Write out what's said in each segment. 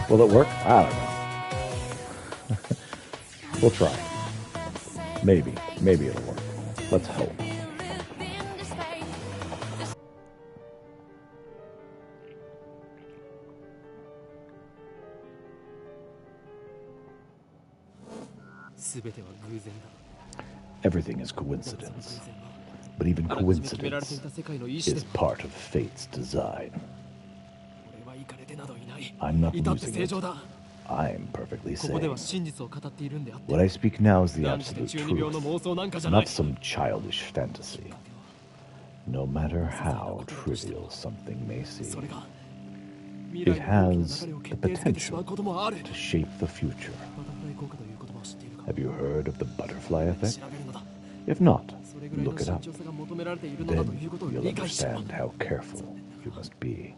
Will it work? I don't know. We'll try. Maybe it'll work. Let's hope. Everything is coincidence. But even coincidence is part of fate's design. I'm not losing it. I'm perfectly sane. What I speak now is the absolute truth, not some childish fantasy. No matter how trivial something may seem, it has the potential to shape the future. Have you heard of the butterfly effect? If not, look it up. Then you'll understand how careful you must be.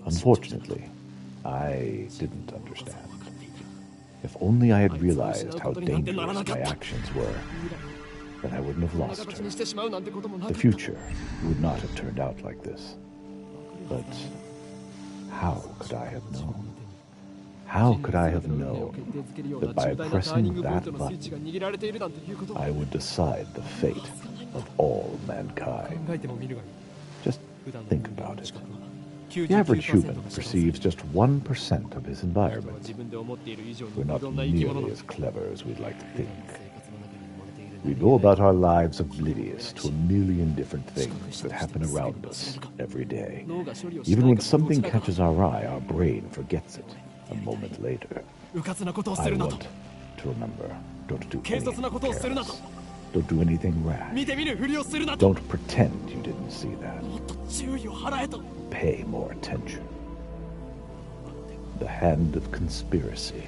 Unfortunately, I didn't understand. If only I had realized how dangerous my actions were, then I wouldn't have lost her. The future would not have turned out like this. But how could I have known? How could I have known that by pressing that button, I would decide the fate of all mankind? Just think about it. The average human perceives just 1% of his environment. We're not nearly as clever as we'd like to think. We go about our lives oblivious to a million different things that happen around us every day. Even when something catches our eye, our brain forgets it a moment later. I want to remember, don't do anything careless. Don't do anything rash. Don't pretend you didn't see that. Pay more attention. The hand of conspiracy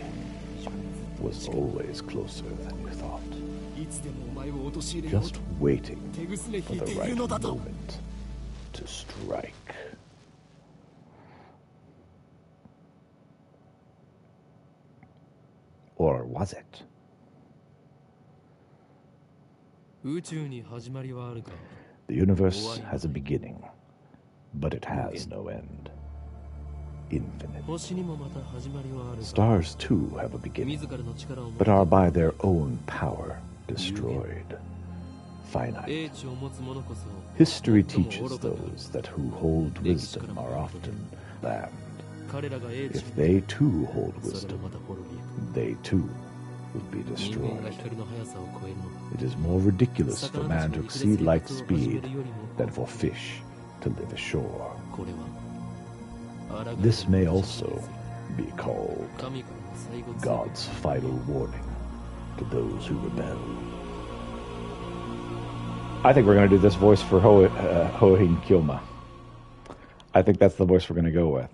was always closer than you thought. Just waiting for the right moment to strike. Or was it? The universe has a beginning, but it has no end. Infinite. Stars too have a beginning, but are by their own power destroyed. Finite. History teaches those that who hold wisdom are often damned. If they too hold wisdom, they too would be destroyed. It is more ridiculous for man to exceed light speed than for fish to live ashore. This may also be called God's final warning to those who rebel. I think we're going to do this voice for Hohin Kyoma. I think that's the voice we're going to go with.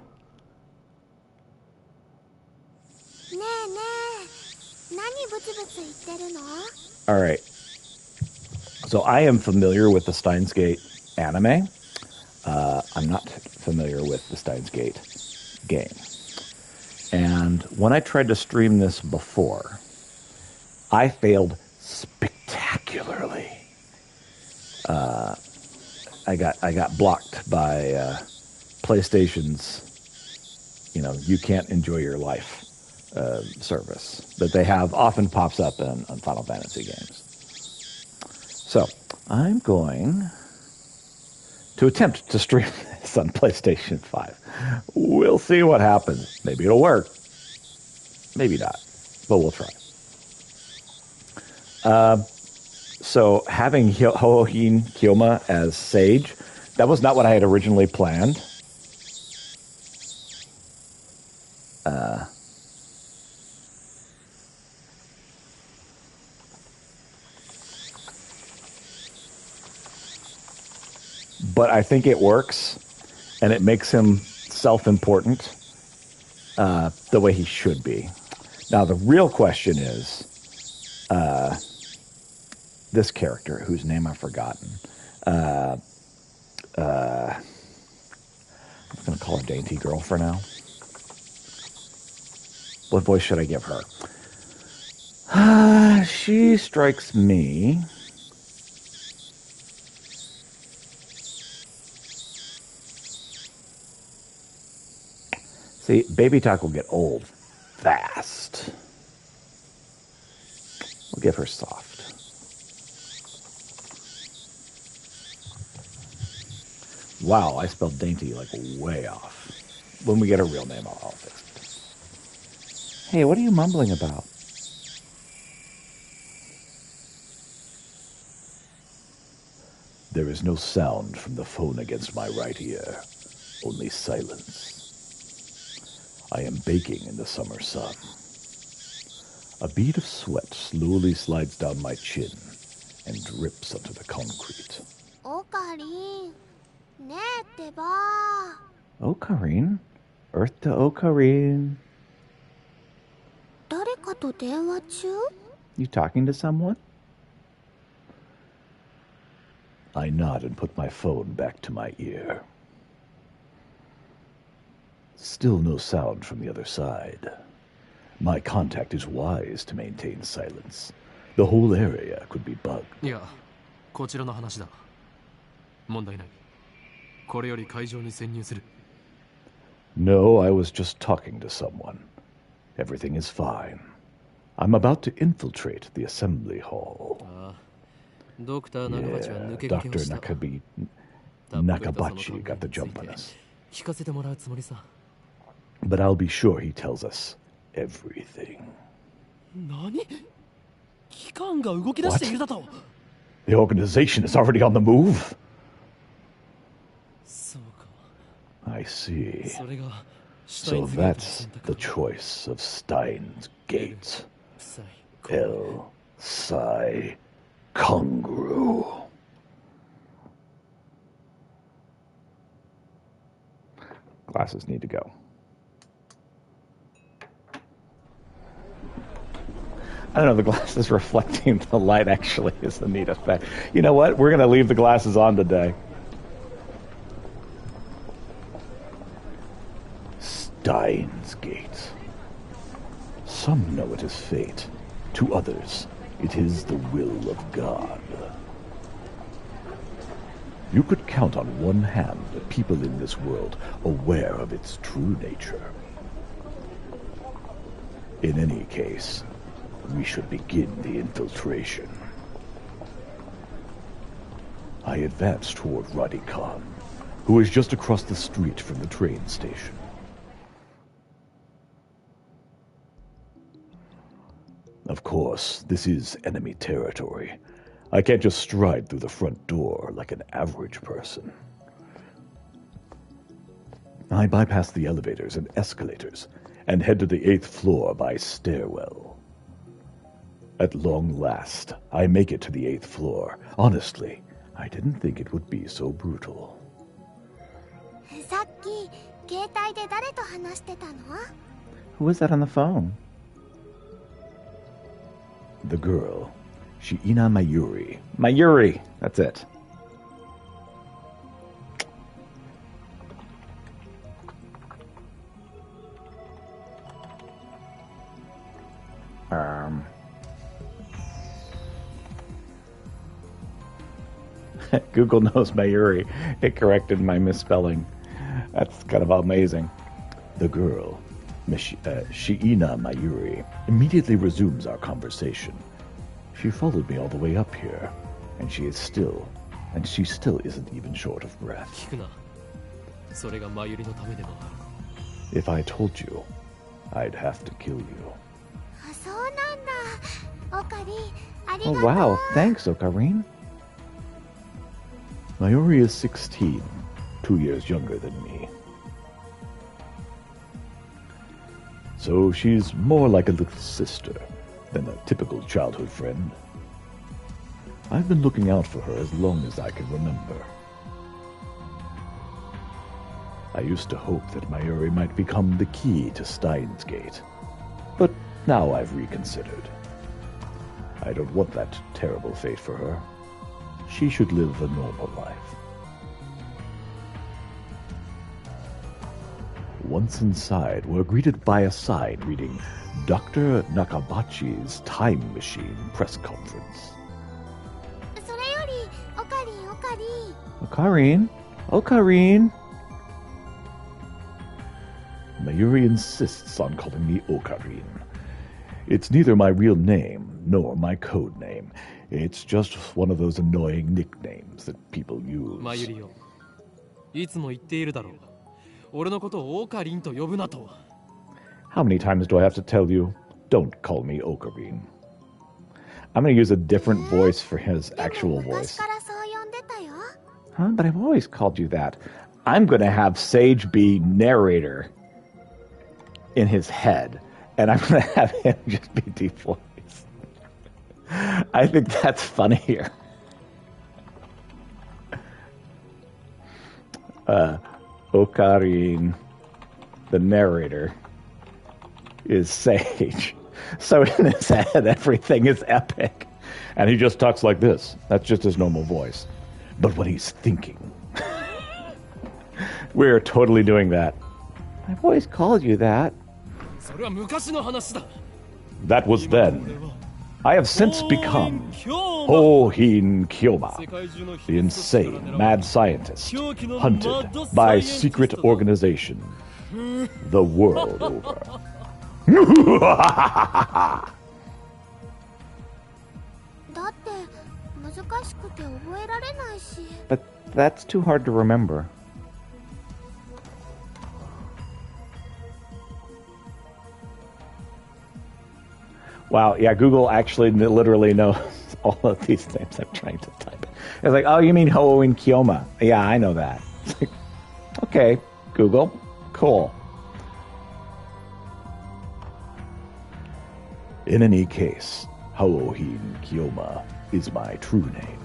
All right. So I am familiar with the Steins Gate anime. I'm not familiar with the Steins Gate game. And when I tried to stream this before, I failed spectacularly. I got blocked by PlayStation's, you can't enjoy your life service that they have often pops up on Final Fantasy games. So I'm going to attempt to stream this on PlayStation 5. We'll see what happens. Maybe it'll work. Maybe not. But we'll try. So having Hohin Kyoma as Sage, that was not what I had originally planned. But I think it works, and it makes him self-important the way he should be. Now, the real question is, this character, whose name I've forgotten, I'm going to call her Dainty Girl for now. What voice should I give her? She strikes me... See, baby talk will get old fast. We'll give her soft. Wow, I spelled dainty like way off. When we get her real name, I'll fix it. Hey, what are you mumbling about? There is no sound from the phone against my right ear, only silence. I am baking in the summer sun. A bead of sweat slowly slides down my chin and drips onto the concrete. Ocarine? Earth to Ocarine. You talking to someone? I nod and put my phone back to my ear. Still no sound from the other side. My contact is wise to maintain silence. The whole area could be bugged. No, I was just talking to someone. Everything is fine. I'm about to infiltrate the assembly hall. Dr. Nakabachi got the jump on us. But I'll be sure he tells us everything. What? The organization is already on the move? I see. So that's the choice of Steins Gate. El Psi Congru. Glasses need to go. I don't know, the glasses reflecting the light actually is a neat effect. You know what? We're going to leave the glasses on today. Steins Gate. Some know it as fate. To others, it is the will of God. You could count on one hand the people in this world aware of its true nature. In any case, we should begin the infiltration. I advance toward Radikhan, who is just across the street from the train station. Of course, this is enemy territory. I can't just stride through the front door like an average person. I bypass the elevators and escalators and head to the 8th floor by stairwell. At long last, I make it to the 8th floor. Honestly, I didn't think it would be so brutal. Who was that on the phone? The girl, Shiina Mayuri. Mayuri! That's it. Google knows Mayuri. It corrected my misspelling. That's kind of amazing. The girl, Shiina Mayuri, immediately resumes our conversation. She followed me all the way up here, and she still isn't even short of breath. If I told you, I'd have to kill you. Oh wow, thanks, Ocarine. Mayuri is 16, 2 years younger than me. So she's more like a little sister than a typical childhood friend. I've been looking out for her as long as I can remember. I used to hope that Mayuri might become the key to Steins Gate, but now I've reconsidered. I don't want that terrible fate for her. She should live a normal life. Once inside, we're greeted by a sign reading Dr. Nakabachi's Time Machine Press Conference. Ocarine? Ocarine? Mayuri insists on calling me Ocarine. It's neither my real name nor my code name. It's just one of those annoying nicknames that people use. Mayuri, いつも言っているだろう。俺のことをオカリンと呼ぶなと。How many times do I have to tell you? Don't call me Ocarine. I'm going to use a different voice for his actual voice. Huh? But I've always called you that. I'm going to have Sage be narrator in his head, and I'm going to have him just be deep voice. I think that's funnier. Ocarine, the narrator, is Sage. So in his head, everything is epic. And he just talks like this. That's just his normal voice. But when he's thinking, we're totally doing that. I've always called you that. That was then. I have since become Hohin Kyoma, the insane mad scientist, hunted by a secret organization the world over. But that's too hard to remember. Wow, yeah, Google actually literally knows all of these names I'm trying to type. It's like, oh, you mean Hoin Kyoma? Yeah, I know that. It's like, okay, Google, cool. In any case, Hoin Kyoma is my true name.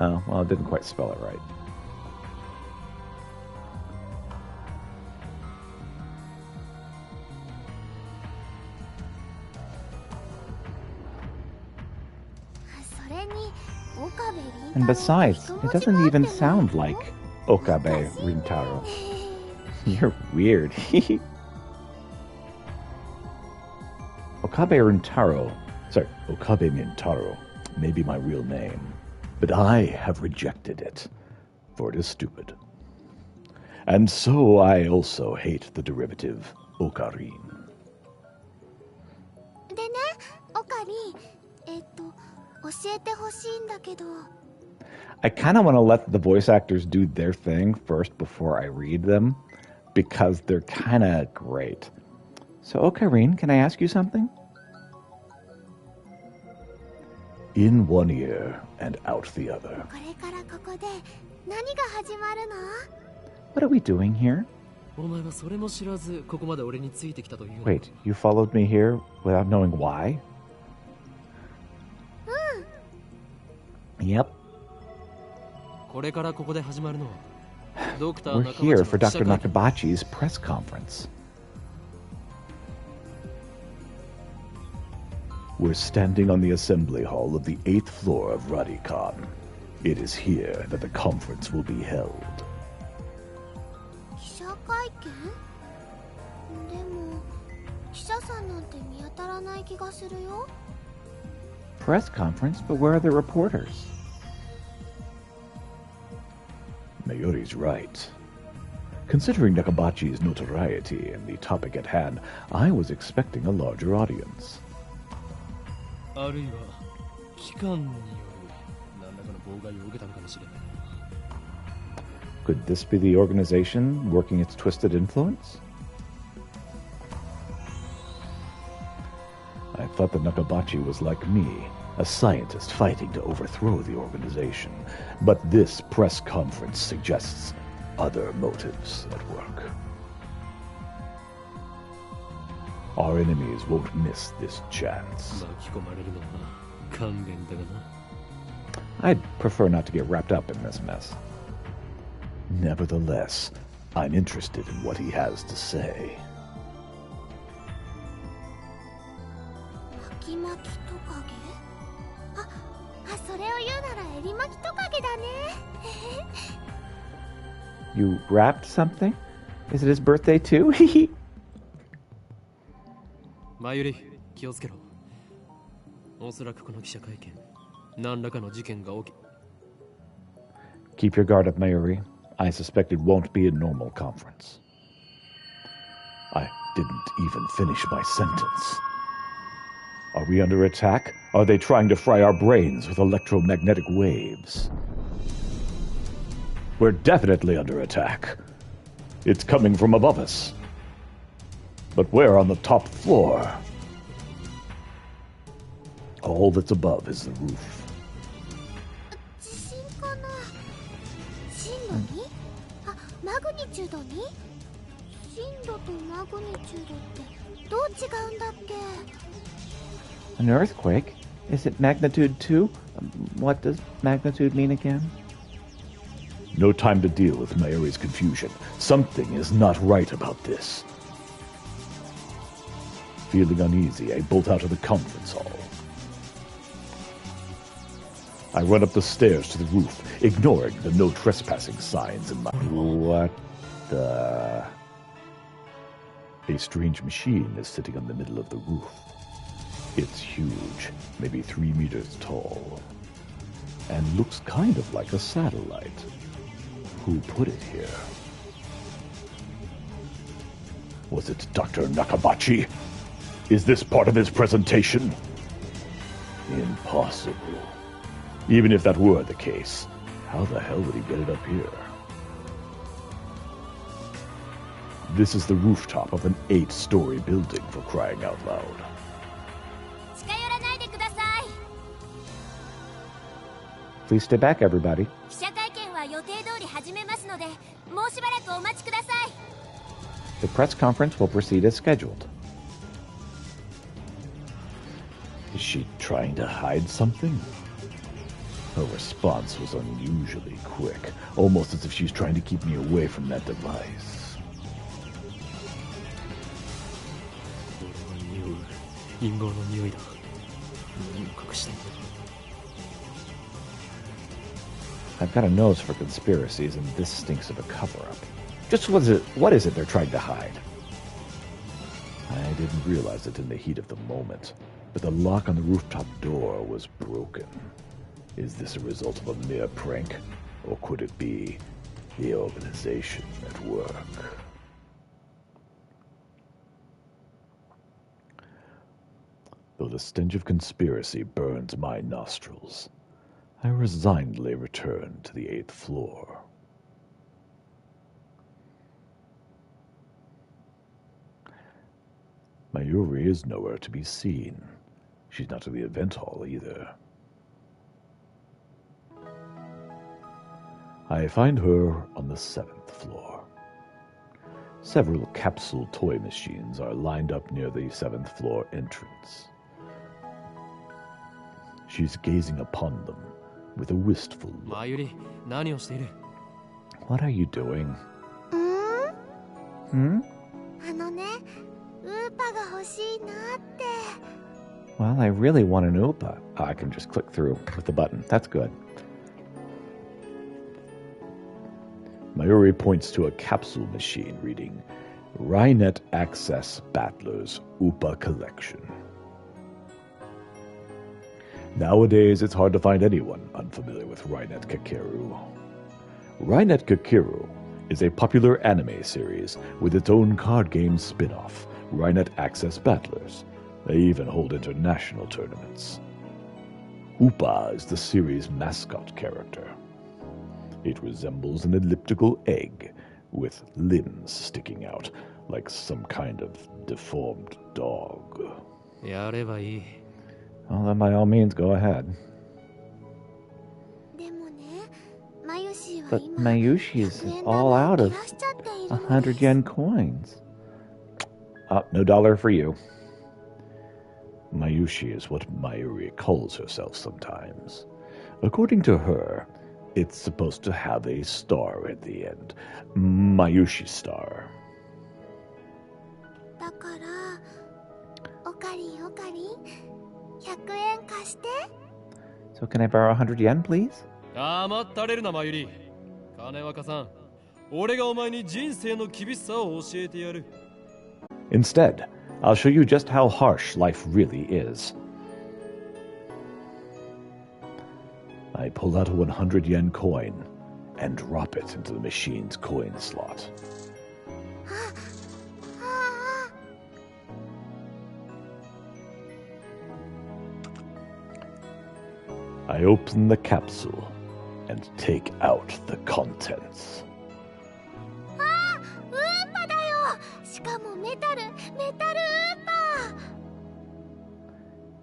Oh, well, I didn't quite spell it right. And besides, it doesn't even sound like Okabe Rintaro. You're weird. Okabe Rintaro may be my real name, but I have rejected it, for it is stupid. And so I also hate the derivative Ocarine. I kind of want to let the voice actors do their thing first before I read them, because they're kind of great. So, Ocarine, can I ask you something? In one ear and out the other. What are we doing here? Wait, you followed me here without knowing why? Yep. We're here for Dr. Nakabachi's press conference. We're standing on the assembly hall of the 8th floor of Radicon. It is here that the conference will be held. Press conference? But where are the reporters? Mayuri's right. Considering Nakabachi's notoriety and the topic at hand, I was expecting a larger audience. Could this be the organization working its twisted influence? I thought that Nakabachi was like me, a scientist fighting to overthrow the organization. But this press conference suggests other motives at work. Our enemies won't miss this chance. I'd prefer not to get wrapped up in this mess. Nevertheless, I'm interested in what he has to say. You wrapped something? Is it his birthday too? Mayuri, 気をつけろ。おそらくこの記者会見、何らかの事件が起き。Keep your guard up, Mayuri. I suspect it won't be a normal conference. I didn't even finish my sentence. Are we under attack? Are they trying to fry our brains with electromagnetic waves? We're definitely under attack. It's coming from above us. But we're on the top floor. All that's above is the roof. An earthquake? Is it magnitude 2? What does magnitude mean again? No time to deal with Mayuri's confusion. Something is not right about this. Feeling uneasy, I bolt out of the conference hall. I run up the stairs to the roof, ignoring the no trespassing signs in my... What the... A strange machine is sitting in the middle of the roof. It's huge, maybe 3 meters tall, and looks kind of like a satellite. Who put it here? Was it Dr. Nakabachi? Is this part of his presentation? Impossible. Even if that were the case, how the hell would he get it up here? This is the rooftop of an 8-story building, for crying out loud. Please stay back, everybody. The press conference will proceed as scheduled. Is she trying to hide something? Her response was unusually quick, almost as if she's trying to keep me away from that device. I've got a nose for conspiracies, and this stinks of a cover-up. Just what is it they're trying to hide? I didn't realize it in the heat of the moment, but the lock on the rooftop door was broken. Is this a result of a mere prank, or could it be the organization at work? Though the stench of conspiracy burns my nostrils, I resignedly return to the 8th floor. Mayuri is nowhere to be seen. She's not in the event hall either. I find her on the 7th floor. Several capsule toy machines are lined up near the 7th floor entrance. She's gazing upon them with a wistful look. Mayuri, what are you doing? Well, I really want an Oopa. I can just click through with the button. That's good. Mayuri points to a capsule machine reading, Rynet Access Battlers Oopa Collection. Nowadays, it's hard to find anyone unfamiliar with Rynet Kakeru. Rynet Kakeru is a popular anime series with its own card game spin-off, Rynet Access Battlers. They even hold international tournaments. Oopa is the series' mascot character. It resembles an elliptical egg with limbs sticking out like some kind of deformed dog. Well, then by all means, go ahead. But Mayushi is all out of 100 yen coins. No dollar for you. Mayushi is what Mayuri calls herself sometimes. According to her, it's supposed to have a star at the end. Mayushi star. So can I borrow 100 yen, please? Instead, I'll show you just how harsh life really is. I pull out a 100 yen coin and drop it into the machine's coin slot. I open the capsule and take out the contents.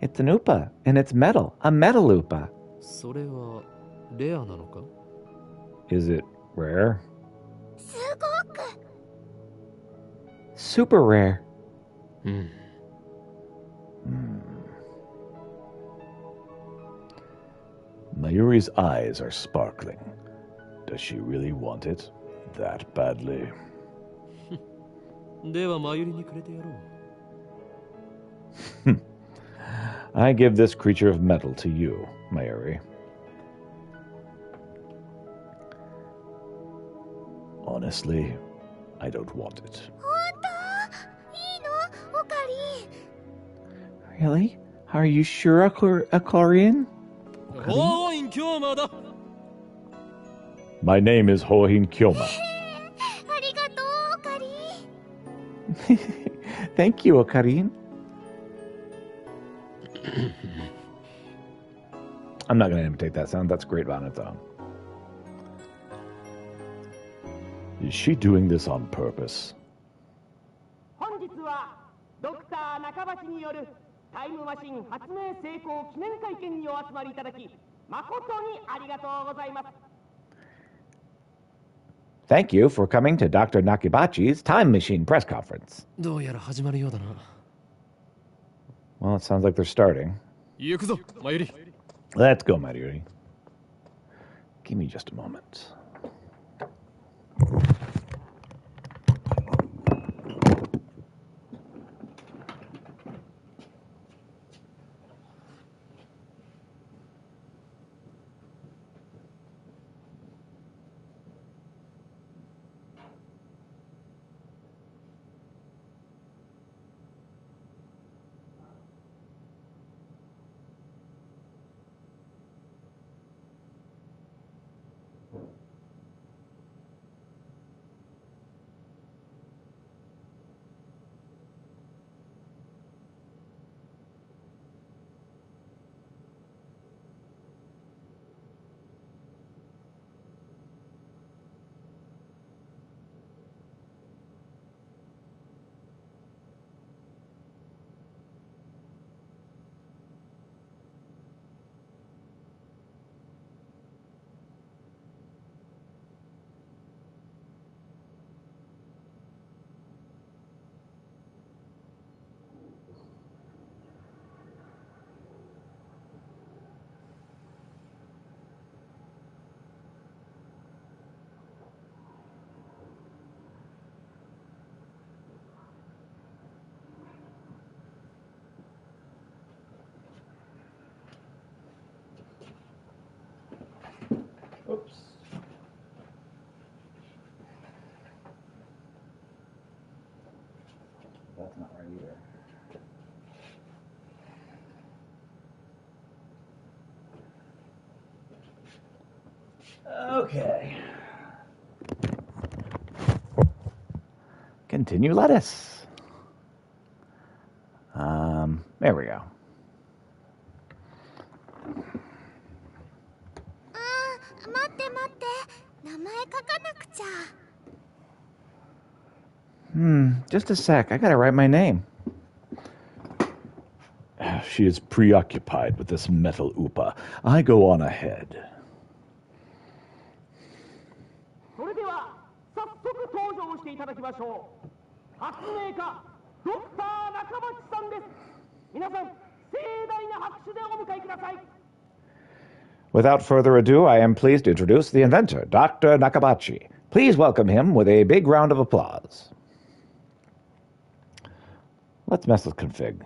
It's an Oopa, and it's metal. A metal Oopa. Is it rare? Super rare. Mayuri's eyes are sparkling. Does she really want it that badly? I give this creature of metal to you, Mayuri. Honestly, I don't want it. Really? Are you sure, Akarian? My name is Hohin Kyoma. Thank you, Okarin. I'm not going to imitate that sound. That's great on its own. Is she doing this on purpose? Thank you for coming to Dr. Nakibachi's Time Machine press conference. Well, it sounds like they're starting. Let's go, Mayuri. Give me just a moment. Oops. That's not right either. Okay. Continue lettuce. There we go. Just a sec. I gotta write my name. She is preoccupied with this metal Oopa. I go on ahead. Without further ado, I am pleased to introduce the inventor, Dr. Nakabachi. Please welcome him with a big round of applause. Let's mess with config.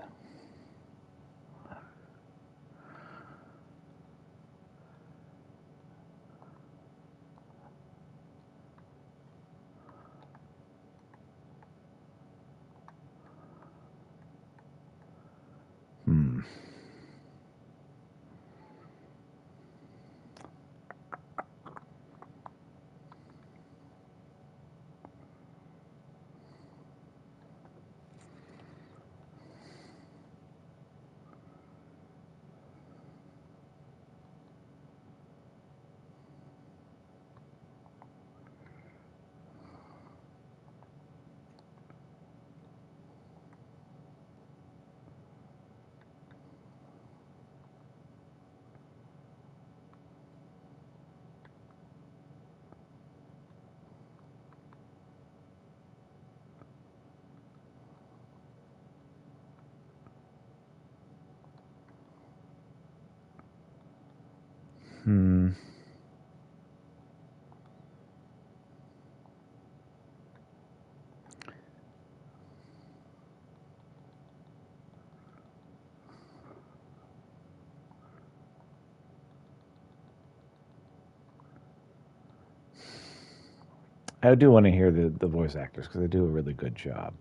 I do want to hear the voice actors because they do a really good job.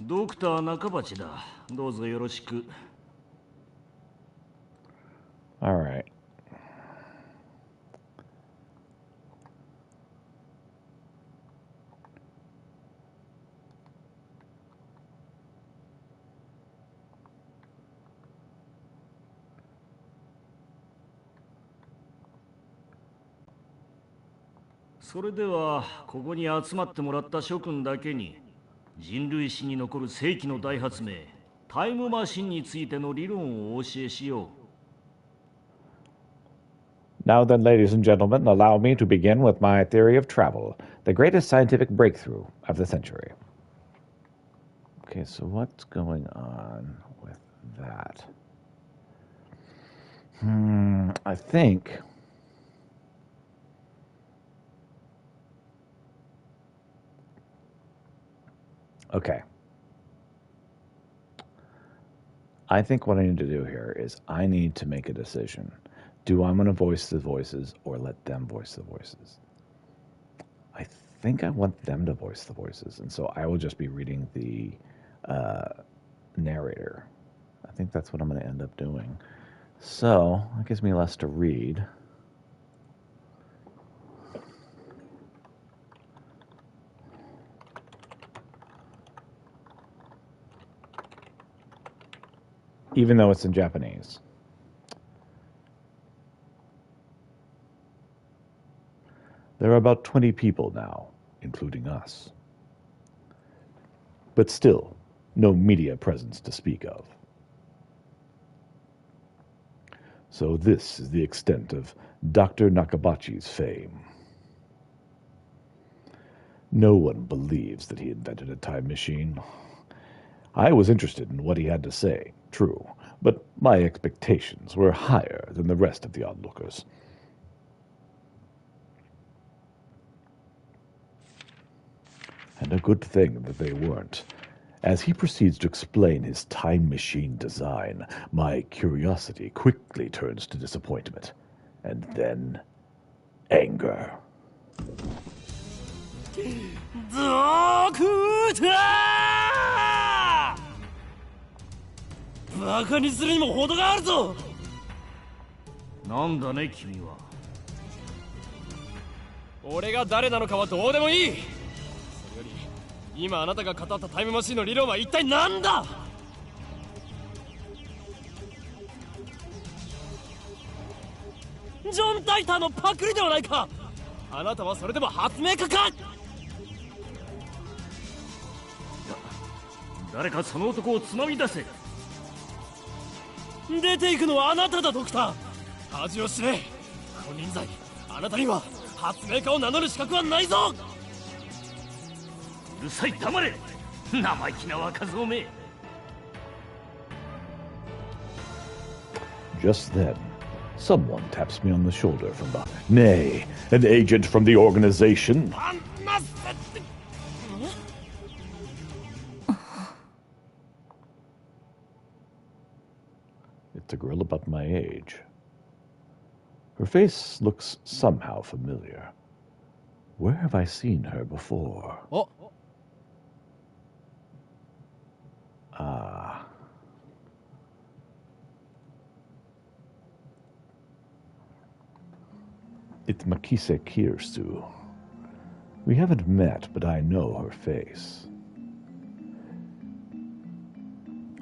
ドクター中鉢だ。どうぞよろしく。All right.「それではここに集まってもらった諸君だけに人類史に残る世紀の大発明タイムマシンについての理論をお教えしよう。 Now then, ladies and gentlemen, allow me to begin with my theory of travel, the greatest scientific breakthrough of the century. Okay, so what's going on with that? I think... Okay. I think what I need to do here is I need to make a decision. Do I want to voice the voices or let them voice the voices? I think I want them to voice the voices, and so I will just be reading the narrator. I think that's what I'm going to end up doing. So, that gives me less to read. Even though it's in Japanese. There are about 20 people now, including us. But still, no media presence to speak of. So this is the extent of Dr. Nakabachi's fame. No one believes that he invented a time machine. I was interested in what he had to say, true, but my expectations were higher than the rest of the onlookers. And a good thing that they weren't. As he proceeds to explain his time machine design, my curiosity quickly turns to disappointment, and then anger. What? 今あなたが語ったタイムマシンの理論は一体何だ。ジョン・タイターのパクリではないか。あなたはそれでも発明家か。誰かその男をつまみ出せ。出ていくのはあなただ、ドクター。恥を知れ。金輪際、あなたには発明家を名乗る資格はないぞ。 うるさい、黙れ。生意気な若造め。 Just then, someone taps me on the shoulder from behind. Nay, an agent from the organization. It's a girl about my age. Her face looks somehow familiar. Where have I seen her before? Oh. Ah. It's Makise Kirsu. We haven't met, but I know her face.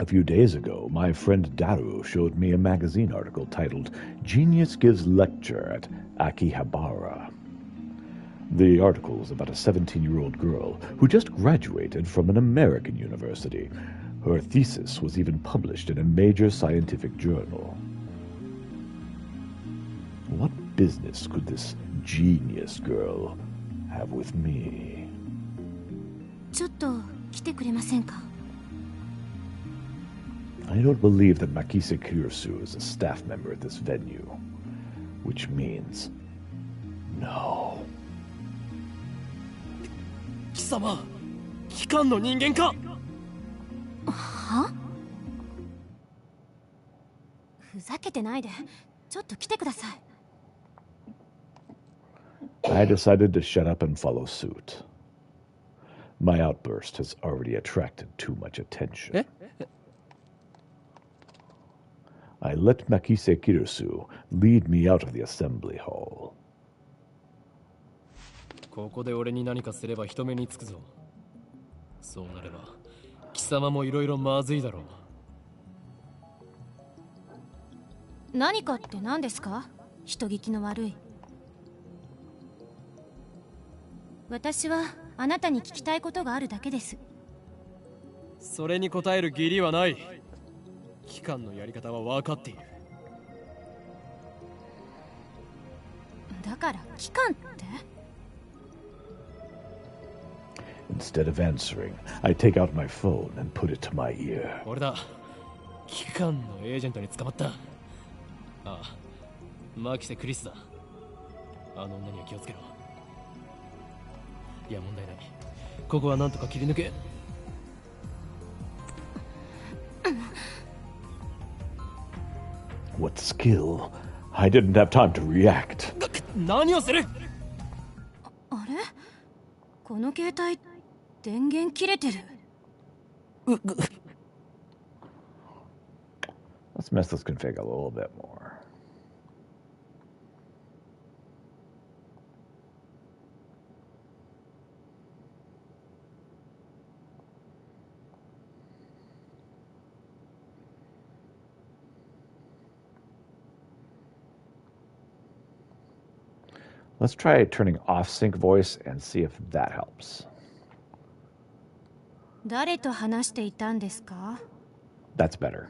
A few days ago, my friend Daru showed me a magazine article titled Genius Gives Lecture at Akihabara. The article was about a 17-year-old girl who just graduated from an American university. Her thesis was even published in a major scientific journal. What business could this genius girl have with me? ちょっと来てくれませんか? I don't believe that Makise Kirsu is a staff member at this venue, which means no. 貴様、機関の人間か? は? ふざけてないで、ちょっと来てください。I decided to shut up and follow suit. My outburst has already attracted too much attention. I let Makise Kirsu lead me out of the assembly hall. ここで俺に何かすれば人目につくぞ。そうなれば、貴様もいろいろまずいだろう。何かって何ですか？人聞きの悪い。私はあなたに聞きたいことがあるだけです。それに答える義理はない。機関のやり方は分かっている。だから機関って？ Instead of answering, I take out my phone and put it to my ear. 俺だ。機関のエージェントに捕まった。ああ、マキセ・クリスだ。あの女には気をつけろ。いや、問題ない。ここはなんとか切り抜け。What skill? I didn't have time to react. 何をする？あれ？この携帯、電源切れてる。Let's mess this config a little bit more. Let's try turning off sync voice and see if that helps. 誰と話していたんですか? That's better.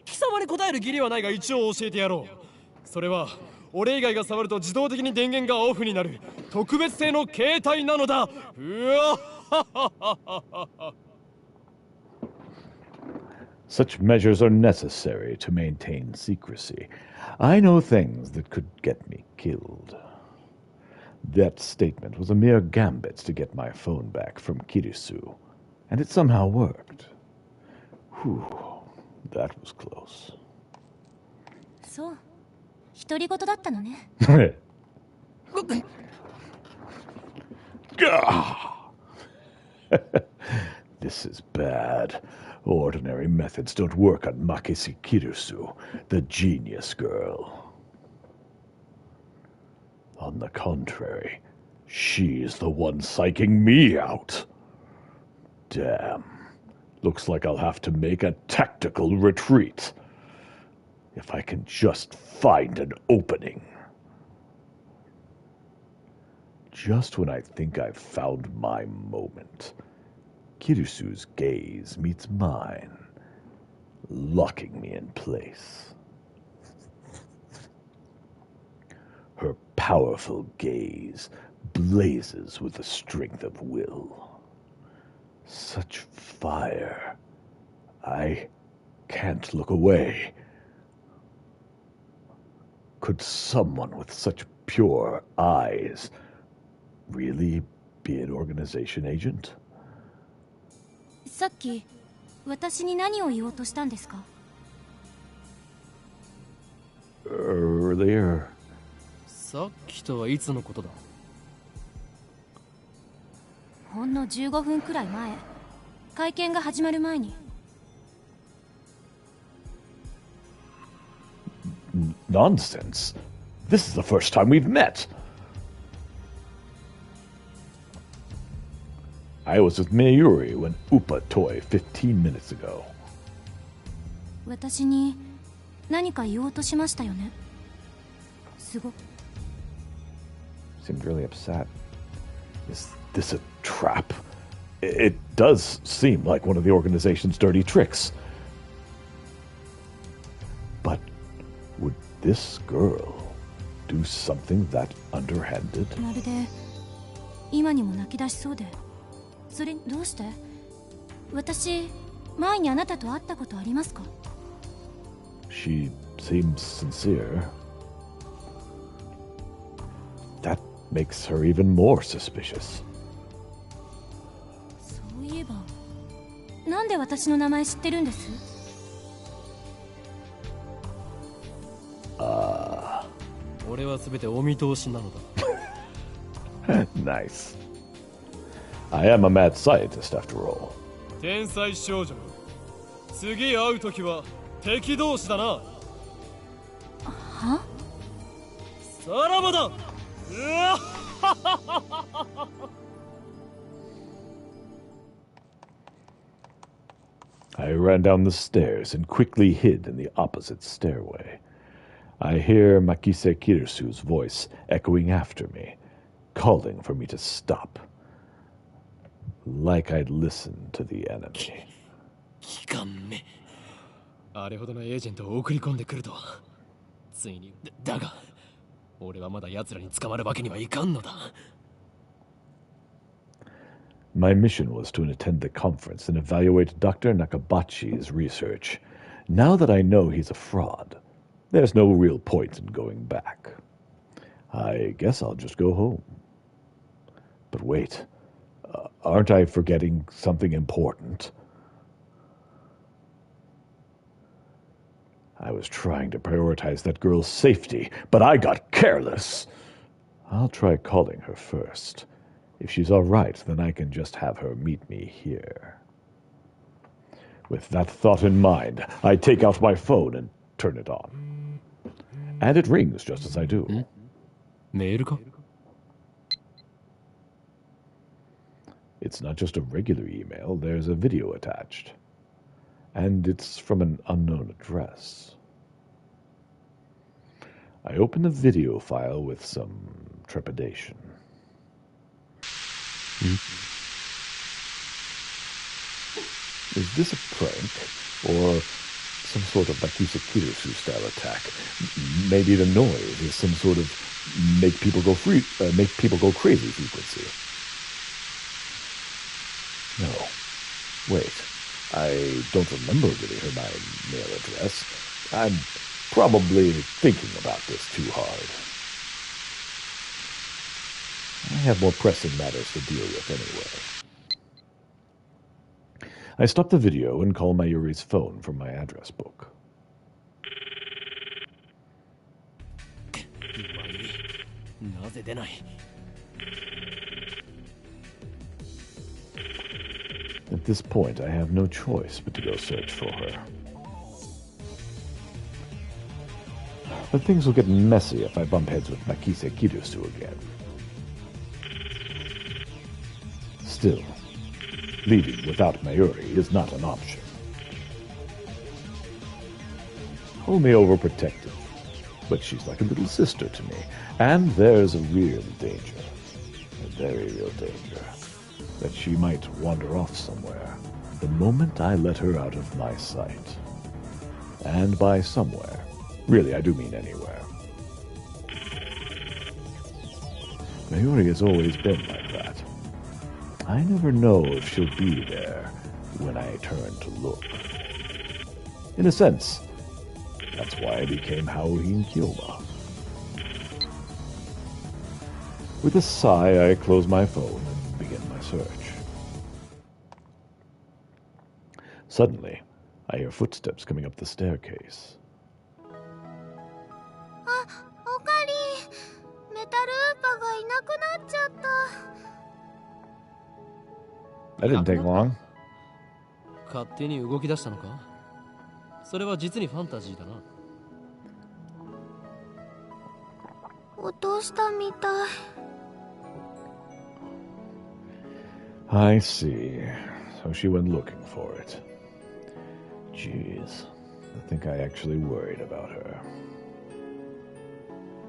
貴様に答える義理はないが一応教えてやろう。それは俺以外が触ると自動的に電源がオフになる特別製の携帯なのだ。うわSuch measures are necessary to maintain secrecy. I know things that could get me killed. That statement was a mere gambit to get my phone back from Kirisu, and it somehow worked. Whew, that was close. そう、独り言だったのね。This is bad. Ordinary methods don't work on Makise Kirisu, the genius girl. On the contrary, she's the one psyching me out. Damn. Looks like I'll have to make a tactical retreat. If I can just find an opening. Just when I think I've found my moment, Kirisu's gaze meets mine, locking me in place. Her powerful gaze blazes with the strength of will. Such fire. I can't look away. Could someone with such pure eyes really be an organization agent? さっき、私に何を言おうとしたんですか? Earlier. さっきとはいつのことだ? ほんの15分くらい前、会見が始まる前に。Nonsense. This is the first time we've met. I was with Mayuri when Upa toy 15 minutes ago. 私に何か言おうとしましたよね。すご。Seemed really upset. Is this a trap? It does seem like one of the organization's dirty tricks. But would this girl do something that underhanded? まるで今にも泣き出しそうで。それどうして私、前にあなたと会ったことありますか？ She seems sincere. That makes her even more suspicious. そういえば、なんで私の名前知ってるんです？俺は全てお見通しなのだ。Nice. I am a mad scientist after all. 天才少女、次会うときは敵同士だな。は？さらばだ。I ran down the stairs and quickly hid in the opposite stairway. I hear Makise Kirisu's voice echoing after me, calling for me to stop. Like I'd listened to the enemy. 機関目。あれほどのエージェントを送り込んでくるとは。ついに、だが、俺はまだ奴らに捕まるわけにはいかんのだ。My mission was to attend the conference and evaluate Dr. Nakabachi's research. Now that I know he's a fraud, there's no real point in going back. I guess I'll just go home. But wait, aren't I forgetting something important? I was trying to prioritize that girl's safety, but I got careless. I'll try calling her first. If she's all right, then I can just have her meet me here. With that thought in mind, I take out my phone and turn it on. And it rings just as I do. メールか? It's not just a regular email, there's a video attached. And it's from an unknown address. I open the video file with some trepidation. Is this a prank, or some sort of Makise Kirisu style attack? Maybe the noise is some sort of make people go crazy frequency. No, wait. I don't remember giving her my mail address. I'm probably thinking about this too hard. I have more pressing matters to deal with anyway. I stop the video and call Mayuri's phone from my address book. At this point, I have no choice but to go search for her. But things will get messy if I bump heads with Makise Kirisu again. Still, leaving without Mayuri is not an option. Only overprotective, but she's like a little sister to me, and there's a real danger, a very real danger, that she might wander off somewhere the moment I let her out of my sight. And by somewhere, really I do mean anywhere. Mayuri has always been like that. I never know if she'll be there when I turn to look. In a sense, that's why I became Haohin Kyoma. With a sigh, I close my phone and begin my search. Suddenly, I hear footsteps coming up the staircase. That didn't take long. 勝手に動き出したのか? それは実にファンタジーだな。落としたみたい。I see. So she went looking for it. Jeez. I think I actually worried about her.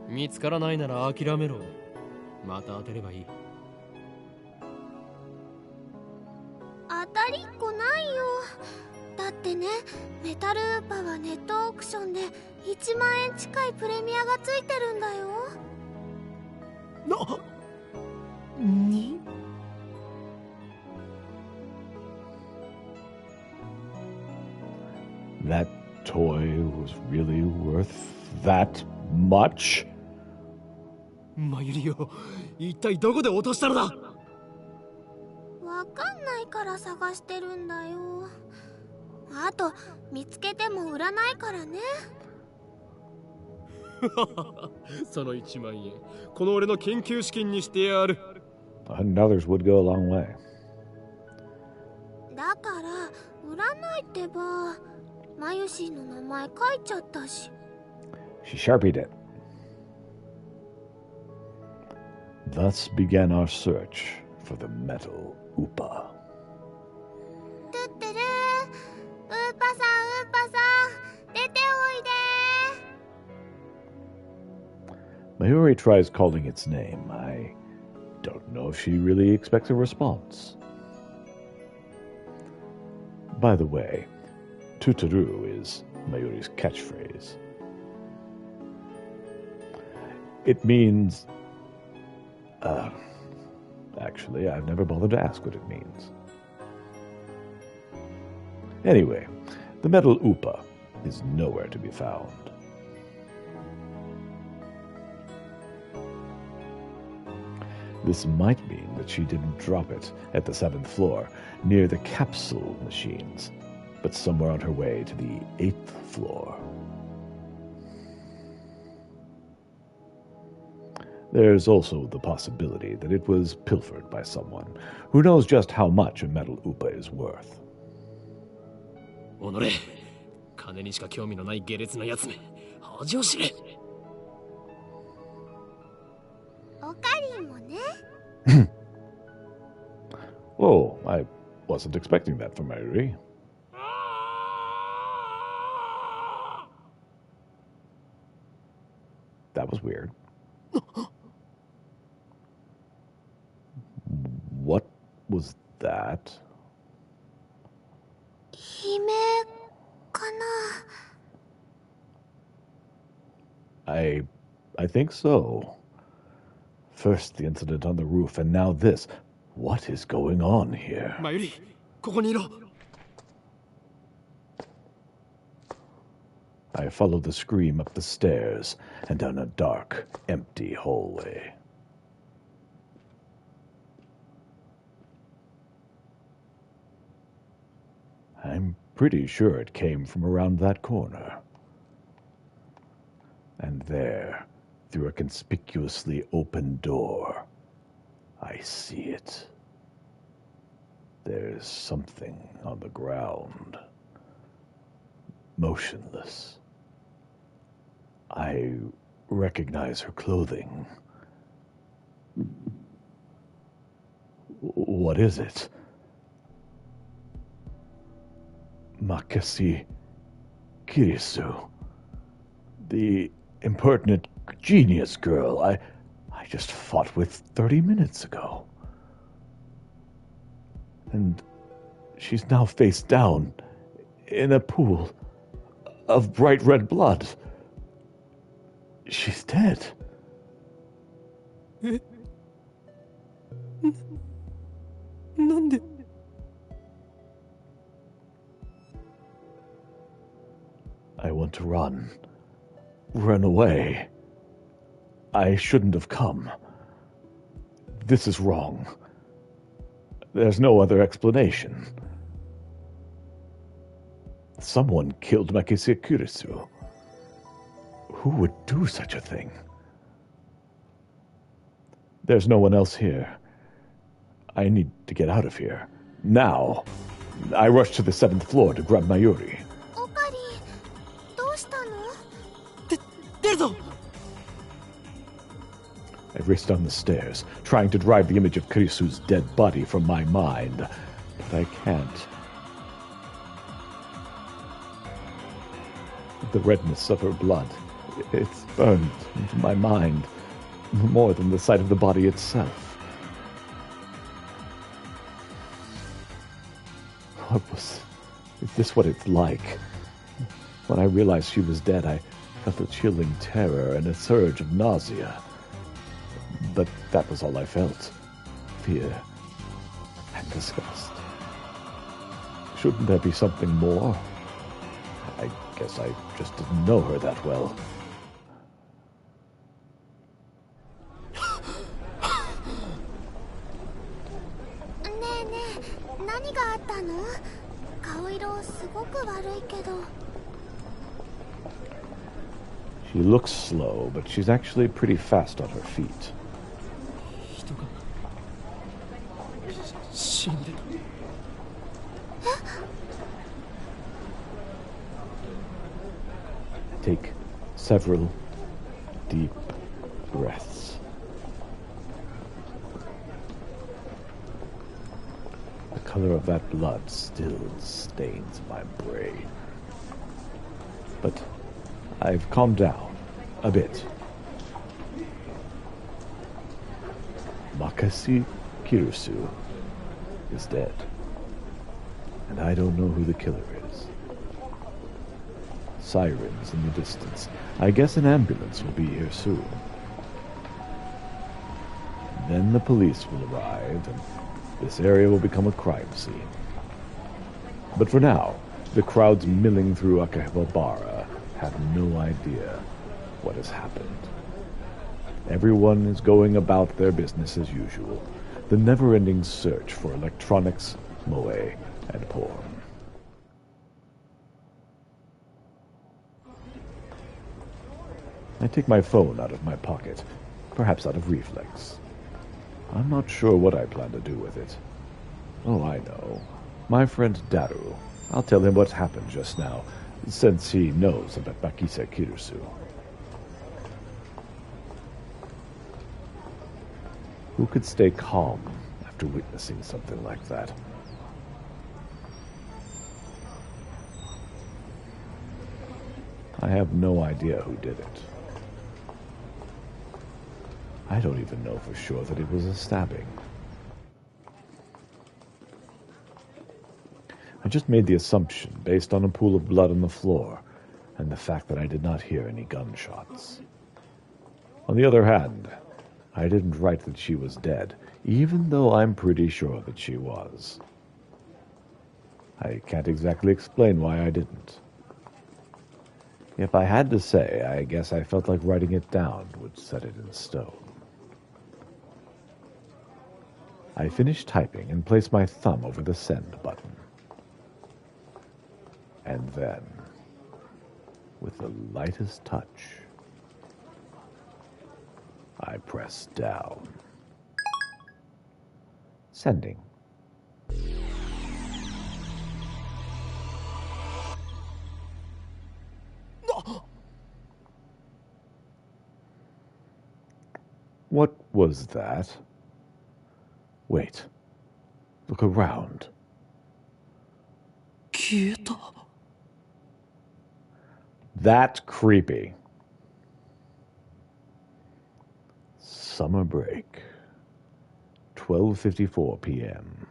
見つからないなら諦めろ。また当てればいい。当たりっこないよ。だってね、メタルウーパはネットオークションで1万円近いプレミアがついてるんだよ。That toy was really worth that much? マユリを一体どこで落としたのだ。わかんないから探してるんだよ。あと見つけても売らないからね。その1万円、この俺の研究資金にしてやる。$100 would go a long way. だから売らないってば。マユシーの名前書いちゃったし。She sharpied it. Thus began our search for the metal Upa. トゥットゥルー、ウーパさん、ウーパさん、出ておいで。 Mayuri tries calling its name. I don't know if she really expects a response. By the way, Tuturu is Mayuri's catchphrase. It means... actually, I've never bothered to ask what it means. Anyway, the metal Upa is nowhere to be found. This might mean that she didn't drop it at the 7th floor, near the capsule machines, but somewhere on her way to the 8th floor. There's also the possibility that it was pilfered by someone who knows just how much a metal Upa is worth. おのれ、金にしか興味のない下劣なやつめ、恥を知れ。おかりんもね。Oh, I wasn't expecting that from Mayuri. That was weird. What was that? 悲鳴かな。 I think so. First the incident on the roof, and now this. What is going on here? マユリ、ここにいろ。 I followed the scream up the stairs and down a dark, empty hallway. I'm pretty sure it came from around that corner. And there, through a conspicuously open door, I see it. There's something on the ground, motionless. I recognize her clothing. What is it? Makasi Kirisu. The impertinent genius girl I just fought with 30 minutes ago. And she's now face down in a pool of bright red blood. She's dead. Eh? なんで? I want to run. Run away. I shouldn't have come. This is wrong. There's no other explanation. Someone killed Makisi Kurisu. Who would do such a thing? There's no one else here. I need to get out of here. Now. I rush to the 7th floor to grab Mayuri. おかり、どうしたの? 出るぞ! I raced down the stairs, trying to drive the image of Kurisu's dead body from my mind, but I can't. The redness of her blood, it's burned into my mind, more than the sight of the body itself. Is this what it's like? When I realized she was dead, I felt a chilling terror and a surge of nausea. But that was all I felt. Fear and disgust. Shouldn't there be something more? I guess I just didn't know her that well. She looks slow, but she's actually pretty fast on her feet. Take several deep breaths. The color of that blood still stains my brain. But I've calmed down a bit. Makasi Kirusu is dead. And I don't know who the killer is. Sirens in the distance. I guess an ambulance will be here soon. Then the police will arrive, and this area will become a crime scene. But for now, the crowds milling through Akihabara have no idea what has happened. Everyone is going about their business as usual, the never-ending search for electronics, moe, and porn. I take my phone out of my pocket, perhaps out of reflex. I'm not sure what I plan to do with it. Oh, I know. My friend Daru. I'll tell him what's happened just now, since he knows about Makisa Kirusu. Who could stay calm after witnessing something like that? I have no idea who did it. I don't even know for sure that it was a stabbing. I just made the assumption based on a pool of blood on the floor and the fact that I did not hear any gunshots. On the other hand, I didn't write that she was dead, even though I'm pretty sure that she was. I can't exactly explain why I didn't. If I had to say, I guess I felt like writing it down would set it in stone. I finished typing and placed my thumb over the send button. And then, with the lightest touch, I pressed down. Sending. What was that? Wait. Look around. 消えた。 That's creepy. Summer break. 12:54 p.m.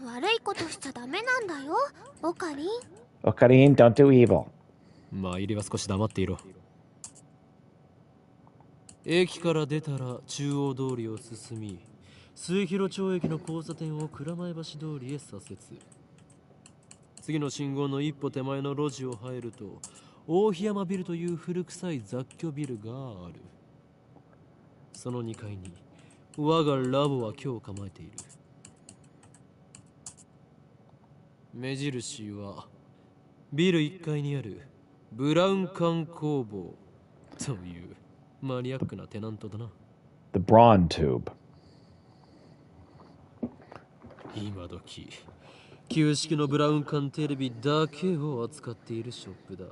悪いことしちゃダメなんだよ、オカリン。オカリン、don't do evil。参りは少し黙っていろ。駅から出たら中央通りを進み、末広町駅の交差点を蔵前橋通りへ左折。次の信号の一歩手前の路地を入ると、大檜山ビルという古臭い雑居ビルがある。その2階に我がラボは今日構えている。目印はビル1階にあるブラウン管工房というマニアックなテナントだな。 The Brawn Tube。 今時旧式のブラウン管テレビだけを扱っているショップだ。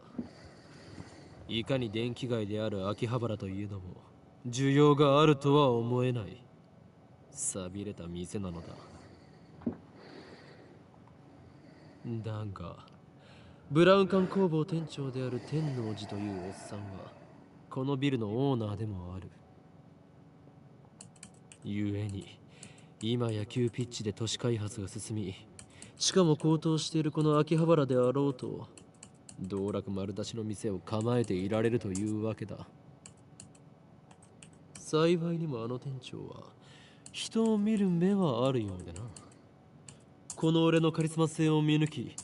いかに電気街である秋葉原といえども需要があるとは思えない。寂れた店なのだ。だがブラウン管工房店長である天王寺というおっさんはこのビルのオーナーでもある。ゆえに今や急ピッチで都市開発が進み、しかも高騰しているこの秋葉原であろうと道楽丸出しの店を構えていられるというわけだ。幸いにもあの店長は人を見る目はあるようでな。この俺のカリスマ性を見抜き、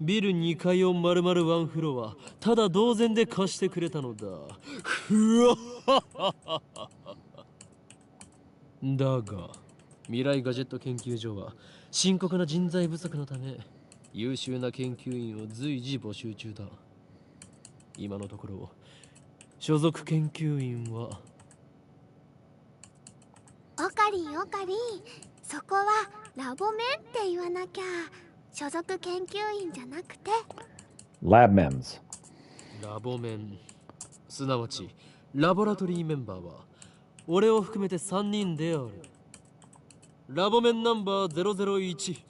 ビル2階を丸々ワンフロアただ同然で貸してくれたのだ。ふわっだが未来ガジェット研究所は深刻な人材不足のため優秀な研究員を随時募集中だ。今のところ所属研究員はオカリンオカリン、そこはラボメンって言わなきゃ。所属研究員じゃなくて Lab Mems。 ラボメン、すなわちラボラトリーメンバーは俺を含めて3人である。ラボメンナンバー001、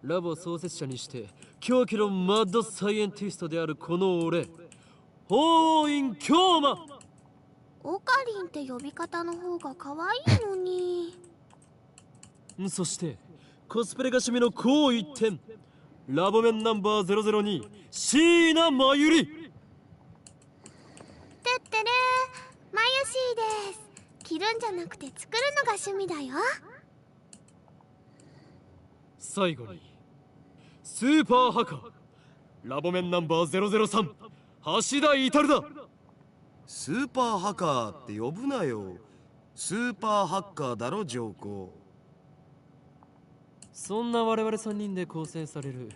ラボ創設者にして狂気のマッドサイエンティストであるこの俺、法院京馬。オカリンって呼び方の方が可愛いのに。そしてコスプレが趣味の高一点、ラボメンナンバー002、椎名真由里。てってれー、まゆしーです。着るんじゃなくて作るのが趣味だよ。最後にスーパーハカー、ラボメンナンバー003、橋田至だ。スーパーハカーって呼ぶなよ。スーパーハッカーだろ上皇。そんな我々3人で構成される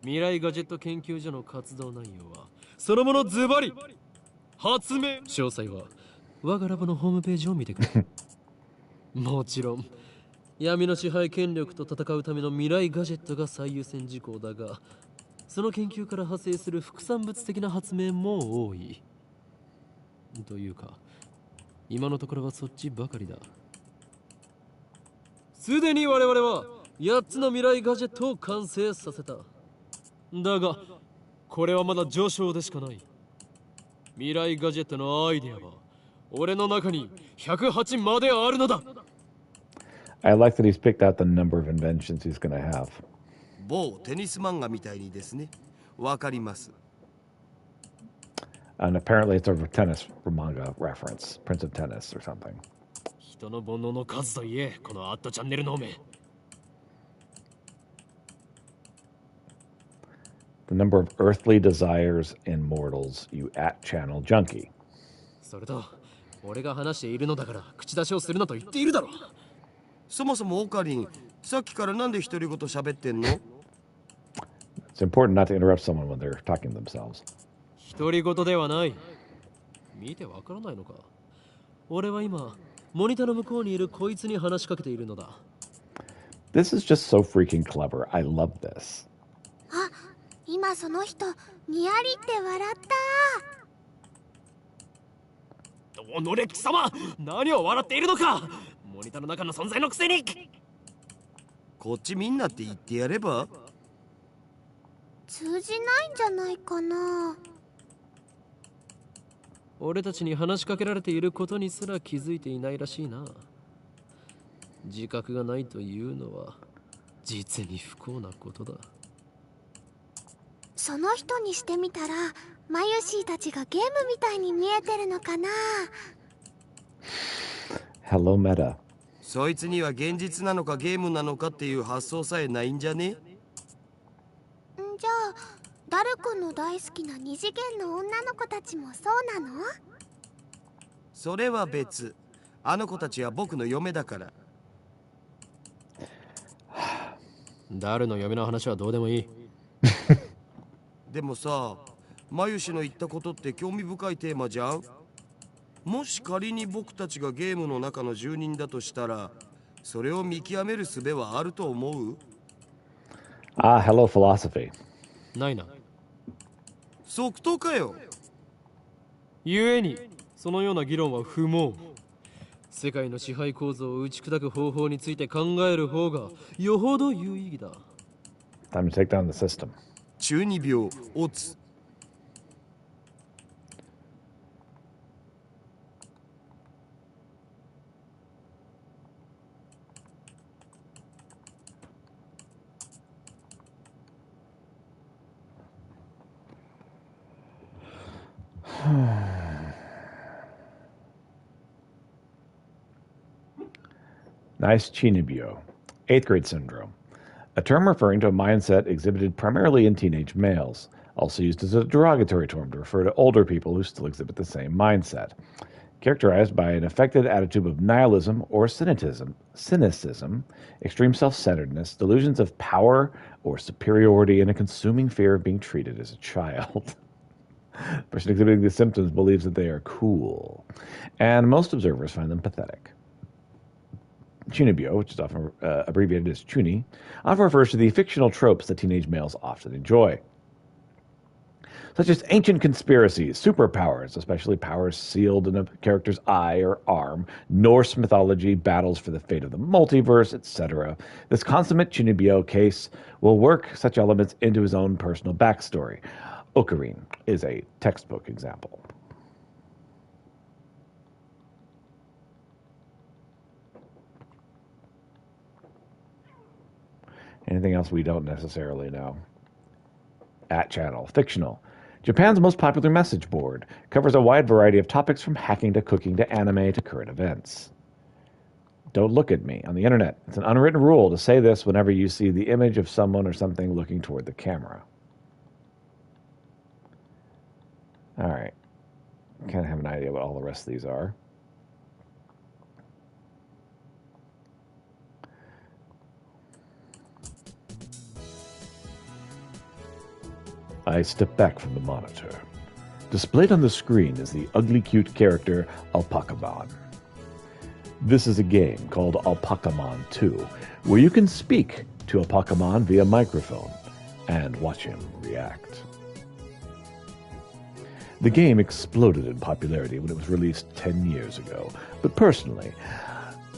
未来ガジェット研究所の活動内容はそのものズバリ発明。詳細は我がラボのホームページを見てくれ。もちろん闇の支配権力と戦うための未来ガジェットが最優先事項だが、その研究から派生する副産物的な発明も多い。というか今のところはそっちばかりだ。すでに我々は8つの未来ガジェットを完成させた。だがこれはまだ序章でしかない。未来ガジェットのアイデアは俺の中に108まであるのだ。I like that he's picked out the number of inventions he's gonna have. 某テニス漫画みたいにですね。わかります。And apparently it's a tennis manga reference, Prince of Tennis or something. 人の煩悩の数といえ、このアットチャンネルの目。The number of earthly desires in mortals, you at-channel junkie. それと俺が話しているのだから口出しをするなと言っているだろう。そもそもオカリン、さっきからなんで独り言喋ってんの？ It's important not to interrupt someone when they're talking to themselves. 独り言ではない。見てわからないのか。俺は今モニターの向こうにいるこいつに話しかけているのだ。This is just so freaking clever. I love this. あ、今その人にやりって笑った。おのれ貴様、何を笑っているのか。モニターの中の存在のくせに。こっちみんなって言ってやれば？通じないんじゃないかな。俺たちに話しかけられていることにすら気づいていないらしいな。自覚がないというのは実に不幸なことだ。その人にしてみたらマユシーたちがゲームみたいに見えてるのかな。 Hello, Meta. そいつには現実なのかゲームなのかっていう発想さえないんじゃね？じゃあダル君の大好きな二次元の女の子たちもそうなの？それは別。あの子たちは僕の嫁だから。ダルの嫁の話はどうでもいい。でもさ、マユシの言ったことって興味深いテーマじゃん。もし仮に僕たちがゲームの中の住人だとしたら、それを見極める術はあると思う？Hello, philosophy. ないな。即答かよ。故にそのような議論は不毛。世界の支配構造を打ち砕く方法について考える方がよほど有意義だ。Time to take down the system. 中二病、オツ。Nice chinibyo. 8th grade syndrome. A term referring to a mindset exhibited primarily in teenage males, also used as a derogatory term to refer to older people who still exhibit the same mindset. Characterized by an affected attitude of nihilism or cynicism, extreme self-centeredness, delusions of power or superiority, and a consuming fear of being treated as a child. The person exhibiting these symptoms believes that they are cool, and most observers find them pathetic. Chunibyo, which is often abbreviated as chuni, often refers to the fictional tropes that teenage males often enjoy, such as ancient conspiracies, superpowers, especially powers sealed in a character's eye or arm, Norse mythology, battles for the fate of the multiverse, etc. This consummate Chunibyo case will work such elements into his own personal backstory. Ocarine is a textbook example. Anything else we don't necessarily know? @channel. Fictional. Japan's most popular message board covers a wide variety of topics from hacking to cooking to anime to current events. Don't look at me on the internet. It's an unwritten rule to say this whenever you see the image of someone or something looking toward the camera. All right. Kind of have an idea what all the rest of these are. I step back from the monitor. Displayed on the screen is the ugly cute character Alpacamon. This is a game called Alpacamon 2, where you can speak to Alpacamon via microphone and watch him react. The game exploded in popularity when it was released 10 years ago, but personally,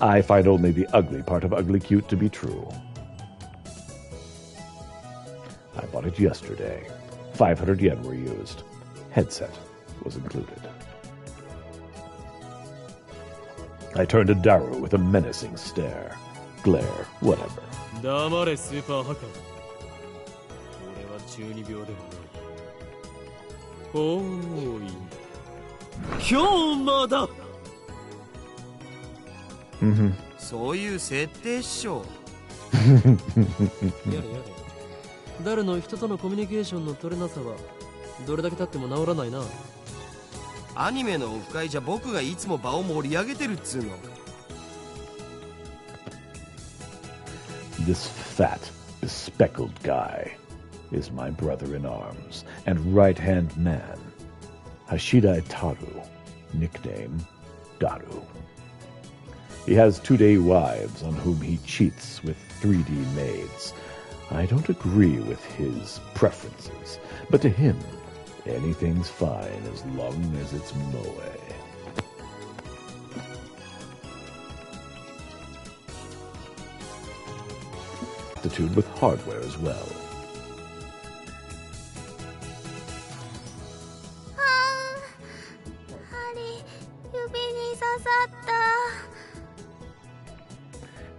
I find only the ugly part of Ugly Cute to be true. I bought it yesterday. 500 yen were used. Headset was included. I turned to Daru with a menacing stare. Glare, whatever. 黙れスーパーハッカー。俺は中二病ではない。おーい。今日まだ。そういう設定っしょ。やれやれ。誰の人とのコミュニケーションの取れなさはどれだけ経っても治らないな。アニメのオフ会じゃ僕がいつも場を盛り上げてるっつうの。This fat, bespectacled guy is my brother in arms and right-hand man, Hashida Itaru, nickname Daru. He has 2-day wives on whom he cheats with 3D maids. I don't agree with his preferences, but to him, anything's fine as long as it's moe. Aptitude with hardware as well.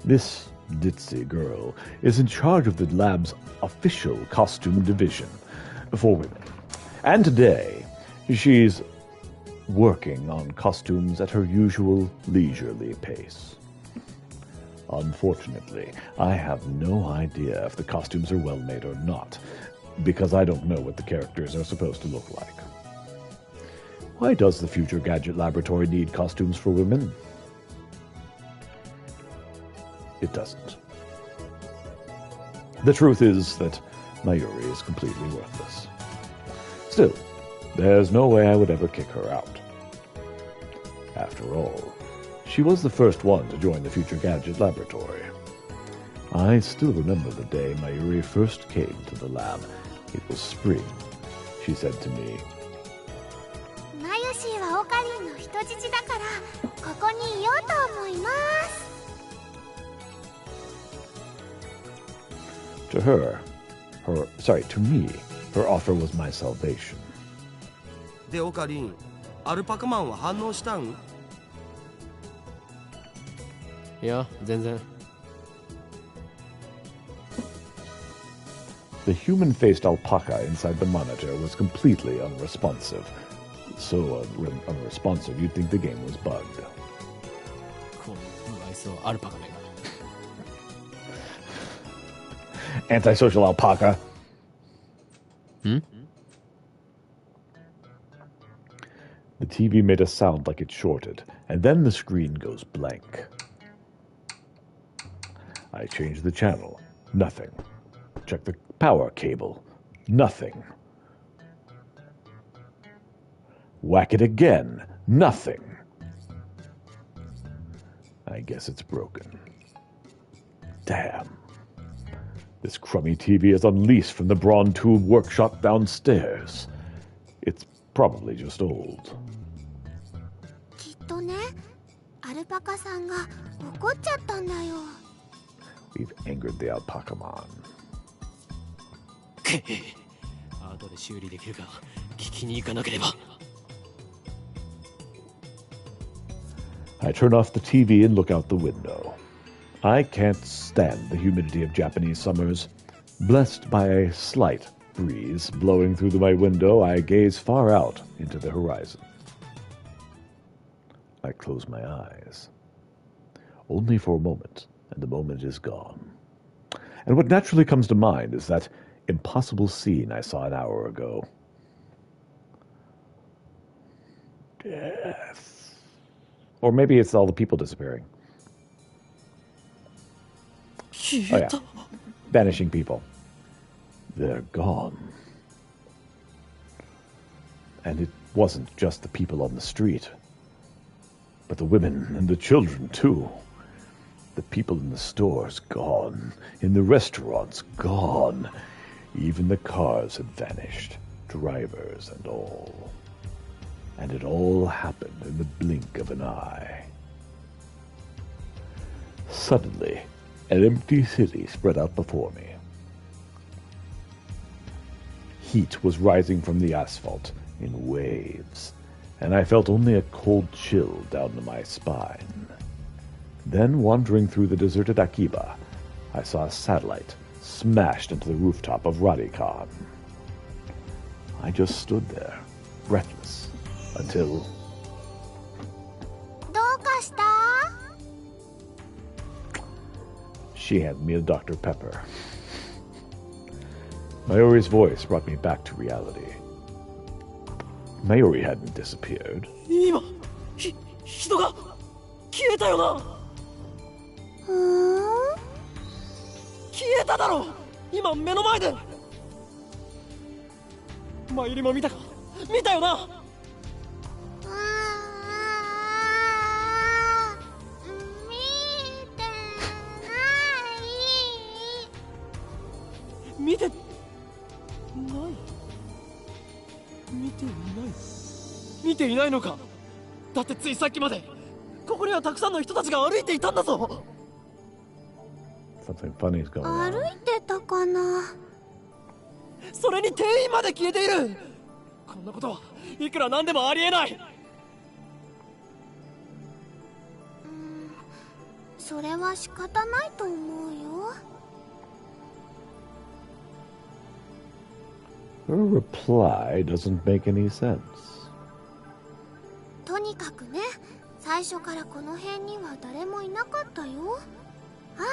This ditzy girl, is in charge of the lab's official costume division for women. And today, she's working on costumes at her usual leisurely pace. Unfortunately, I have no idea if the costumes are well made or not, because I don't know what the characters are supposed to look like. Why does the Future Gadget Laboratory need costumes for women? It doesn't. The truth is that Mayuri is completely worthless. Still, there's no way I would ever kick her out. After all, she was the first one to join the Future Gadget Laboratory. I still remember the day Mayuri first came to the lab. It was spring. She said to me, Mayushi wa Okarin no hitojichi dakara, koko ni iyou to omoimasu. To me, her offer was my salvation. で、オカリン、アルパカマンは反応したん？いや、全然。The human-faced alpaca inside the monitor was completely unresponsive. So unresponsive, you'd think the game was bugged. この不愛想アルパカめが。Antisocial alpaca. Hmm? The TV made a sound like it shorted, and then the screen goes blank. I change the channel. Nothing. Check the power cable. Nothing. Whack it again. Nothing. I guess it's broken. Damn. This crummy TV is unleashed from the Brawn Tube workshop downstairs. It's probably just old. きっとね、アルパカさんが怒っちゃったんだよ。We've angered the alpaca man. 後で修理できるか聞きに行かなければ。I turn off the TV and look out the window. I can't stand the humidity of Japanese summers. Blessed by a slight breeze blowing through my window, I gaze far out into the horizon. I close my eyes. Only for a moment, and the moment is gone. And what naturally comes to mind is that impossible scene I saw an hour ago. Death. Or maybe it's all the people disappearing. Oh yeah, vanishing people. They're gone. And it wasn't just the people on the street, but the women and the children too. The people in the stores gone, in the restaurants gone. Even the cars had vanished, drivers and all. And it all happened in the blink of an eye. Suddenly, an empty city spread out before me. Heat was rising from the asphalt in waves, and I felt only a cold chill down to my spine. Then, wandering through the deserted Akiba, I saw a satellite smashed into the rooftop of Radikan. I just stood there, breathless, until... どうかした？ She handed me a Dr. Pepper. Mayuri's voice brought me back to reality. Mayuri hadn't disappeared. 今、人が消えたよな。消えただろ。今目の前で。マユリも見たか？見たよな。見てない見ていないのか。だってついさっきまでここにはたくさんの人たちが歩いていたんだぞ。 Something funny is going on. 歩いてたかな。それに店員まで消えている。こんなことはいくらなんでもありえない。それは仕方ないと思うよ。Her reply doesn't make any sense. とにかくね、最初からこの辺には誰もいなかったよ。そっ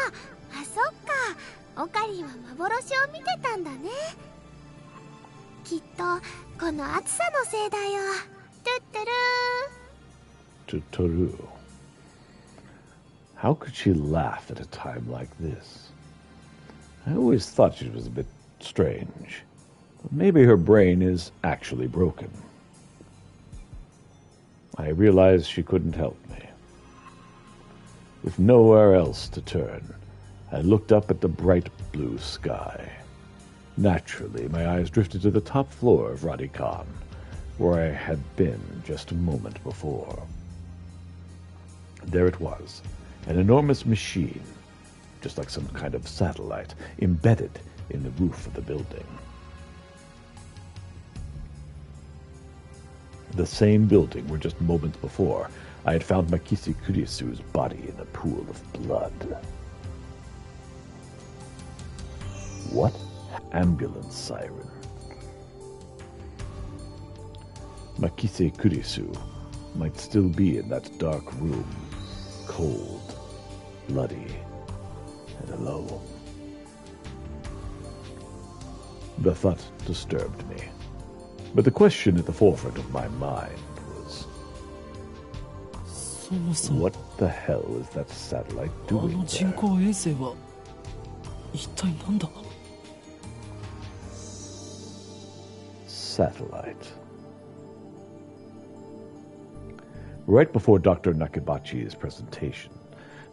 か。オカリンは幻を見てたんだね。きっとこの暑さのせいだよ。トゥットゥルー。Tutoru. How could she laugh at a time like this? I always thought she was a bit strange. But maybe her brain is actually broken. I realized she couldn't help me. With nowhere else to turn, I looked up at the bright blue sky. Naturally, my eyes drifted to the top floor of Radikan, where I had been just a moment before. There it was, an enormous machine, just like some kind of satellite, embedded in the roof of the building. The same building where just moments before I had found Makise Kurisu's body in a pool of blood. What? Ambulance siren. Makise Kurisu might still be in that dark room, cold, bloody, and alone. The thought disturbed me, but the question at the forefront of my mind was, what the hell is that satellite doing there? Satellite. Right before Dr. Nakabachi's presentation,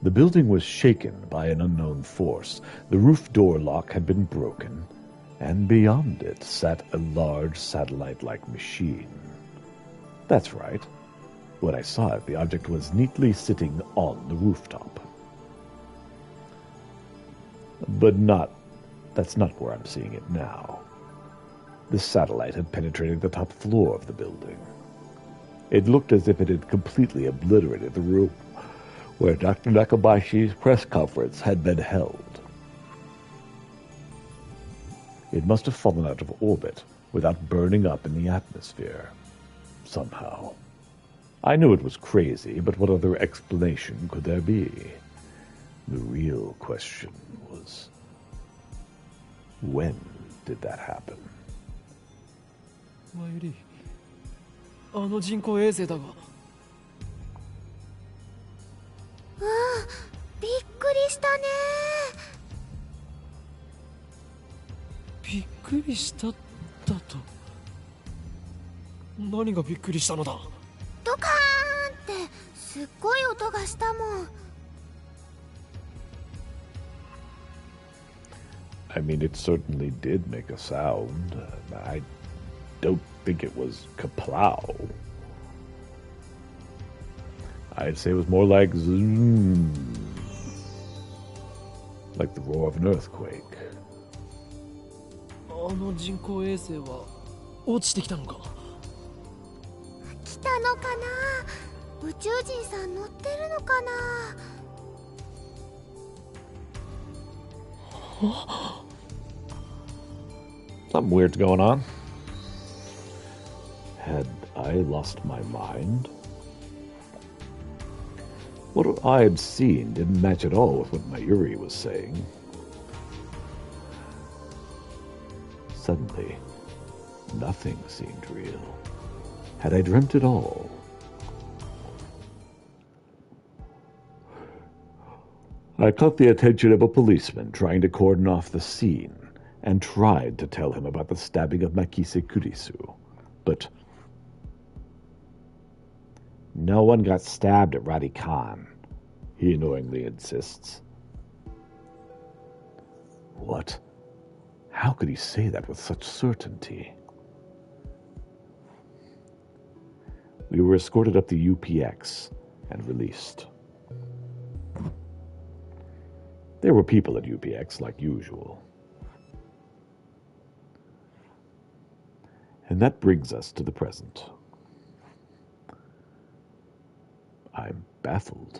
the building was shaken by an unknown force. The roof door lock had been broken, and beyond it sat a large satellite-like machine. That's right. When I saw it, the object was neatly sitting on the rooftop. But that's not where I'm seeing it now. The satellite had penetrated the top floor of the building. It looked as if it had completely obliterated the room where Dr. Nakabashi's press conference had been held. It must have fallen out of orbit without burning up in the atmosphere. Somehow. I knew it was crazy, but what other explanation could there be? The real question was, when did that happen? マユリ、あの人工衛星だが。びっくりしたね。びっくりしただと。何がびっくりしたのだ。ドカーンってすっごい音がしたもん。I mean, it certainly did make a sound. I don't think it was kaplow. I'd say it was more like zoom. Like the roar of an earthquake. あの人工衛星は落ちてきたのか。来たのかな。宇宙人さん乗ってるのかな。Something weird's going on. Had I lost my mind? What I had seen didn't match at all with what Mayuri was saying. Suddenly, nothing seemed real. Had I dreamt it all? I caught the attention of a policeman trying to cordon off the scene and tried to tell him about the stabbing of Makise Kurisu, but no one got stabbed at Radikan, he annoyingly insists. What? How could he say that with such certainty? We were escorted up the UPX and released. There were people at UPX like usual. And that brings us to the present. I'm baffled.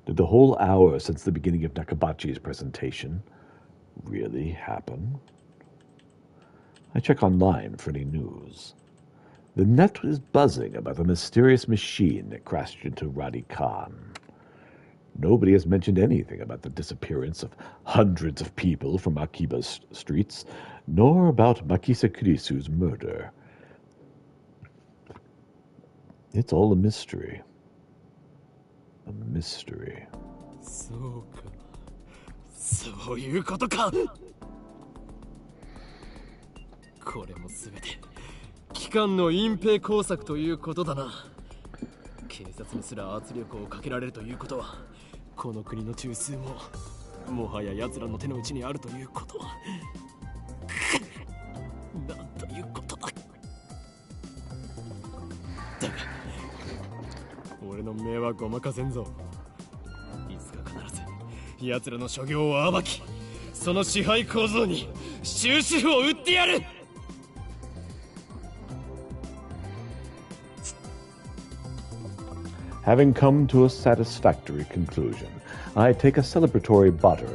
Did the whole hour since the beginning of Nakabachi's presentation really happen? I check online for any news. The net is buzzing about the mysterious machine that crashed into Radi Khan. Nobody has mentioned anything about the disappearance of hundreds of people from Akiba's streets, nor about Makisa Kurisu's murder. It's all a mystery. A mystery. そうか。そういうことか。これもすべて機関の隠蔽工作ということだな。警察にすら圧力をかけられるということは、この国の中枢ももはや奴らの手の内にあるということは。なんということだ。だが、俺の目はごまかせんぞ。いつか必ず奴らの所業を暴き、その支配構造に終止符を打ってやる。Having come to a satisfactory conclusion, I take a celebratory bottle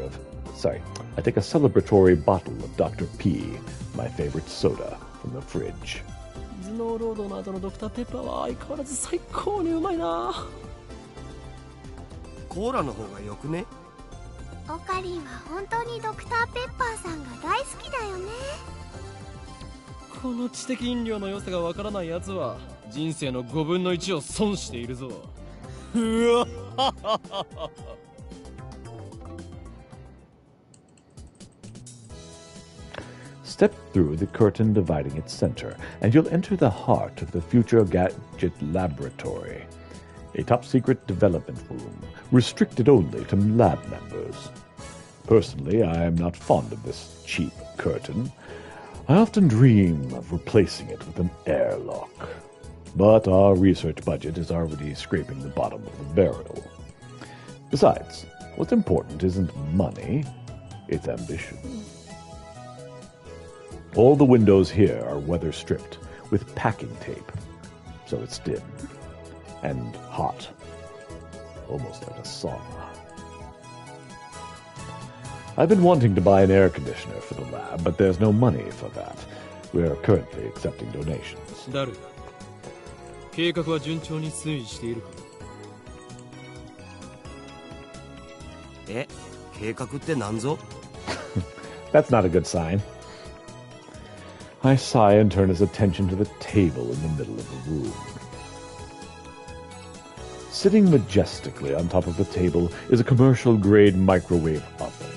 of Dr. P, my favorite soda, from the fridge. 頭脳労働の後のドクターペッパーは相変わらず最高にうまいな。コーラの方がよくね？オカリンは本当にドクターペッパーさんが大好きだよね。この知的飲料の良さがわからないやつは人生の5分の1を損しているぞ。うわStep through the curtain dividing its center, and you'll enter the heart of the Future Gadget Laboratory, a top-secret development room, restricted only to lab members. Personally, I am not fond of this cheap curtain. I often dream of replacing it with an airlock. But our research budget is already scraping the bottom of the barrel. Besides, what's important isn't money, it's ambition. All the windows here are weather-stripped with packing tape, so it's dim and hot, almost like a sauna. I've been wanting to buy an air conditioner for the lab, but there's no money for that. We're currently accepting donations. ダル、計画は順調に推移しているか？え、計画って何ぞ？ That's not a good sign. I sigh and turn his attention to the table in the middle of the room. Sitting majestically on top of the table is a commercial-grade microwave oven.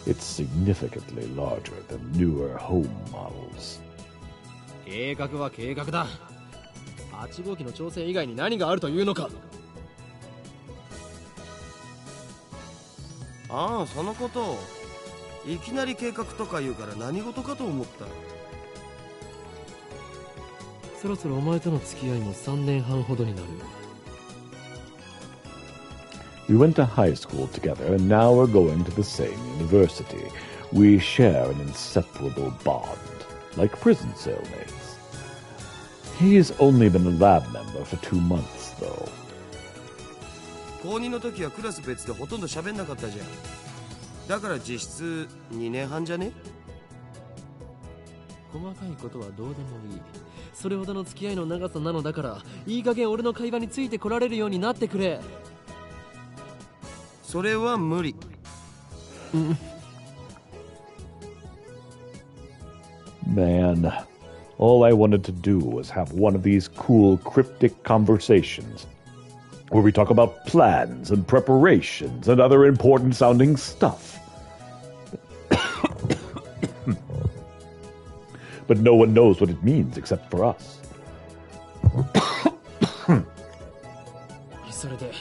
It's significantly larger than newer home models. 計画は計画だ。8号機の挑戦以外に何があるというのか？ああ、そのこと。いきなり計画とか言うから何事かと思った。そろそろお前との付き合いも3年半ほどになる。We went to high school together, and now we're going to the same university. We share an inseparable bond, like prison cellmates. He's only been a lab member for 2 months, though. 高2の時はクラス別でほとんど喋んなかったじゃん。だから実質2年半じゃね？細かいことはどうでもいい。それほどの付き合いの長さなのだから、いい加減俺の会話についてこられるようになってくれ。それは無理。Man, all I wanted to do was have one of these cool cryptic conversations where we talk about plans and preparations and other important sounding stuff. But no one knows what it means except for us. それで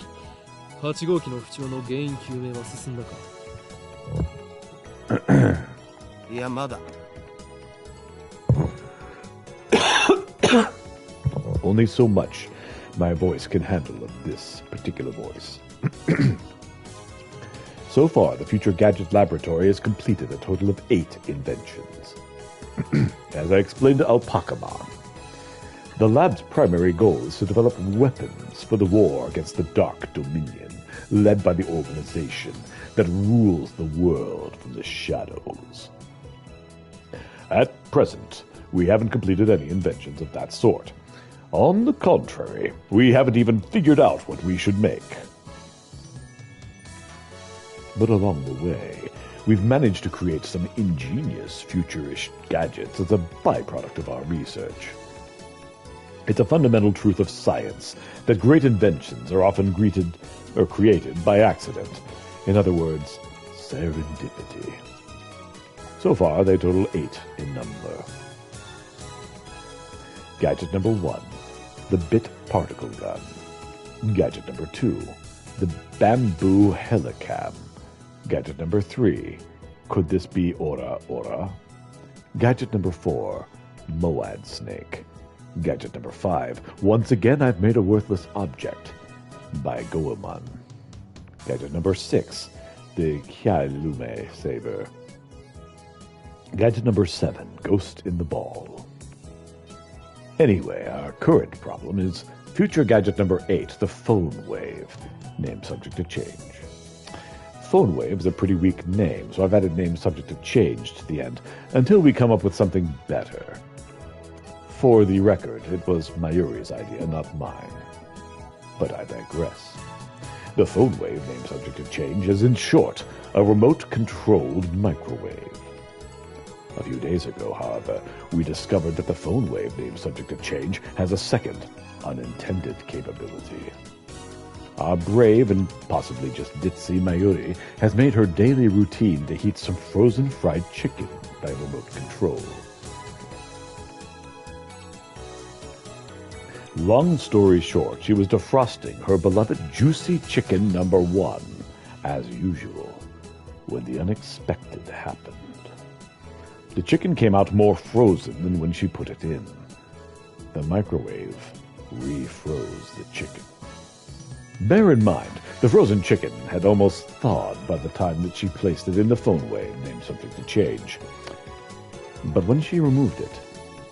8号機の不調の原因究明は進んだか？いや、まだ。Only so much my voice can handle of this particular voice. So far, the Future Gadget Laboratory has completed a total of 8 inventions. As I explained to Alpacamon, The lab's primary goal is to develop weapons for the war against the Dark Dominion, led by the organization that rules the world from the shadows. At present, we haven't completed any inventions of that sort. On the contrary, we haven't even figured out what we should make. But along the way, we've managed to create some ingenious futurish gadgets as a byproduct of our research. It's a fundamental truth of science that great inventions are often created by accident. In other words, serendipity. So far, they total 8 in number. Gadget number 1, the Bit Particle Gun. Gadget number 2, the Bamboo Helicam. Gadget number 3, could this be Ora Ora? Gadget number 4, Moad Snake. Gadget number 5, once again I've made a worthless object, by Goemon. Gadget number 6, the Kyalume Saber. Gadget number 7, Ghost in the Ball. Anyway, our current problem is future gadget number 8, the Phone Wave, name subject to change. Phone Wave is a pretty weak name, so I've added name subject to change to the end until we come up with something better. For the record, it was Mayuri's idea, not mine. But I digress. The Phone Wave name subject to change is, in short, a remote-controlled microwave. A few days ago, however, we discovered that the Phone Wave name subject to change has a second, unintended capability. Our brave and possibly just ditzy Mayuri has made her daily routine to heat some frozen fried chicken by remote control. Long story short, she was defrosting her beloved juicy chicken number 1, as usual, when the unexpected happened. The chicken came out more frozen than when she put it in. The microwave refroze the chicken. Bear in mind, the frozen chicken had almost thawed by the time that she placed it in the Phone Wave, named subject to change. But when she removed it,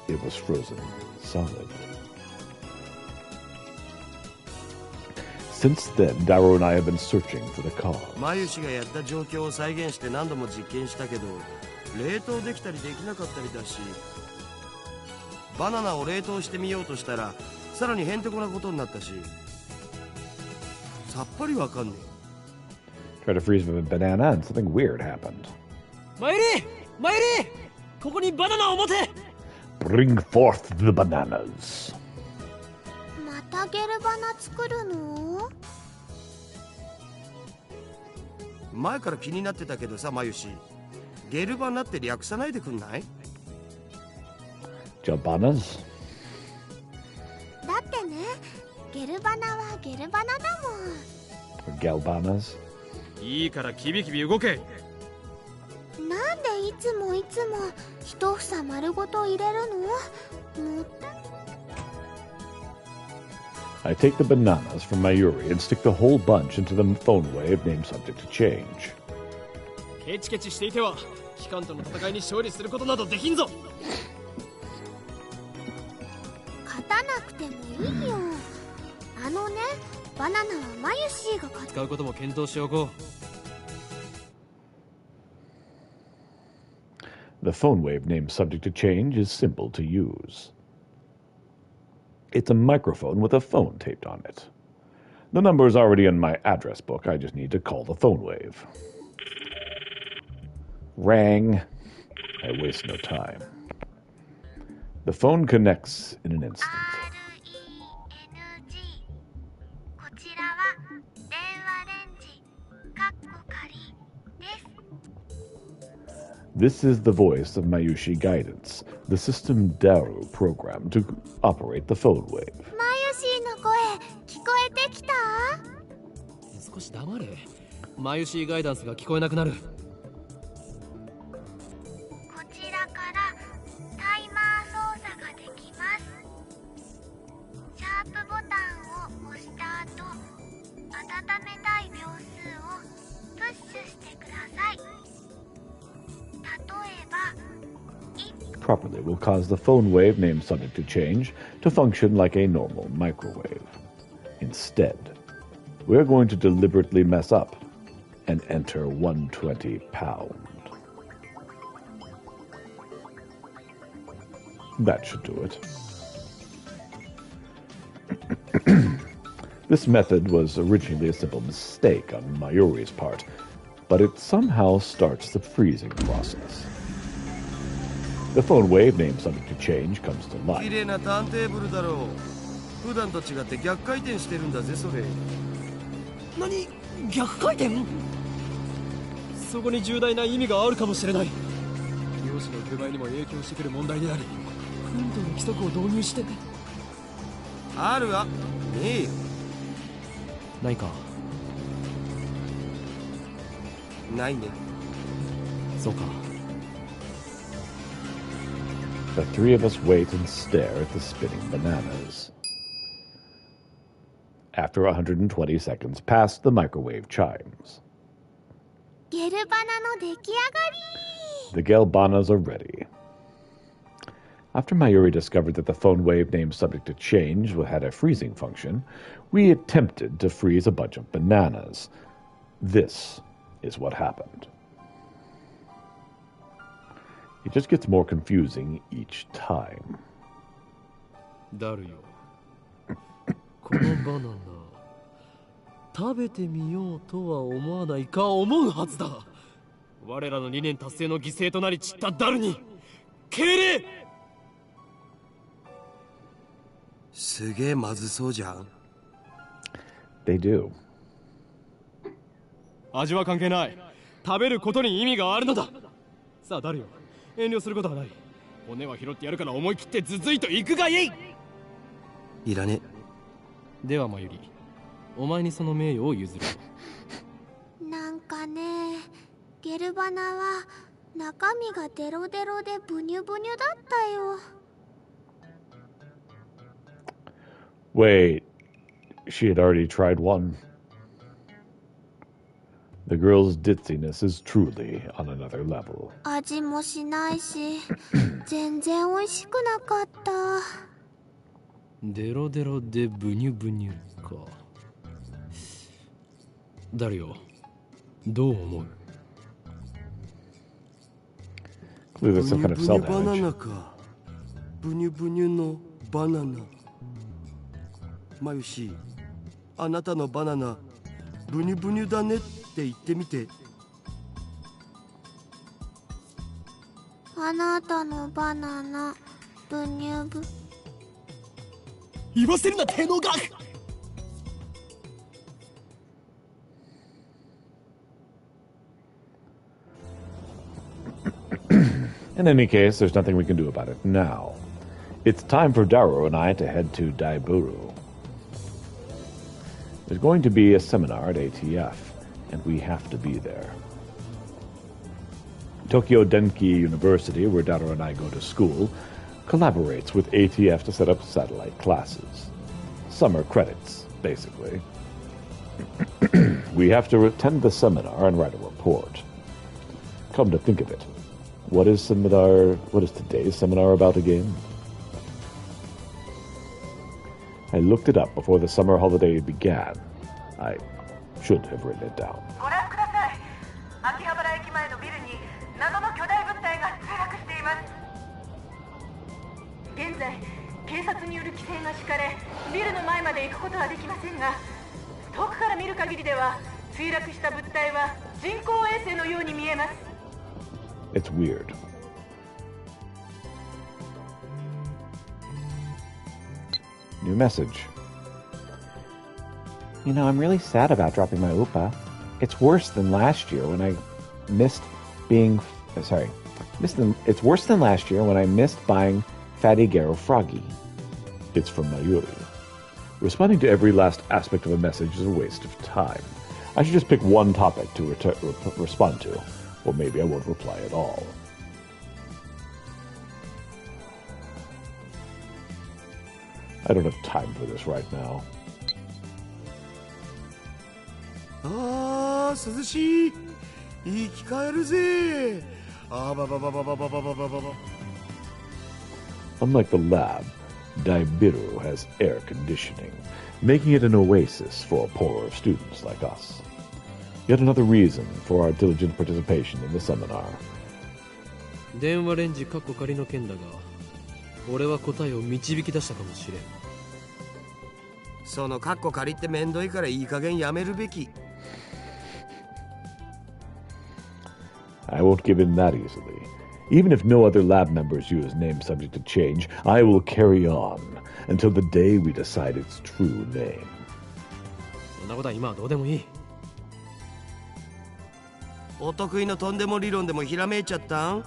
it was frozen solid. Since then, Darrow and I have been searching for the cause. マユシがやった状況を再現して何度も実験したけど、冷凍できたりできなかったりだし、バナナを冷凍してみようとしたら、さらにへんてこなことになったし、さっぱりわかんねえ。 Tried to freeze a banana and something weird happened. マユリここにバナナを持て Bring forth the bananas. またゲルバナ作るの？前から気になってたけどさ、マユシ。ゲルバナって略さないでくんない？ Jalbanas? だってね、ゲルバナはゲルバナだもん。 Galbanas? いいからキビキビ動け。なんでいつも一房丸ごと入れるの？もった。 I take the bananas from Mayuri and stick the whole bunch into the Phone Wave, named subject to change. ケチケチしていては機関との戦いに勝利することなどできんぞ。勝たなくてもいいよ。あのね、バナナはマユシーが使うことも検討しておこう。 The Phone Wave, named subject to change, is simple to use. It's a microphone with a phone taped on it. The number is already in my address book. I just need to call the Phone Wave. Rang. I waste no time. The phone connects in an instant. This is the voice of Mayushi Guidance, the system Daru programmed to operate the Phone Wave. マユシーの声聞こえてきた？少し黙れ。マユシーガイダンスが聞こえなくなる。こちらからタイマー操作ができます。シャープボタンを押した後、温めたい秒数をプッシュしてください。例えば1分 properly will cause the phone wave named Subject to Change to function like a normal microwave. Instead, we're going to deliberately mess up and enter 120 pound. That should do it. This method was originally a simple mistake on Mayuri's part, but it somehow starts the freezing process. The phone wave named Subject to Change comes to life. 綺麗なターンテーブルだろう。普段と違って逆回転してるんだぜそれ。何？逆回転？そこに重大な意味があるかもしれない。漁師の具合にも影響してくる問題であり、奮闘の規則を導入して。あるわ。ねえよ。ないか。ないね。そうか。The three of us wait and stare at the spinning bananas. After 120 seconds pass, the microwave chimes. ゲルバナの出来上がり。 The Gelbanas are ready. After Mayuri discovered that the phone wave named Subject to Change had a freezing function, we attempted to freeze a bunch of bananas. This is what happened. It just gets more confusing each time. ダルよ。このバナナ、食べてみようとは思わないか思うはずだ。我らの理念達成の犠牲となり散ったダルに敬礼。すげえまずそうじゃん。They do. 味は関係ない。食べることに意味があるのだ。さあダルよ、遠慮することはない。骨は拾ってやるから思い切ってずずいと行くがいい。いらね。ではマユリ、お前にその名誉を譲る。なんかね、ゲルバナは中身がデロデロでブニュブニュだったよ。Wait, she had already tried one. The girl's ditziness is truly on another level. 味もしないし、全然美味しくなかった。デロデロでブニュブニュか。ダルよ、どう思う？ Clearly there's some kind of cell バナ damage. ナか。ブニュブニュのバナナ。マユシ、あなたのバナナブニュブニュだねって言ってみて。あなたのバナナブニュブ。言わせるな手の額。In any case, there's nothing we can do about it now. It's time for Daru and I to head to Daiburu. There's going to be a seminar at ATF, and we have to be there. Tokyo Denki University, where Daru and I go to school, collaborates with ATF to set up satellite classes. Summer credits, basically. We have to attend the seminar and write a report. Come to think of it, what is today's seminar about again? I looked it up before the summer holiday began. I should have written it down. ご覧ください。秋葉原駅前のビルに謎の巨大物体が墜落しています。現在、警察による規制が敷かれ、ビルの前まで行くことはできませんが、遠くから見る限りでは、墜落した物体は人工衛星のように見えます。It's weird. New message. You know, I'm really sad about dropping my UPA. It's worse than last year when I missed being... It's worse than last year when I missed buying Fatty Garo Froggy. It's from Mayuri. Responding to every last aspect of a message is a waste of time. I should just pick one topic to respond to, or maybe I won't reply at all. I don't have time for this right now. あー涼しい。生き返るぜ。あばばばばばばばばばば。Unlike the lab, Daibiru has air conditioning, making it an oasis for poorer students like us. Yet another reason for our diligent participation in the seminar. 電話レンジカッコ仮の件だが、俺は答えを導き出したかもしれん。そのカッコ仮ってめんどいからいい加減やめるべき。I won't give in that easily. Even if no other lab members use name subject to change, I will carry on until the day we decide its true name. そんなことは今はどうでもいい。お得意のとんでも理論でもひらめいちゃったん？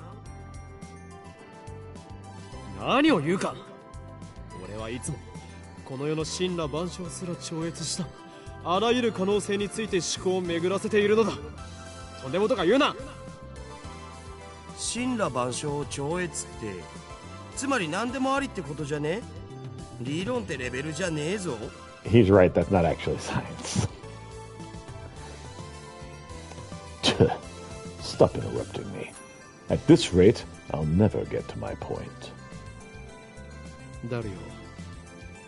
何を言うか。俺はいつもこの世の神羅万象すら超越したあらゆる可能性について思考を巡らせているのだ。とんでもとか言うな。神羅万象を超越ってつまり何でもありってことじゃね？理論ってレベルじゃねえぞ。 He's right, that's not actually science. Stop interrupting me. At this rate, I'll never get to my point. ダルよ、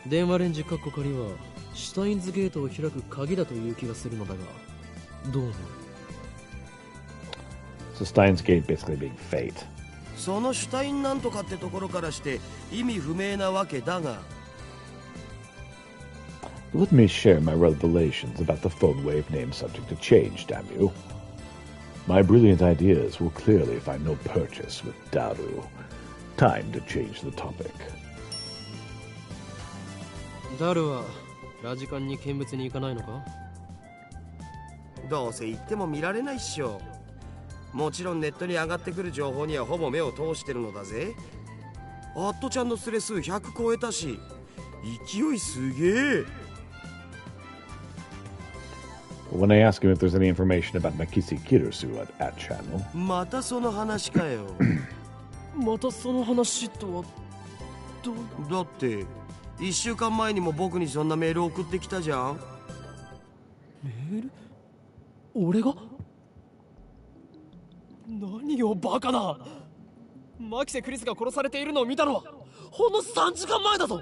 電話レンジカッコ仮はシュタインズゲートを開く鍵だという気がするのだが、どう思う？ So Steins Gate basically being fate. そのシュタインなんとかってところからして意味不明なわけだが。Let me share my revelations about the phone wave name subject to change, damn you. My brilliant ideas will clearly find no purchase with Daru. Time to change the topic. ダルはラジカンに見物に行かないのか？どうせ行っても見られないっしょ。もちろんネットに上がってくる情報にはほぼ目を通してるのだぜ。アットちゃんのスレ数100超えたし、勢いすげえ。When I ask him if there's any information about Makisi Kirisu at channel. またその話かよ。またその話とはだって1週間前にも僕にそんなメール送ってきたじゃん。メール？俺が？何をバカだ。マキセ・クリスが殺されているのを見たのはほんの3時間前だぞ。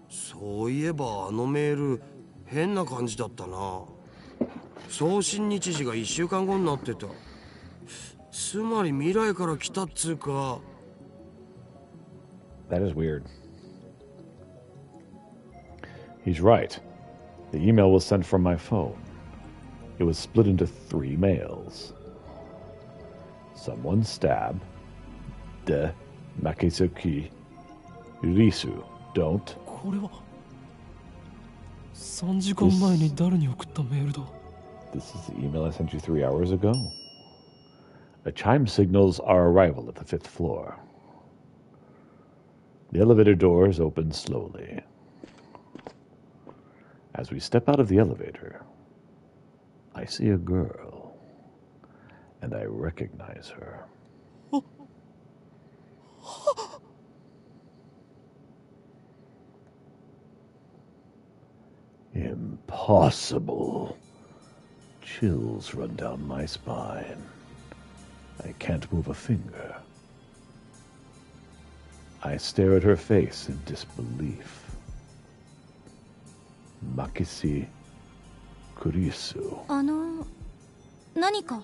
そういえばあのメール変な感じだったな。送信日時が1週間後になってた。つまり未来から来たっつうか。 That is weird. He's right. The email was sent from my phone. It was split into 3 mails. Someone stab. De Makisuki Risu. Don't. これは3時間前に誰に送ったメールだ。 This is the email I sent you 3 hours ago. A chime signals our arrival at the 5th floor. The elevator doors open slowly. As we step out of the elevator, I see a girl, and I recognize her. Impossible. Chills run down my spine. I can't move a finger. I stare at her face in disbelief. Makisi Kurisu. 何か？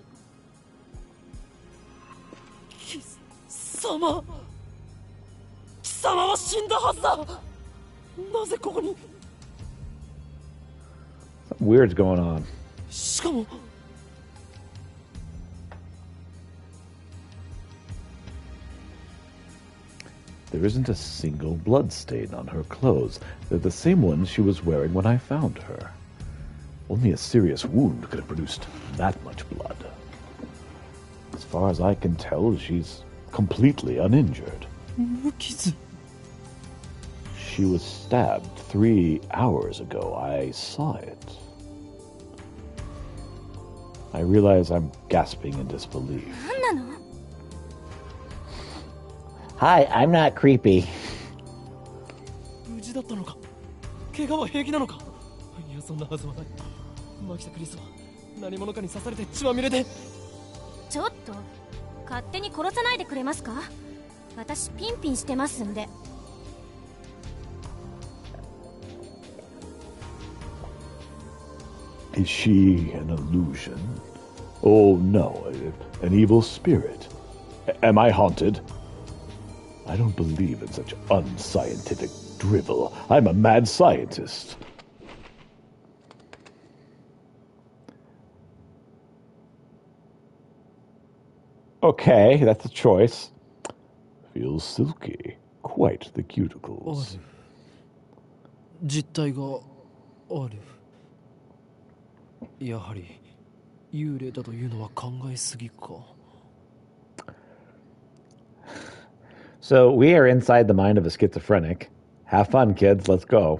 貴様は死んだはずだ。なぜここに？ Something weird's going on. しかもThere isn't a single blood stain on her clothes. They're the same ones she was wearing when I found her. Only a serious wound could have produced that much blood. As far as I can tell, she's completely uninjured. 無傷。 She was stabbed 3 hours ago. I saw it. I realize I'm gasping in disbelief. 何なの？ Hi, I'm not creepy. 無事だったのか？怪我は平気なのか？いや、そんなはずはない。マキサ・クリスは何者かに刺されて血まみれで。ちょっと勝手に殺さないでくれますか？私ピンピンしてますんで。Is she an illusion? Oh no, an evil spirit. Am I haunted? I don't believe in such unscientific drivel. I'm a mad scientist. Okay, that's a choice. Feels silky. Quite the cuticles. 実体がある。やはり幽霊だというのは考えすぎか。So we are inside the mind of a schizophrenic. Have fun, kids. Let's go.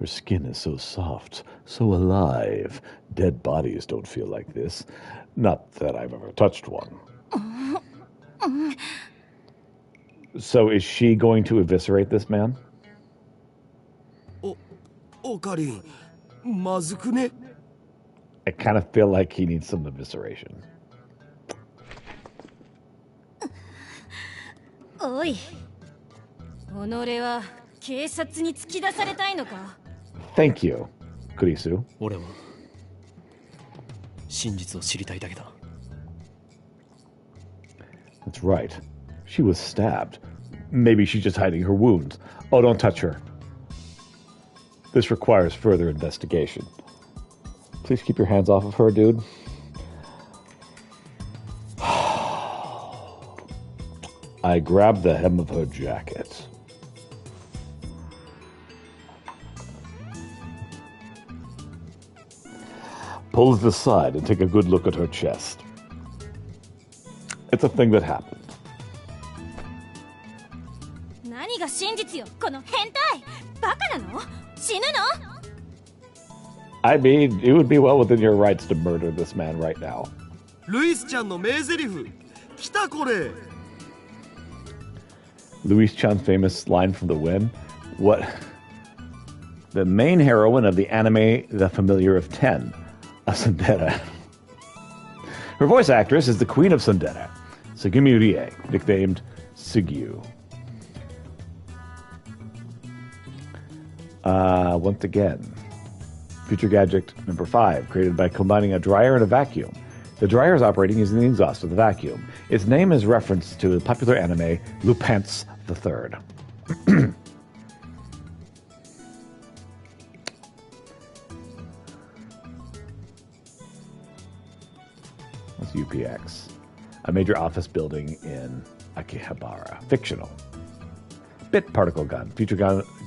Her skin is so soft, so alive. Dead bodies don't feel like this. Not that I've ever touched one. So is she going to eviscerate this man? Okarin, まずくね? I kind of feel like he needs some evisceration. おい、己は警察に突き出されたいのか? Thank you, Kurisu. 俺は真実を知りたいだけだ。That's right. She was stabbed. Maybe she's just hiding her wounds. Oh, don't touch her. This requires further investigation. Please keep your hands off of her, dude. I grabbed the hem of her jacket. Pull it aside and take a good look at her chest. It's a thing that happened. 何が真実よ、この変態！バカなの？死ぬの？ I mean, it would be well within your rights to murder this man right now. ルイスちゃんの名台詞。来たこれ。Luis Chan's famous line from The Win. What? The main heroine of the anime The Familiar of 10, a tsundere. Her voice actress is the Queen of Tsundere, Sugimi Rie, nicknamed Sugyu. Once again, Future Gadget number 5, created by combining a dryer and a vacuum. The dryer is operating using the exhaust of the vacuum. Its name is reference to the popular anime Lupin's the Third. What's UPX? A major office building in Akihabara. Fictional. Bit particle gun. Future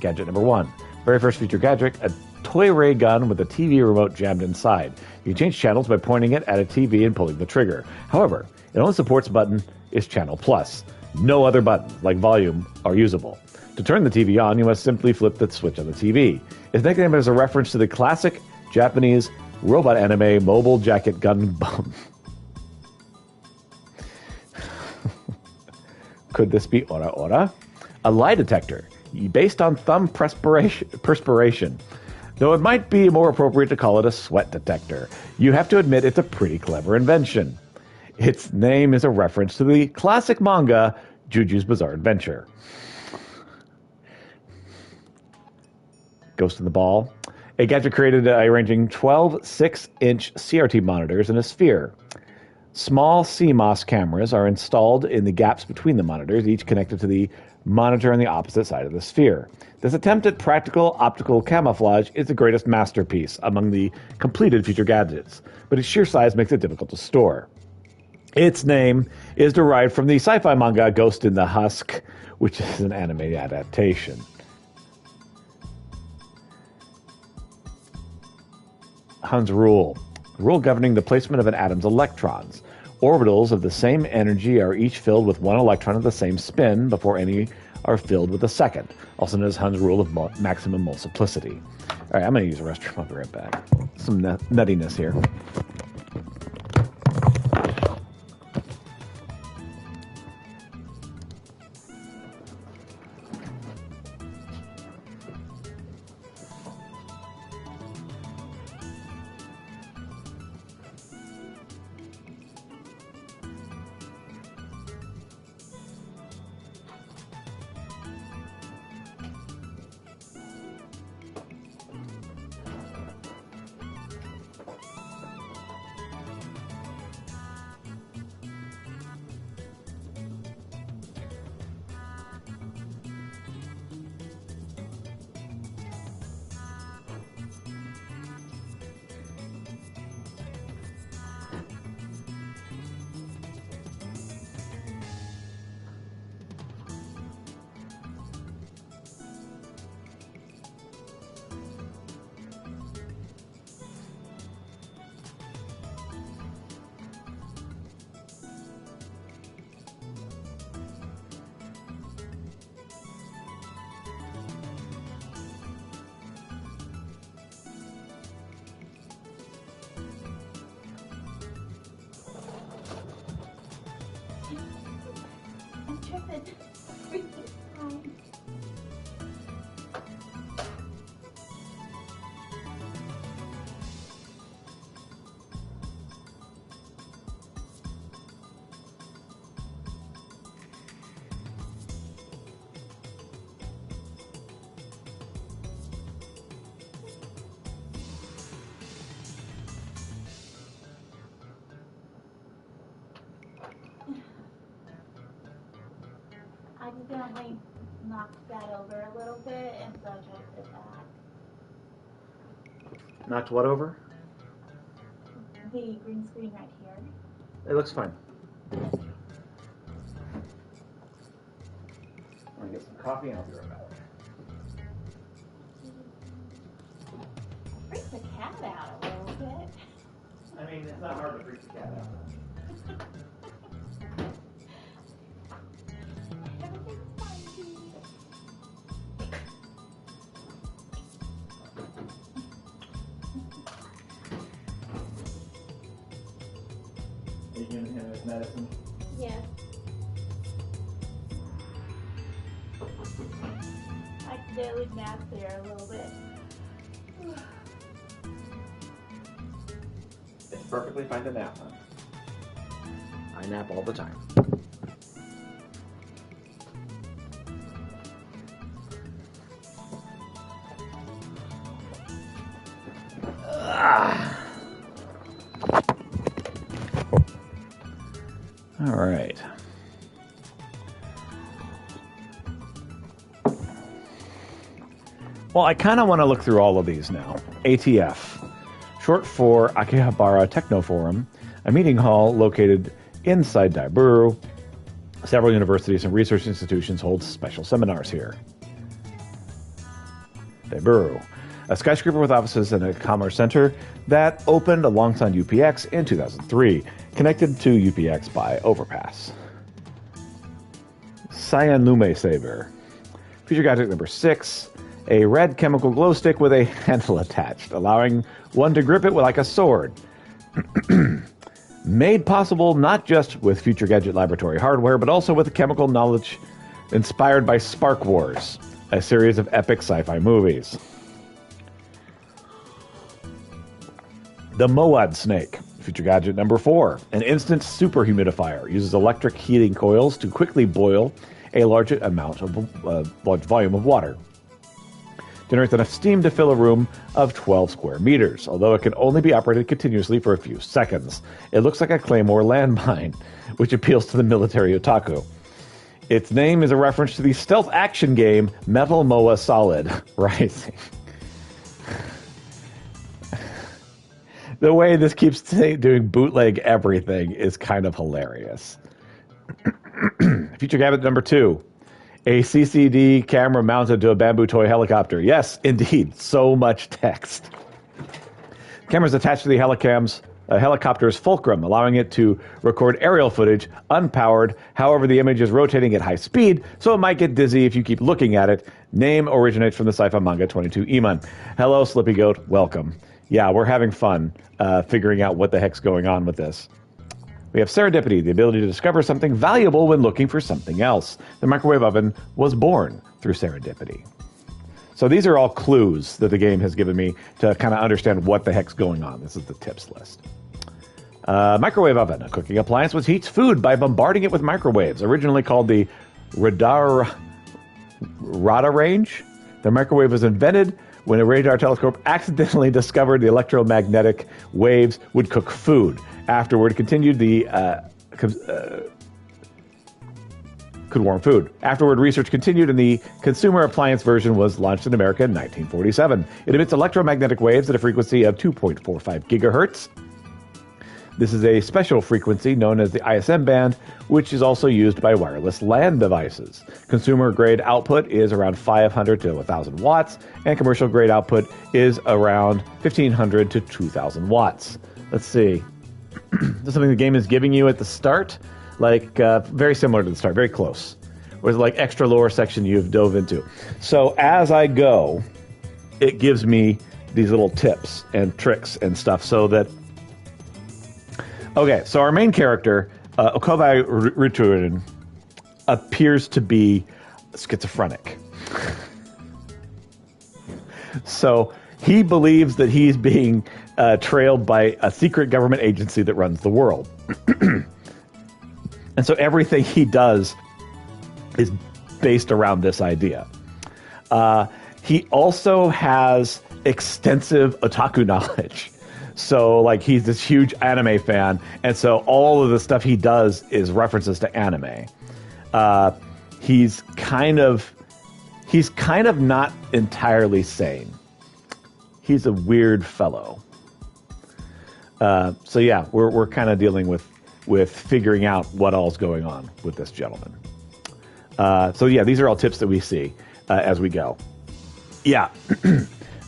gadget number 1. Very first future gadget, a toy ray gun with a TV remote jammed inside. You can change channels by pointing it at a TV and pulling the trigger. However, it only supports button is channel plus. No other buttons, like volume, are usable. To turn the TV on, you must simply flip the switch on the TV. Its nickname is a reference to the classic Japanese robot anime Mobile Jacket Gun Bum. Could this be Ora Ora? A lie detector, based on thumb perspiration. Though it might be more appropriate to call it a sweat detector. You have to admit it's a pretty clever invention. Its name is a reference to the classic manga, Juju's Bizarre Adventure. Ghost in the Ball. A gadget created arranging 12 6-inch CRT monitors in a sphere. Small CMOS cameras are installed in the gaps between the monitors, each connected to the monitor on the opposite side of the sphere. This attempt at practical optical camouflage is the greatest masterpiece among the completed future gadgets, but its sheer size makes it difficult to store. Its name is derived from the sci-fi manga Ghost in the Husk, which is an anime adaptation. Hund's rule. Rule governing the placement of an atom's electrons. Orbitals of the same energy are each filled with one electron of the same spin before any are filled with a second, also known as Hund's rule of maximum multiplicity. All right, I'm going to use the restroom. I'll be right back. Some nuttiness here. tripping. I accidentally knocked that over a little bit, and so I tried to put it back. Knocked what over? The green screen right here. It looks fine. I'm gonna get some coffee and I'll be right back. Freak the cat out a little bit. I mean, it's not hard to freak the cat out. Everything's fine, Pete. Are you giving him his medicine? Yes. I accidentally napped there a little bit. It's perfectly fine to nap, huh? I nap all the time. All right. Well, I kind of want to look through all of these now. ATF, short for Akihabara Techno Forum, a meeting hall located inside Daiburu. Several universities and research institutions hold special seminars here. Daiburu, a skyscraper with offices and a commerce center that opened alongside UPX in 2003, connected to UPX by overpass. Cyan Lume Saber, feature gadget number 6, a red chemical glow stick with a handle attached, allowing one to grip it like a sword. Made possible not just with Future Gadget Laboratory hardware, but also with chemical knowledge inspired by Spark Wars, a series of epic sci-fi movies. The Moad Snake, Future Gadget number 4, an instant super humidifier, uses electric heating coils to quickly boil a large volume of water. Generates enough steam to fill a room of 12 square meters, although it can only be operated continuously for a few seconds. It looks like a Claymore landmine, which appeals to the military otaku. Its name is a reference to the stealth action game Metal Moa Solid Rising. The way this keeps doing bootleg everything is kind of hilarious. Future Gadget number 2. A CCD camera mounted to a bamboo toy helicopter. Yes, indeed. So much text. Cameras attached to the helicopter's fulcrum, allowing it to record aerial footage unpowered. However, the image is rotating at high speed, so it might get dizzy if you keep looking at it. Name originates from the sci-fi manga 22 Iman. Hello, Slippy Goat. Welcome. Yeah, we're having fun figuring out what the heck's going on with this. We have serendipity, the ability to discover something valuable when looking for something else. The microwave oven was born through serendipity. So these are all clues that the game has given me to kind of understand what the heck's going on. This is the tips list. Microwave oven, a cooking appliance which heats food by bombarding it with microwaves. Originally called the Rada range, the microwave was invented when a radar telescope accidentally discovered the electromagnetic waves would cook food. Afterward, continued could warm food. Afterward, research continued, and the consumer appliance version was launched in America in 1947. It emits electromagnetic waves at a frequency of 2.45 gigahertz. This is a special frequency known as the ISM band, which is also used by wireless LAN devices. Consumer-grade output is around 500 to 1,000 watts, and commercial-grade output is around 1,500 to 2,000 watts. Let's see. This is something the game is giving you at the start, like very similar to the start, very close. With like extra lore section you've dove into. So as I go, it gives me these little tips and tricks and stuff so that... Okay, so our main character, Okovai Riturin, appears to be schizophrenic. So he believes that he's being trailed by a secret government agency that runs the world. And so everything he does is based around this idea. He also has extensive otaku knowledge. So, like, he's this huge anime fan, and so all of the stuff he does is references to anime. He's kind of not entirely sane. He's a weird fellow. So yeah, we're kind of dealing with figuring out what all's going on with this gentleman. So yeah, these are all tips that we see as we go. Yeah.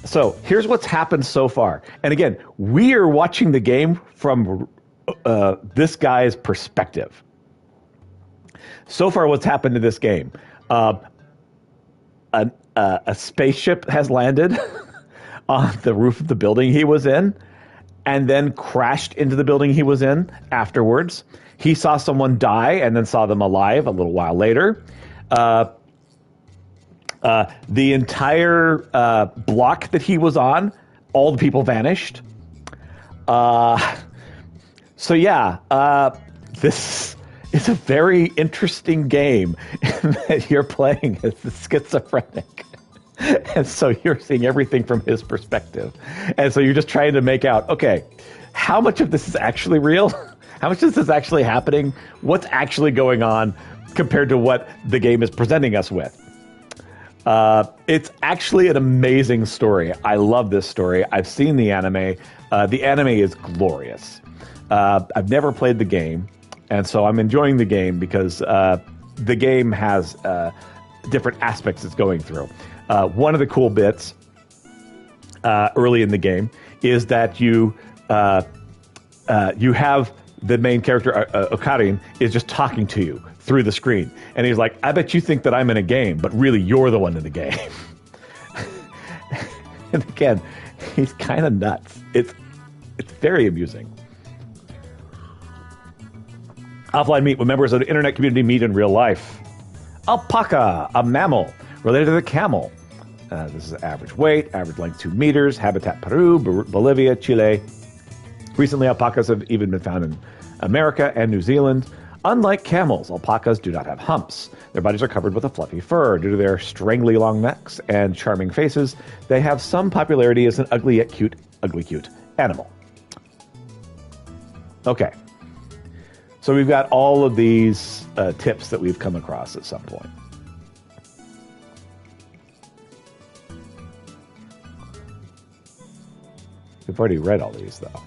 So here's what's happened so far. And again, we are watching the game from this guy's perspective. So far, what's happened to this game? A spaceship has landed on the roof of the building he was in, and then crashed into the building he was in afterwards. He saw someone die and then saw them alive a little while later. The entire block that he was on, all the people vanished. So yeah, this is a very interesting game that you're playing as the schizophrenic. And so you're seeing everything from his perspective. And so you're just trying to make out, okay, how much of this is actually real? How much of this is actually happening? What's actually going on compared to what the game is presenting us with? It's actually an amazing story. I love this story. I've seen the anime. The anime is glorious. I've never played the game, and so I'm enjoying the game because the game has different aspects it's going through. One of the cool bits early in the game is that you have the main character, Okarin, is just talking to you through the screen. And he's like, I bet you think that I'm in a game, but really you're the one in the game. And again, he's kind of nuts. It's very amusing. Offline meet when members of the internet community meet in real life. Alpaca, a mammal related to the camel. This is average weight, average length 2 meters, habitat Peru, Bolivia, Chile. Recently, alpacas have even been found in America and New Zealand. Unlike camels, alpacas do not have humps. Their bodies are covered with a fluffy fur. Due to their strangely long necks and charming faces, they have some popularity as an ugly yet cute animal. Okay. So we've got all of these tips that we've come across at some point. We've already read all these, though.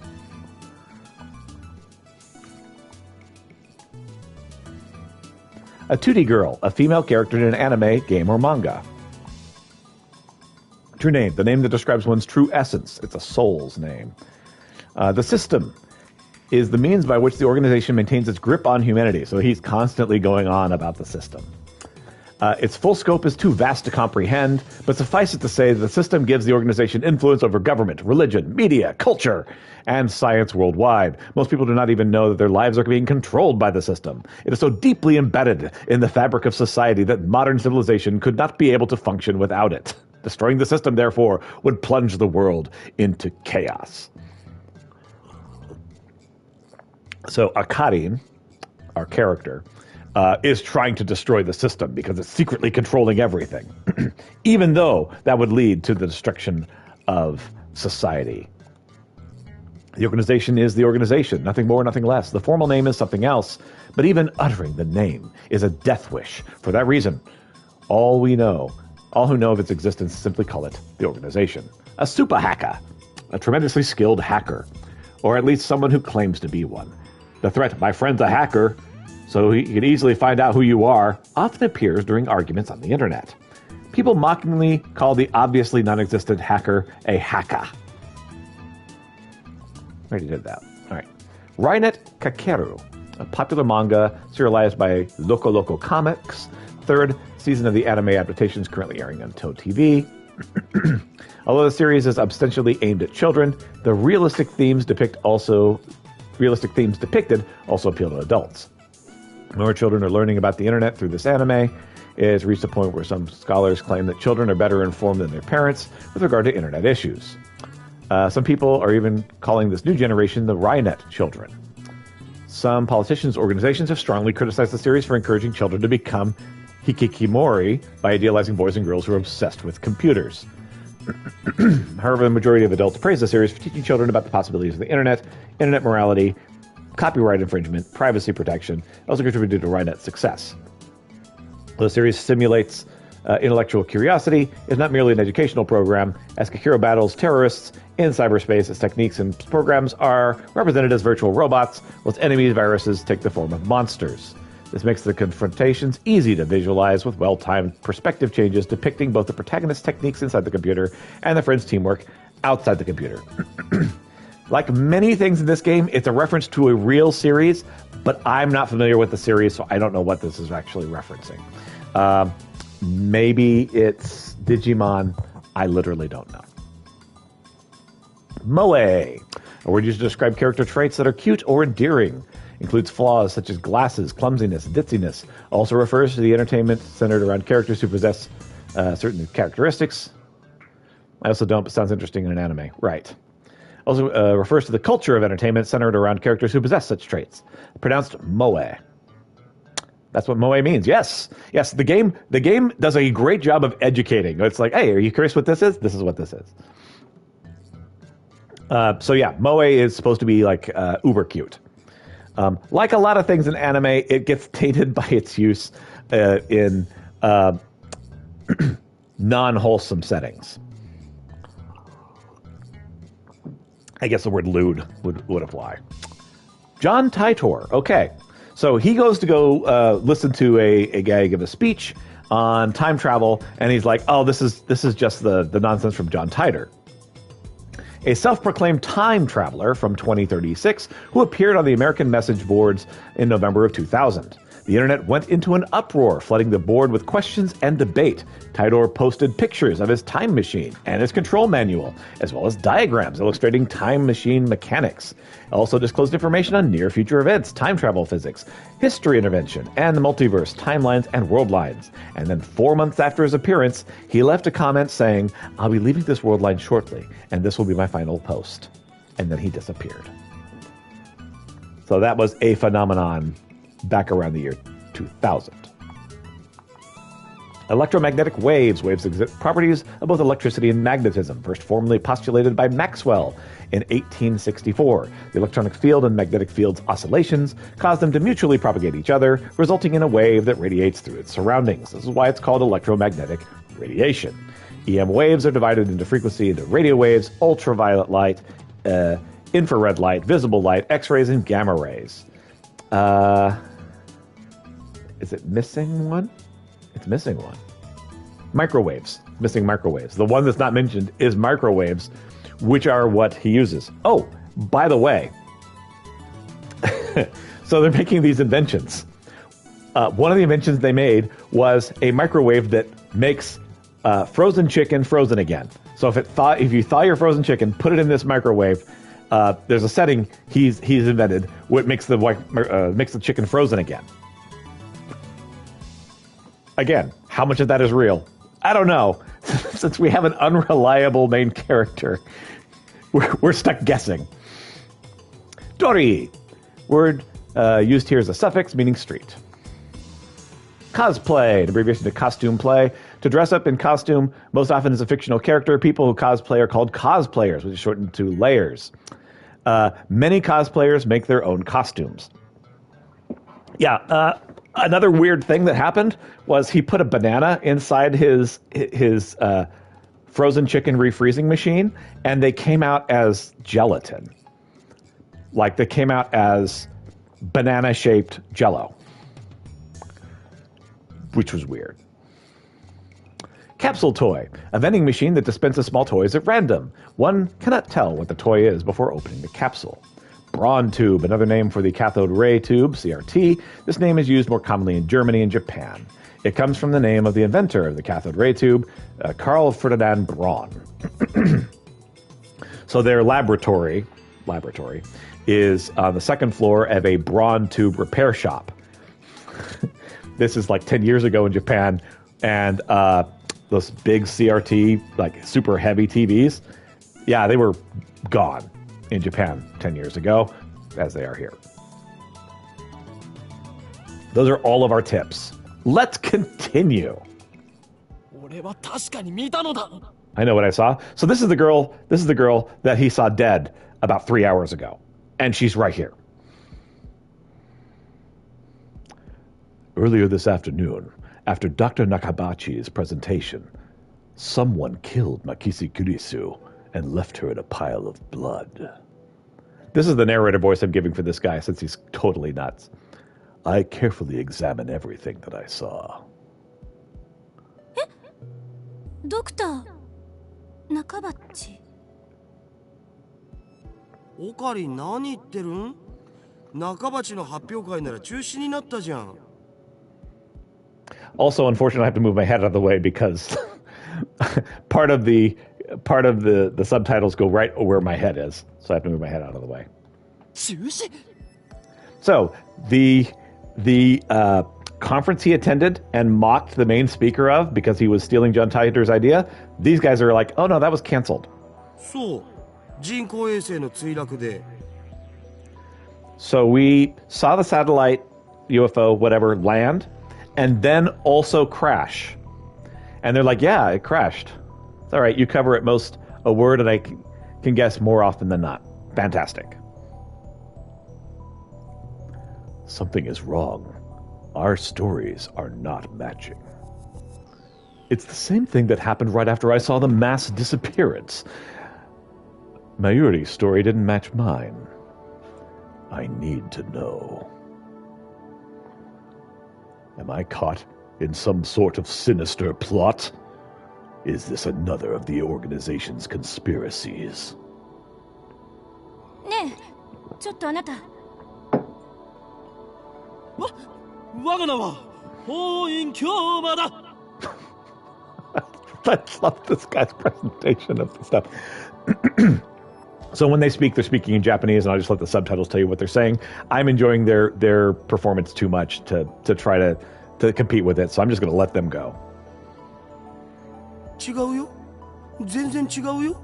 A 2D girl, a female character in an anime, game, or manga. True name, the name that describes one's true essence. It's a soul's name. The system is the means by which the organization maintains its grip on humanity. So he's constantly going on about the system. Its full scope is too vast to comprehend, but suffice it to say that the system gives the organization influence over government, religion, media, culture, and science worldwide. Most people do not even know that their lives are being controlled by the system. It is so deeply embedded in the fabric of society that modern civilization could not be able to function without it. Destroying the system, therefore, would plunge the world into chaos. So Akarin, our character, is trying to destroy the system because it's secretly controlling everything, even though that would lead to the destruction of society. The organization is the organization, nothing more, nothing less. The formal name is something else, but even uttering the name is a death wish. For that reason, all who know of its existence simply call it the organization. A super hacker, a tremendously skilled hacker, or at least someone who claims to be one. The threat, my friend's a hacker, so he can easily find out who you are, often appears during arguments on the internet. People mockingly call the obviously non-existent hacker a haka. Already did that. All right. Rainet Kakeru, a popular manga serialized by Loco Loco Comics. Third season of the anime adaptation is currently airing on Toe TV. Although the series is ostensibly aimed at children, the realistic themes depicted also appeal to adults. More children are learning about the internet through this anime. It's reached a point where some scholars claim that children are better informed than their parents with regard to internet issues. Some people are even calling this new generation the Rynet children. Some politicians' organizations have strongly criticized the series for encouraging children to become hikikomori by idealizing boys and girls who are obsessed with computers. However, the majority of adults praise the series for teaching children about the possibilities of the internet morality, copyright infringement, privacy protection. It also contributed to Rynet's success. The series simulates intellectual curiosity. It's not merely an educational program. As Kakiro battles terrorists in cyberspace, its techniques and programs are represented as virtual robots, while its enemies, viruses, take the form of monsters. This makes the confrontations easy to visualize with well-timed perspective changes depicting both the protagonist's techniques inside the computer and the friend's teamwork outside the computer. Like many things in this game, it's a reference to a real series, but I'm not familiar with the series, so I don't know what this is actually referencing. Maybe it's Digimon. I literally don't know. Moe, a word used to describe character traits that are cute or endearing. Includes flaws such as glasses, clumsiness, ditziness. Also refers to the entertainment centered around characters who possess certain characteristics. I also don't, but sounds interesting in an anime. Right. Also refers to the culture of entertainment centered around characters who possess such traits. Pronounced moe. That's what moe means. Yes. Yes, the game does a great job of educating. It's like, hey, are you curious what this is? This is what this is. So yeah, moe is supposed to be like uber cute. Like a lot of things in anime, it gets tainted by its use in non-wholesome settings. I guess the word lewd would apply. John Titor. Okay. So he goes to go listen to a guy give a speech on time travel, and he's like, oh, this is just the nonsense from John Titor. A self-proclaimed time traveler from 2036 who appeared on the American message boards in November of 2000. The internet went into an uproar, flooding the board with questions and debate. Tidor posted pictures of his time machine and his control manual, as well as diagrams illustrating time machine mechanics. Also disclosed information on near-future events, time travel physics, history intervention, and the multiverse, timelines, and world lines. And then 4 months after his appearance, he left a comment saying, I'll be leaving this world line shortly, and this will be my final post. And then he disappeared. So that was a phenomenon back around the year 2000. Electromagnetic waves. Waves exhibit properties of both electricity and magnetism, first formally postulated by Maxwell in 1864. The electronic field and magnetic field's oscillations cause them to mutually propagate each other, resulting in a wave that radiates through its surroundings. This is why it's called electromagnetic radiation. EM waves are divided into frequency into radio waves, ultraviolet light, infrared light, visible light, X-rays, and gamma rays. Is it missing one? It's missing one. Microwaves. Missing microwaves. The one that's not mentioned is microwaves, which are what he uses. Oh, by the way. So they're making these inventions. One of the inventions they made was a microwave that makes frozen chicken frozen again. So if you thaw your frozen chicken, put it in this microwave, there's a setting he's invented what makes the chicken frozen again. Again, how much of that is real? I don't know. Since we have an unreliable main character, we're stuck guessing. Dori, word used here as a suffix meaning street. Cosplay, an abbreviation to costume play. To dress up in costume, most often as a fictional character, people who cosplay are called cosplayers, which is shortened to layers. Many cosplayers make their own costumes. Yeah, another weird thing that happened was he put a banana inside his frozen chicken refreezing machine, and they came out as gelatin. Like, they came out as banana-shaped Jell-O, which was weird. Capsule toy, a vending machine that dispenses small toys at random. One cannot tell what the toy is before opening the capsule. Braun tube, another name for the cathode ray tube, CRT. This name is used more commonly in Germany and Japan. It comes from the name of the inventor of the cathode ray tube, Carl Ferdinand Braun. So their laboratory is on the second floor of a Braun tube repair shop. this is like 10 years ago in Japan, and those big CRT, like super heavy TVs, yeah, they were gone in Japan 10 years ago, as they are here. Those are all of our tips. Let's continue. I know what I saw. So this is the girl that he saw dead about 3 hours ago. And she's right here. Earlier this afternoon, after Dr. Nakabachi's presentation, someone killed Makisi Kurisu and left her in a pile of blood. This is the narrator voice I'm giving for this guy since he's totally nuts. I carefully examined everything that I saw. Dr. Nakabachi? オカリン何言ってるん？中鉢の発表会なら中止になったじゃん。Also, unfortunately, I have to move my head out of the way because part of the subtitles go right where my head is, so I have to move my head out of the way. So the conference he attended and mocked the main speaker of because he was stealing John Titor's idea, these guys are like, oh no, that was canceled. そう、人工衛星の墜落で。So we saw the satellite, UFO, whatever, land, and then also crash. And they're like, yeah, it crashed. It's all right, you cover at most a word, and I can guess more often than not. Fantastic. Something is wrong. Our stories are not matching. It's the same thing that happened right after I saw the mass disappearance. Mayuri's story didn't match mine. I need to know. Am I caught in some sort of sinister plot? Is this another of the organization's conspiracies? ねえ、ちょっとあなた。我が名は法院京馬だ。I love this guy's presentation of the stuff. So when they speak, they're speaking in Japanese, and I'll just let the subtitles tell you what they're saying. I'm enjoying their performance too much to try to compete with it, so I'm just going to let them go. 違うよ。全然違うよ。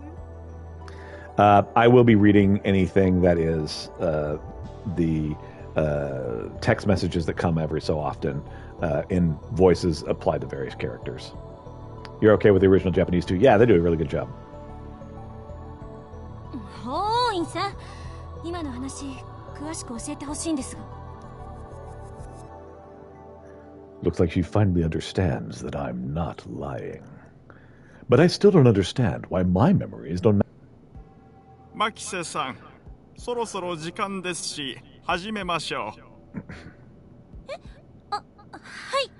I will be reading anything that is the text messages that come every so often in voices applied to various characters. You're okay with the original Japanese too? Yeah, they do a really good job. 法院さん、今の話詳しく教えてほしいんですが。Looks like she finally understands that I'm not lying. But I still don't understand why my memories don't... マキセさん、そろそろ時間ですし、始めましょう。はい。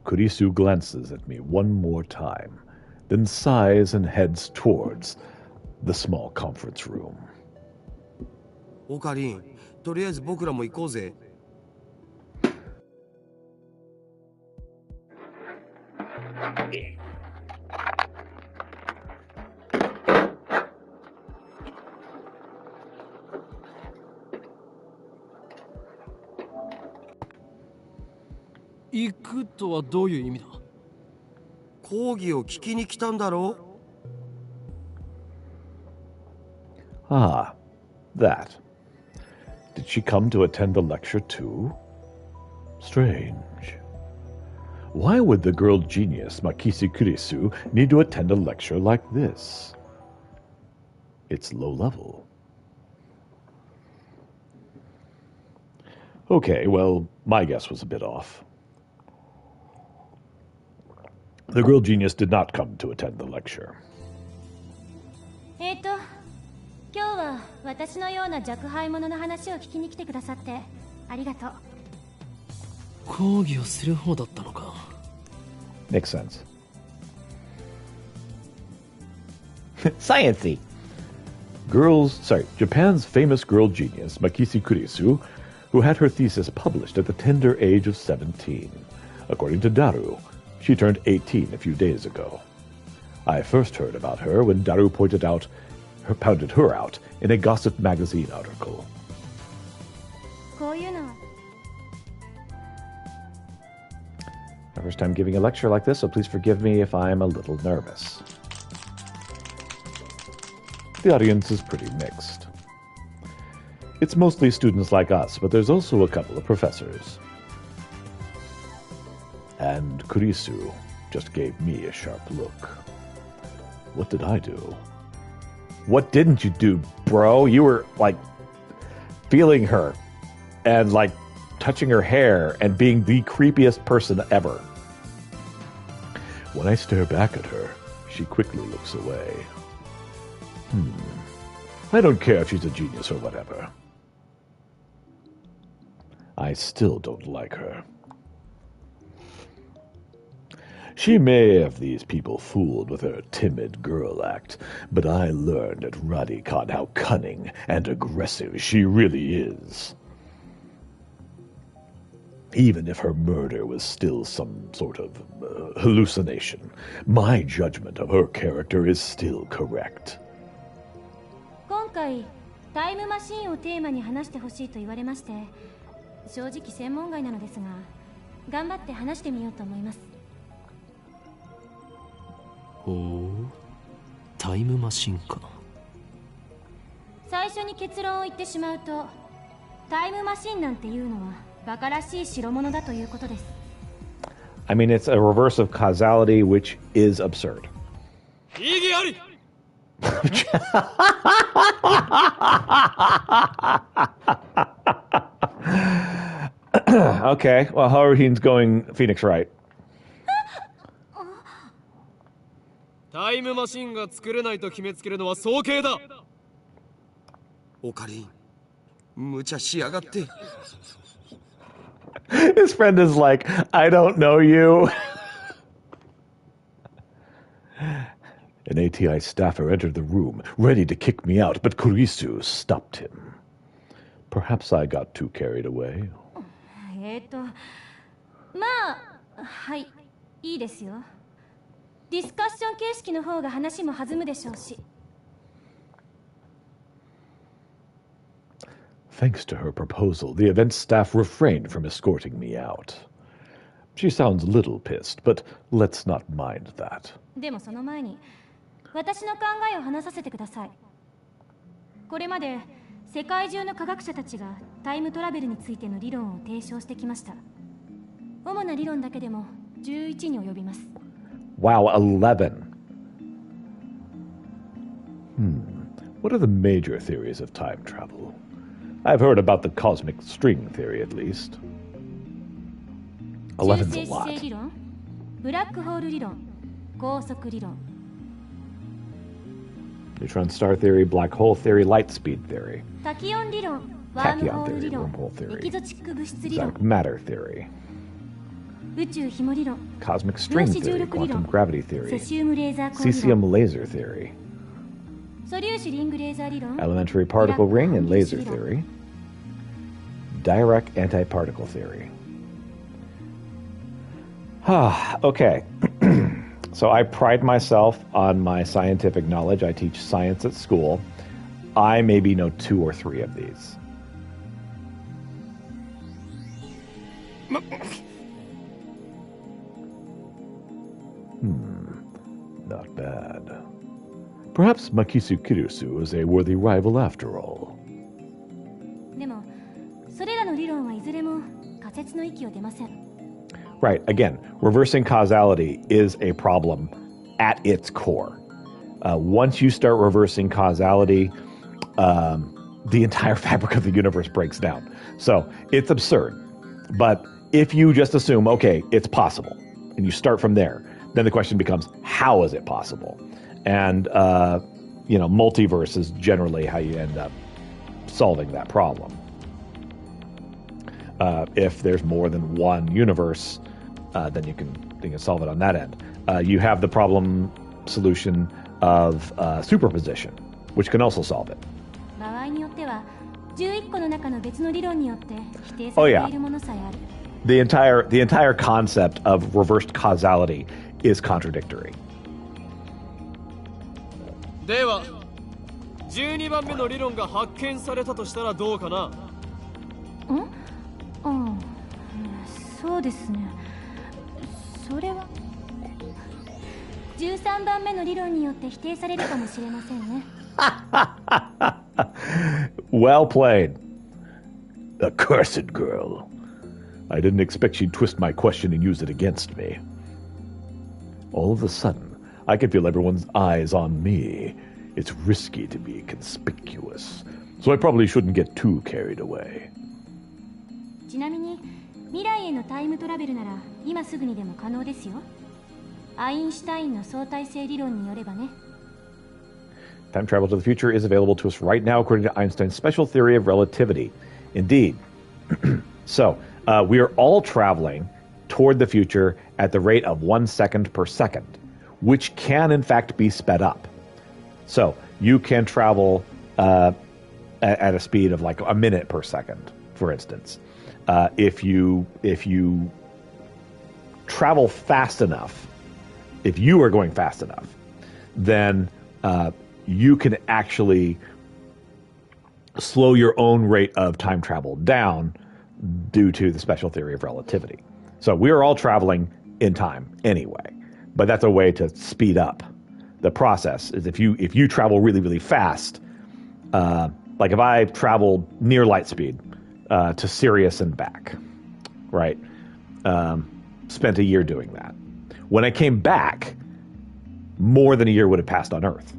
Kurisu glances at me one more time, then sighs and heads towards the small conference room. オカリン、とりあえず僕らも行こうぜ。行くとはどういう意味だ？講義を聞きに来たんだろう？ Ah, that. Did she come to attend the lecture too? Strange. Why would the girl genius Makisi Kurisu need to attend a lecture like this? It's low level. Okay, well, my guess was a bit off. The girl genius did not come to attend the lecture. 今日は私のような若輩者の話を聞きに来てくださってありがとう。講義をする方だったのか。Makes sense. Sciencey. Japan's famous girl genius, Makisi Kurisu, who had her thesis published at the tender age of 17. According to Daru, she turned 18 a few days ago. I first heard about her when Daru pointed out her out in a gossip magazine article. My first time giving a lecture like this, so please forgive me if I'm a little nervous. The audience is pretty mixed. It's mostly students like us, but there's also a couple of professors. And Kurisu just gave me a sharp look. What did I do? What didn't you do, bro? You were, like, feeling her and, like, touching her hair and being the creepiest person ever. When I stare back at her, she quickly looks away. I don't care if she's a genius or whatever. I still don't like her. She may have these people fooled with her timid girl act, but I learned at Radicon how cunning and aggressive she really is. Even if her murder was still some sort of hallucination, my judgment of her character is still correct. 今回タイムマシーンをテーマに話してほしいと言われまして、正直専門外なのですが、頑張って話してみようと思います。ほう、タイムマシンか。最初に結論を言ってしまうと、タイムマシンなんていうのはバカらしい代物だということです。I mean, it's a reverse of causality, which is absurd. 意義あり。Okay, well, Haruhin's going Phoenix Wright. タイムマシンが作れないと決めつけるのは早計だ。オカリン、無茶しやがって。His friend is like, I don't know you. An ATI staffer entered the room, ready to kick me out, but Kurisu stopped him. Perhaps I got too carried away. まあ、はい、いいですよ。ディスカッション形式の方が話も弾むでしょうし。Thanks to her proposal, the event staff refrained from escorting me out. She sounds a little pissed, but let's not mind that. でもその前に、私の考えを話させてください。これまで世界中の科学者たちがタイムトラベルについての理論を提唱してきました。主な理論だけでも11に及びます。Wow, 11. What are the major theories of time travel? I've heard about the cosmic string theory, at least. 11's a lot. 中性子星理論、ブラックホール理論、高速理論。Neutron star theory, black hole theory, light speed theory. タキオン理論、ワームホール理論、 theory, エキゾチック物質理論、 exotic matter theory, 宇宙紐理論、 cosmic string theory, quantum gravity セ theory, シウムレーザー光理 cesium 論、 laser theory, 素粒子リングレーザー理論、 elementary particle ring and laser theory, Dirac antiparticle theory. Okay. So I pride myself on my scientific knowledge. I teach science at school. I maybe know 2 or 3 of these. Not bad. Perhaps Makisu Kirisu is a worthy rival after all. でも、それらの理論はいずれも仮説の域を出ません。Right. Again, reversing causality is a problem at its core. Once you start reversing causality, the entire fabric of the universe breaks down. So it's absurd. But if you just assume, okay, it's possible, and you start from there, then the question becomes, how is it possible? And, multiverse is generally how you end up solving that problem. If there's more than one universe, then you can solve it on that end. You have the problem solution of superposition, which can also solve it. 場合によっては11個の中の別の理論によって否定されているものさえある。The entire concept of reversed causality is contradictory. では、12番目の理論が発見されたとしたらどうかな。そうですね。それは13番目の理論によって否定されるかもしれませんね。Well played. Accursed girl. I didn't expect she'd twist my question and use it against me. All of a sudden, I can feel everyone's eyes on me. It's risky to be conspicuous, so I probably shouldn't get too carried away. ちなみに、未来へのタイムトラベルなら今すぐにでも可能ですよ。アインシュタインの相対性理論によればね。Time travel to the future is available to us right now according to Einstein's special theory of relativity. Indeed. So, we are all traveling toward the future at the rate of 1 second per second, which can in fact be sped up. So, you can travel at a speed of like a minute per second, for instance. If you travel fast enough, if you are going fast enough, then you can actually slow your own rate of time travel down due to the special theory of relativity. So we are all traveling in time anyway, but that's a way to speed up the process. Is if you travel really, really fast, like if I traveled near light speed to Sirius and back, right? Spent a year doing that. When I came back, more than a year would have passed on Earth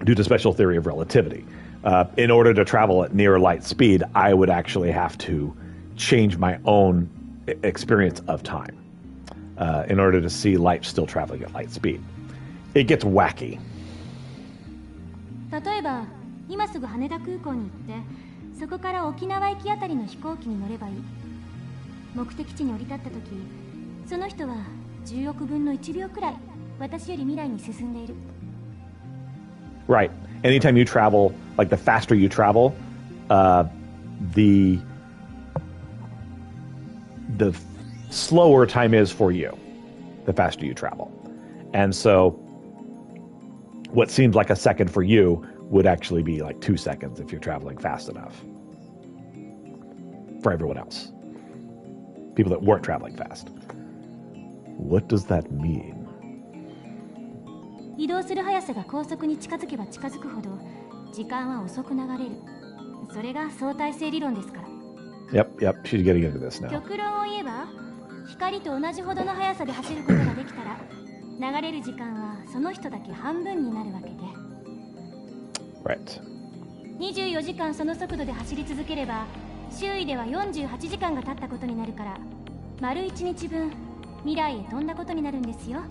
due to special theory of relativity. In order to travel at near light speed, I would actually have to change my own experience of time in order to see light still traveling at light speed. It gets wacky. 例えば、今すぐ羽田空港に行って、そこから沖縄行きあたりの飛行機に乗ればいい。目的地に降り立った時、その人は10億分の1秒くらい私より未来に進んでいる。Right. Anytime you travel, like the faster you travel, the slower time is for you, the faster you travel. And so what seems like a second for you would actually be like 2 seconds if you're traveling fast enough for everyone else. People that weren't traveling fast. What does that mean? 移動する速さが高速に近づけば近づくほど時間は遅く流れる。それが相対性理論ですから。Yep, she's getting into this now. 極論を言えば、光と同じほどの速さで走ることができたら、流れる時間はその人だけ半分になるわけで。Right. 24時間その速度で走り続ければ、周囲では48時間が経ったことになるから、丸1日分未来へ飛んだことになるんですよ。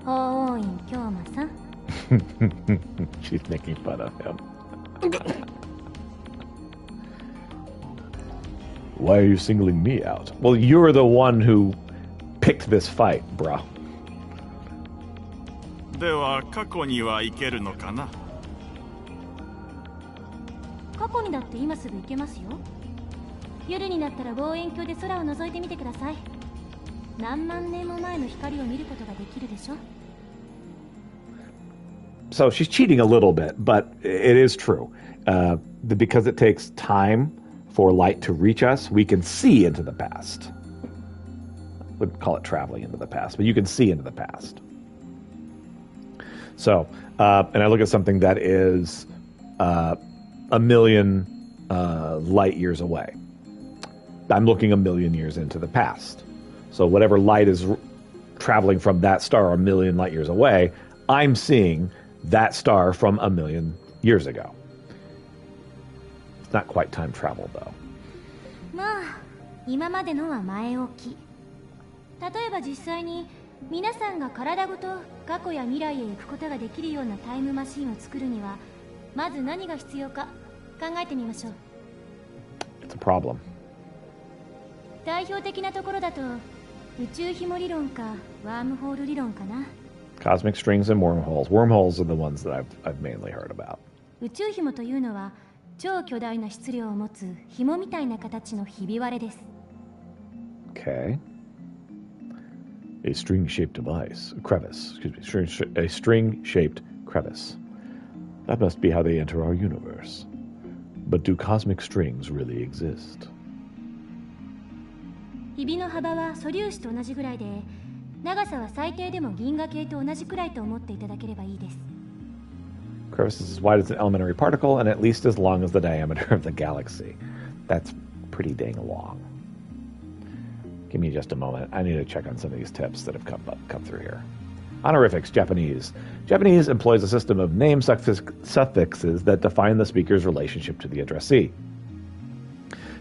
法王院京馬さん。She's making fun of him. Why are you singling me out? Well, you're the one who picked this fight, bro. では過去には行けるのかな？過去にだって今すぐ行けますよ。夜になったら望遠鏡で空を覗いてみてください。何万年も前の光を見ることができるでしょ。So she's cheating a little bit, but it is true. Because it takes time for light to reach us, we can see into the past. I wouldn't call it traveling into the past, but you can see into the past. So, and I look at something that is a million light years away. I'm looking a million years into the past. So whatever light is traveling from that star a million light years away, I'm seeing that star from a million years ago. It's not quite time travel, though. まあ、今までのは前置き。例えば実際に皆さんが体ごと過去や未来へ行くことができるようなタイムマシンを作るには、まず何が必要か考えてみましょう。It's a problem. 代表的なところだと宇宙紐理論かワームホール理論かな。Cosmic strings and wormholes. Wormholes are the ones that I've mainly heard about. 宇宙紐というのは超巨大な質量を持つ紐みたいな形のひび割れです。Okay. A string-shaped crevice. A string-shaped crevice. That must be how they enter our universe. But do cosmic strings really exist? ひびの幅は素粒子と同じぐらいで、長さは最低でも銀河系と同じくらいと思っていただければいいです。Crevice is as wide as an elementary particle and at least as long as the diameter of the galaxy. That's pretty dang long. Give me just a moment. I need to check on some of these tips that have come through here. Honorifics, Japanese. Japanese employs a system of name suffixes that define the speaker's relationship to the addressee.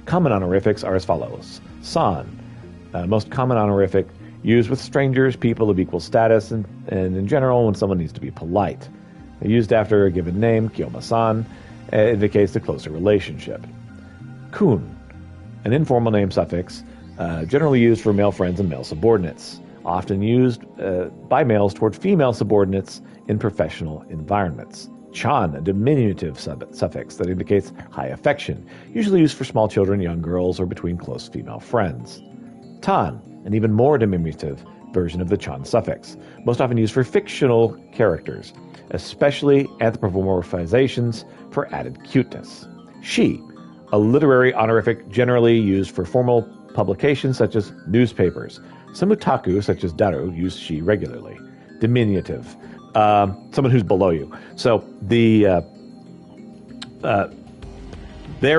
Common honorifics are as follows. San, most common honorific, used with strangers, people of equal status, and in general when someone needs to be polite. Used after a given name, Kiyoma-san, indicates a closer relationship. Kun, an informal name suffix, generally used for male friends and male subordinates, often used by males toward female subordinates in professional environments. Chan, a diminutive suffix that indicates high affection, usually used for small children, young girls, or between close female friends. Tan, an even more diminutive version of the Chan suffix, most often used for fictional characters, especially anthropomorphizations for added cuteness. Shi, a literary honorific generally used for formal publications such as newspapers. Some otaku, such as Daru, use shi regularly. Diminutive, someone who's below you. So there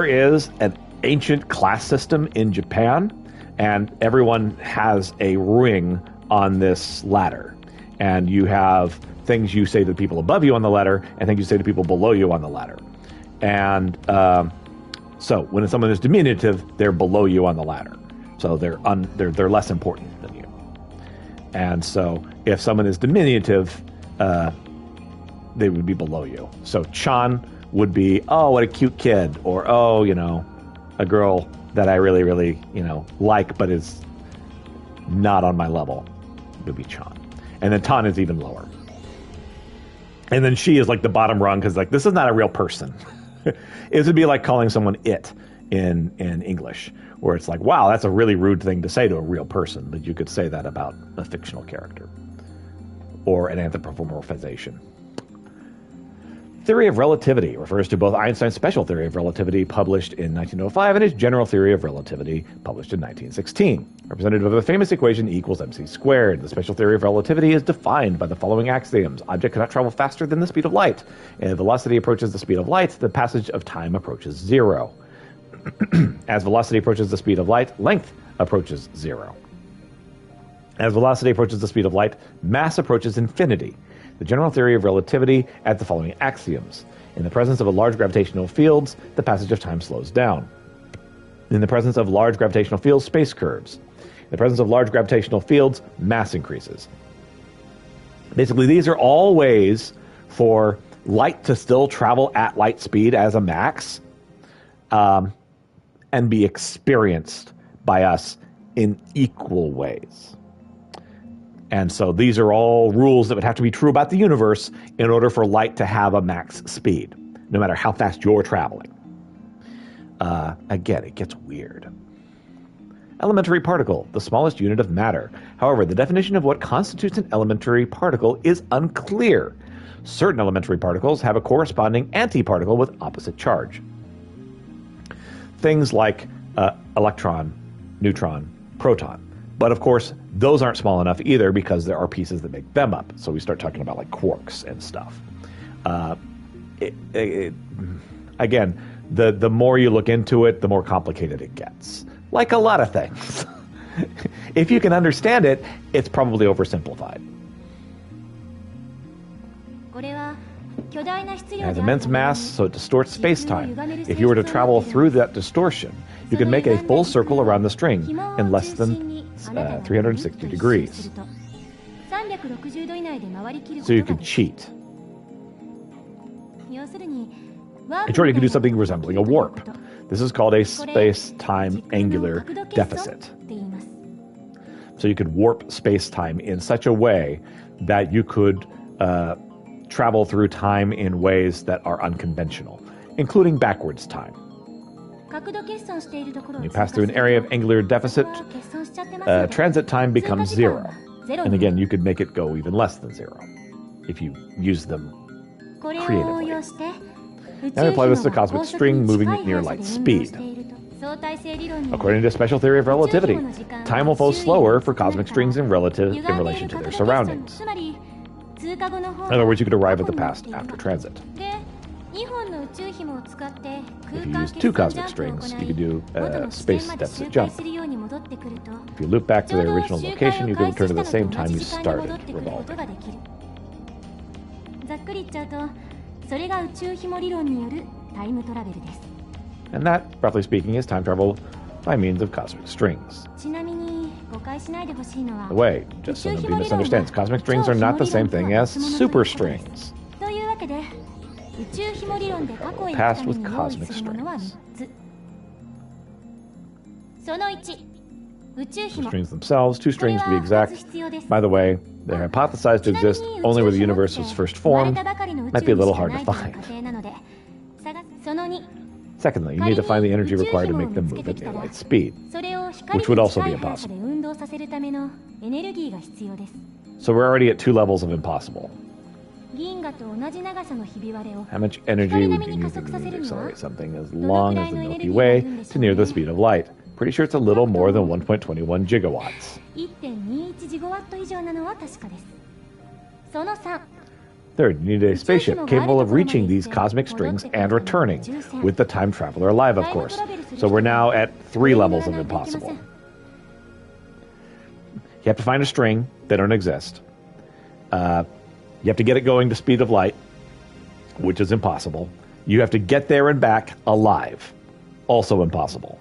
is an ancient class system in Japan, and everyone has a ring on this ladder. And you have things you say to people above you on the ladder, and things you say to people below you on the ladder. And so when someone is diminutive, they're below you on the ladder. So they're less important than you. And so if someone is diminutive, they would be below you. So Chan would be, oh, what a cute kid, or oh, a girl that I really, really, like, but is not on my level, would be Chan. And then Tan is even lower. And then she is like the bottom rung, because like this is not a real person. It would be like calling someone it in English, where it's like, wow, that's a really rude thing to say to a real person, but you could say that about a fictional character or an anthropomorphization. Theory of relativity refers to both Einstein's special theory of relativity published in 1905 and his general theory of relativity published in 1916. Representative of the famous equation E equals mc squared. The special theory of relativity is defined by the following axioms. Object cannot travel faster than the speed of light. If velocity approaches the speed of light, the passage of time approaches zero. As velocity approaches the speed of light, length approaches zero. As velocity approaches the speed of light, mass approaches infinity. The general theory of relativity adds the following axioms. In the presence of large gravitational fields, the passage of time slows down. In the presence of large gravitational fields, space curves. In the presence of large gravitational fields, mass increases. Basically, these are all ways for light to still travel at light speed as a max, and be experienced by us in equal ways. And so these are all rules that would have to be true about the universe in order for light to have a max speed, no matter how fast you're traveling. Again, it gets weird. Elementary particle, the smallest unit of matter. However, the definition of what constitutes an elementary particle is unclear. Certain elementary particles have a corresponding antiparticle with opposite charge. Things like electron, neutron, proton. But of course, those aren't small enough either because there are pieces that make them up. So we start talking about like quarks and stuff. Again, the more you look into it, the more complicated it gets. Like a lot of things. If you can understand it, it's probably oversimplified. It has immense mass, so it distorts space-time. If you were to travel through that distortion, you could make a full circle around the string in less than 360 degrees. So you could cheat. In short, you could do something resembling a warp. This is called a space-time angular deficit. So you could warp space-time in such a way that you could travel through time in ways that are unconventional, including backwards time. When you pass through an area of angular deficit, transit time becomes zero. And again, you could make it go even less than 0 if you use them creatively. Now we apply this to cosmic string moving at near light speed. According to special theory of relativity, time will flow slower for cosmic strings in relation to their surroundings. In other words, you could arrive at the past after transit. If you use 2 cosmic strings, you could do a space deficit jump. If you loop back to their original location, you can return to the same time you started revolving. And that, roughly speaking, is time travel by means of cosmic strings. By the way, just so nobody misunderstands, cosmic strings are not the same thing as super strings. Past with cosmic strings. The strings themselves, 2 strings to be exact. By the way, they're hypothesized to exist only where the universe was first formed. Might be a little hard to find. Secondly, you need to find the energy required to make them move at near light speed, which would also be impossible. So we're already at 2 levels of impossible. How much energy would you need to accelerate something as long as the Milky Way to near the speed of light? Pretty sure it's a little more than 1.21 gigawatts. Third, you need a spaceship capable of reaching these cosmic strings and returning, with the time traveler alive, of course. So we're now at 3 levels of impossible. You have to find a string. They don't exist. You have to get it going to speed of light, which is impossible. You have to get there and back alive. Also impossible.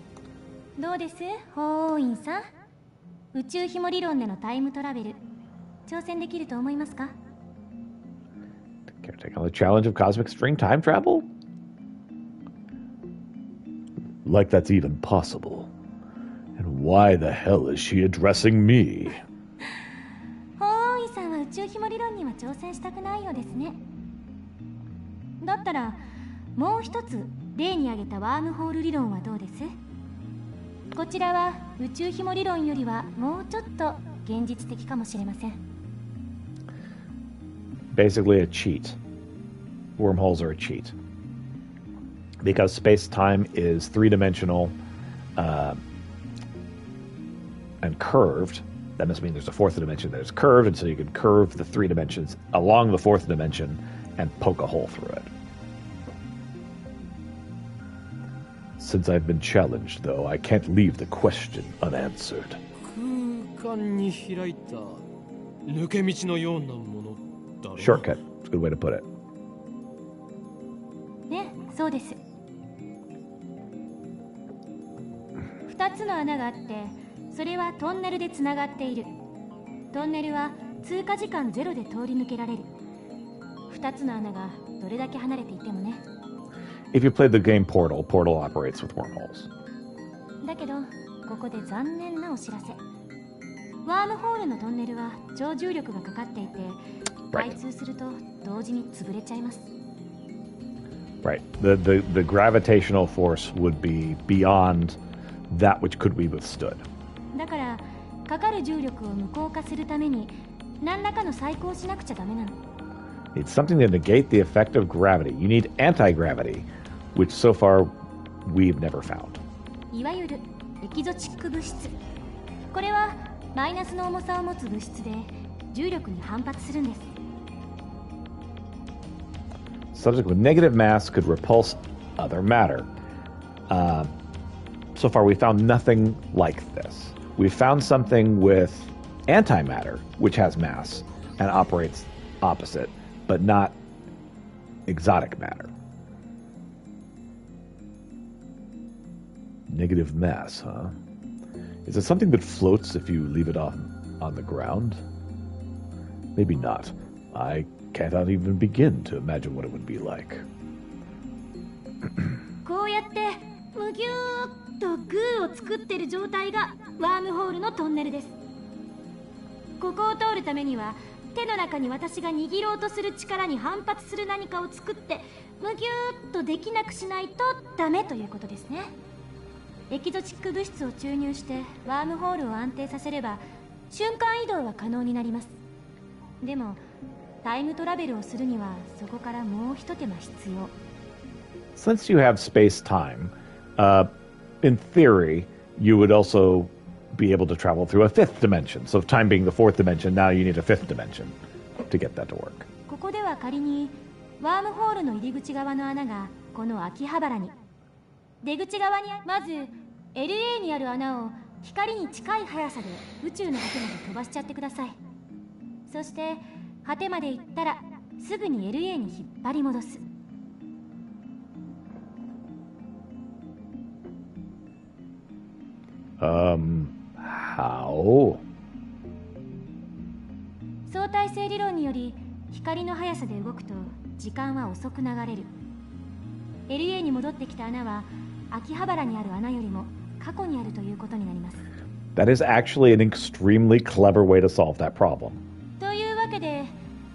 Okay, take on the challenge of cosmic string time travel? Like that's even possible. And why the hell is she addressing me? Basically a cheat. Wormholes are a cheat. Because space-time is 3-dimensional and curved. That must mean there's a 4th dimension that is curved, and so you can curve the 3 dimensions along the 4th dimension and poke a hole through it. Since I've been challenged, though, I can't leave the question unanswered. Shortcut. It's a good way to put it. そうです。2つの穴があって、それはトンネルでつながっている。トンネルは通過時間0で通り抜けられる。2つの穴がどれだけ離れていてもね。If you play the game Portal, Portal operates with wormholes. だけど、ここで残念なお知らせ。ワームホールのトンネルは超重力がかかっていて、開通すると同時に潰れちゃいます。Right. The gravitational force would be beyond that which could be withstood. だから、かかる重力を無効化するために何らかの細工をしなくちゃダメなの。It's something to negate the effect of gravity. You need anti-gravity, which so far we've never found. いわゆるエキゾチック物質。これはマイナスの重さを持つ物質で重力に反発するんです。Subject with negative mass could repulse other matter. So far, we found nothing like this. We found something with antimatter, which has mass and operates opposite, but not exotic matter. Negative mass, huh? Is it something that floats if you leave it on the ground? Maybe not. I cannot even begin to imagine what it would be like. こうやってむぎゅーっとグーを作ってる状態がワームホールのトンネルです。ここを通るためには手の中に私が握ろうとする力に反発する何かを作ってむぎゅーっとできなくしないとダメということですね。エキゾチック物質を注入してワームホールを安定させれば瞬間移動は可能になります。でもタイムトラベルをするにはそこからもう一手間必要。Since you have space-time, in theory, you would also be able to travel through a fifth dimension. So time being the fourth dimension, now you need a fifth dimension to get that to work. ここでは仮にワームホールの入り口側の穴がこの秋葉原に、出口側にまず LA にある穴を光に近い速さで宇宙の果てまで飛ばしちゃってください。そして果てまで行ったらすぐに LA に引っ張り戻す。How? 相対性理論により光の速さで動くと時間は遅く流れる。 LA に戻ってきた穴は秋葉原にある穴よりも過去にあるということになります。 That is actually an extremely clever way to solve that problem. というわけで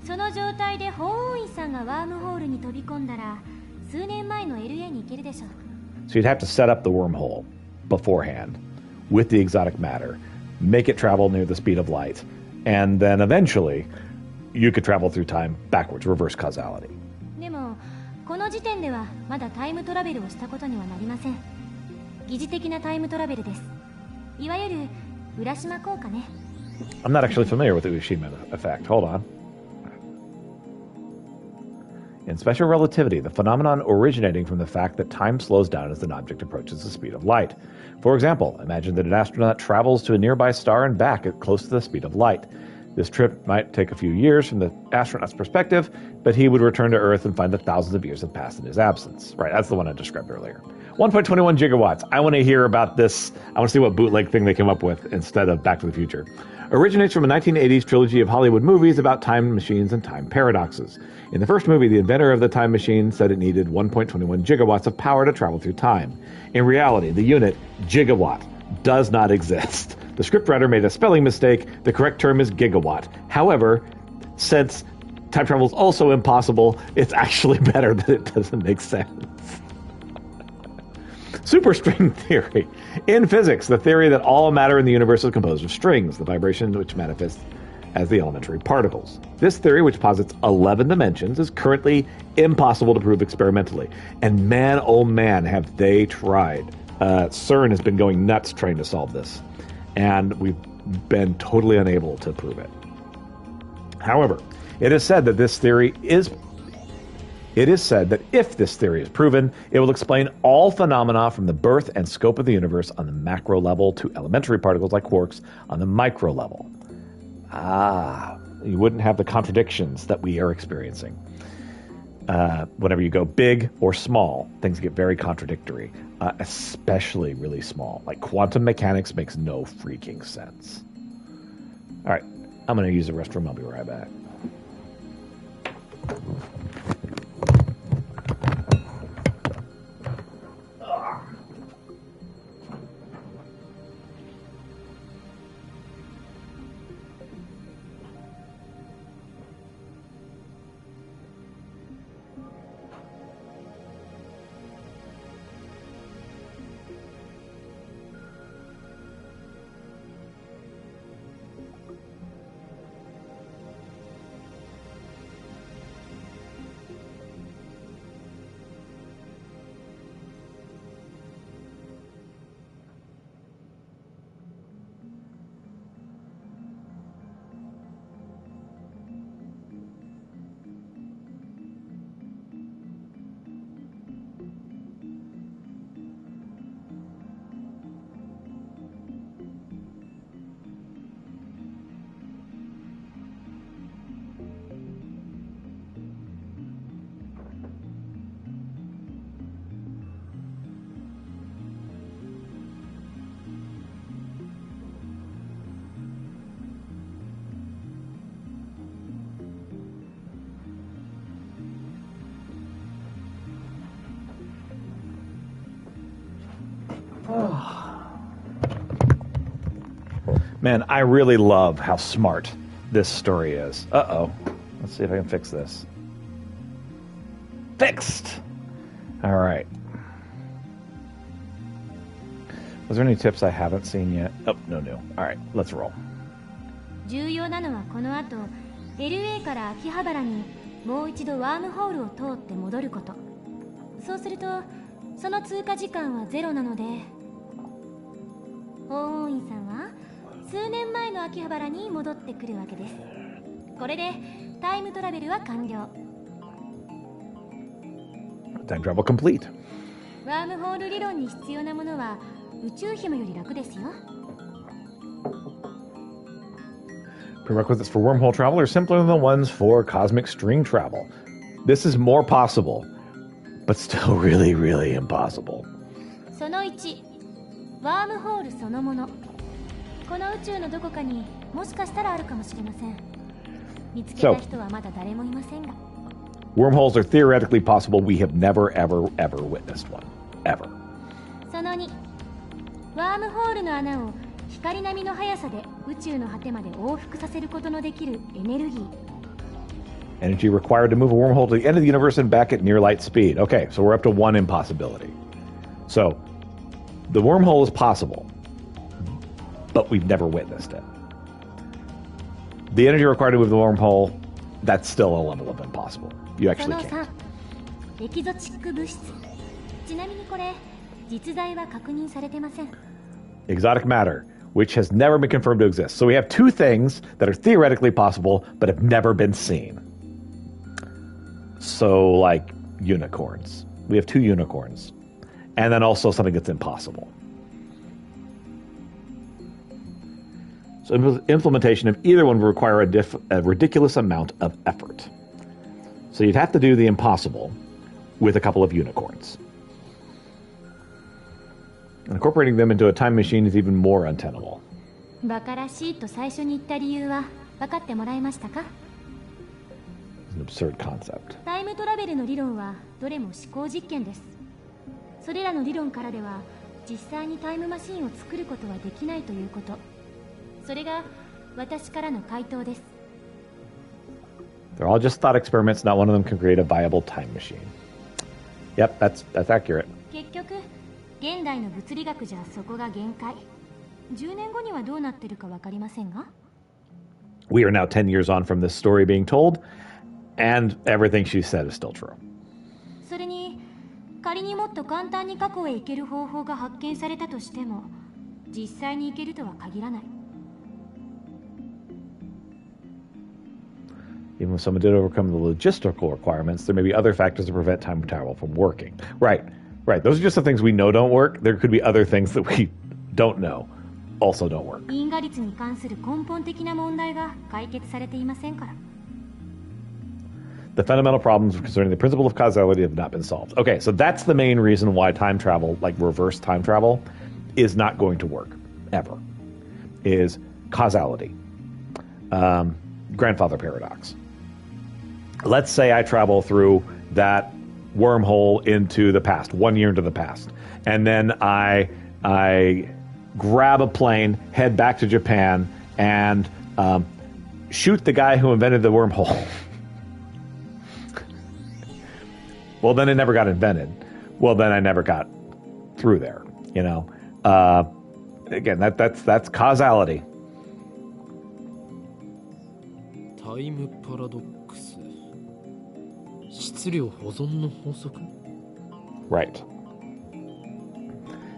その状態で法王院さんがワームホールに飛び込んだら数年前の LA に行けるでしょう。 So you'd have to set up the wormhole beforehand with the exotic matter, make it travel near the speed of light, and then eventually you could travel through time backwards, reverse causality. でもこの時点ではまだタイムトラベルをしたことにはなりません。疑似的なタイムトラベルです。いわゆる浦島効果ね。 I'm not actually familiar with the Ushima effect. Hold on. In special relativity, the phenomenon originating from the fact that time slows down as an object approaches the speed of light. For example, imagine that an astronaut travels to a nearby star and back at close to the speed of light. This trip might take a few years from the astronaut's perspective, but he would return to Earth and find that thousands of years have passed in his absence. Right, that's the one I described earlier. 1.21 gigawatts. I want to hear about this. I want to see what bootleg thing they came up with instead of Back to the Future. Originates from a 1980s trilogy of Hollywood movies about time machines and time paradoxes. In the first movie, the inventor of the time machine said it needed 1.21 gigawatts of power to travel through time. In reality, the unit, gigawatt, does not exist. The scriptwriter made a spelling mistake. The correct term is gigawatt. However, since time travel is also impossible, it's actually better that it doesn't make sense. Superstring theory. In physics, the theory that all matter in the universe is composed of strings, the vibration which manifests as the elementary particles. This theory, which posits 11 dimensions, is currently impossible to prove experimentally. And man, oh man, have they tried. CERN has been going nuts trying to solve this. And we've been totally unable to prove it. However, it is said that if this theory is proven, it will explain all phenomena from the birth and scope of the universe on the macro level to elementary particles like quarks on the micro level. You wouldn't have the contradictions that we are experiencing. Whenever you go big or small, things get very contradictory, especially really small. Like quantum mechanics makes no freaking sense. All right, I'm going to use the restroom. I'll be right back. Man, I really love how smart this story is. Uh-oh. Let's see if I can fix this. Fixed! All right. Was there any tips I haven't seen yet? Oh, no. All right, let's roll. 重要なのはこの後 LA から秋葉原にもう一度ワームホールを通って戻ること。そうするとその通過時間はゼロなので、法王院さんは数年前の秋葉原に戻ってくるわけです。これでタイムトラベルは完了。 Time travel complete. ワームホール理論に必要なものは宇宙紐より楽ですよ。 Prerequisites for wormhole travel are simpler than the ones for cosmic string travel. This is more possible, but still really, really impossible. その1、ワームホールそのもの。この宇宙のどこかにもしかしたらあるかもしれません。見つけた人はまだ誰もいませんが。Wormholes are theoretically possible. We have never, ever, ever witnessed one. Ever. その2、ワームホールの穴を光並みの速さで宇宙の果てまで往復させることのできるエネルギー。 Energy required to move a wormhole to the end of the universe and back at near light speed. Okay, so we're up to one impossibility. So, the wormhole is possible, but we've never witnessed it. The energy required to move the wormhole, that's still a level of impossible. You actually can't. その3、エキゾチック物質。ちなみにこれ、実在は確認されてません。 Exotic matter, which has never been confirmed to exist. So we have two things that are theoretically possible, but have never been seen. So, like unicorns. We have two unicorns. And then also something that's impossible. So implementation of either one would require a ridiculous amount of effort. So you'd have to do the impossible with a couple of unicorns. Incorporating them into a time machine is even more untenable. バカらしいと最初に言った理由は分かってもらえましたか？ It's an absurd concept. タイムトラベルの理論はどれも思考実験です。それらの理論からでは実際にタイムマシンを作ることはできないということ。それが私からの回答です。 They're all just thought experiments. Not one of them can create a viable time machine. Yep, that's accurate. 結局現代の物理学じゃそこが限界。10年後にはどうなってるか分かりませんが。 We are now 10 years on from this story being told, and everything she said is still true. それに仮にもっと簡単に過去へ行ける方法が発見されたとしても、実際に行けるとは限らない。 Even if someone did overcome the logistical requirements, there may be other factors that prevent time travel from working. Right. Those are just the things we know don't work. There could be other things that we don't know also don't work. 因果率に関する根本的な問題が解決されていませんから。 The fundamental problems concerning the principle of causality have not been solved. Okay, so that's the main reason why time travel, like reverse time travel, is not going to work, ever, is causality. Grandfather paradox. Let's say I travel through that wormhole into the past, 1 year into the past, and then I grab a plane, head back to Japan, and shoot the guy who invented the wormhole. Well, then it never got invented. Well, then I never got through there, you know. Again, that's causality. タイムパラドックス。質量保存の法則? Right.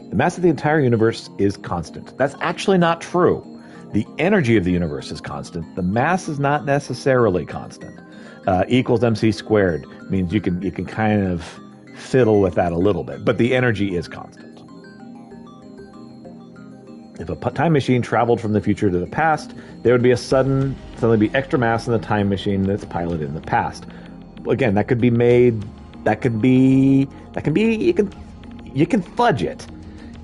The mass of the entire universe is constant. That's actually not true. The energy of the universe is constant. The mass is not necessarily constant. Equals mc squared means you can kind of fiddle with that a little bit, but the energy is constant. If a time machine traveled from the future to the past, there would be suddenly be extra mass in the time machine that's piloted in the past. Again, that could be made. You can fudge it.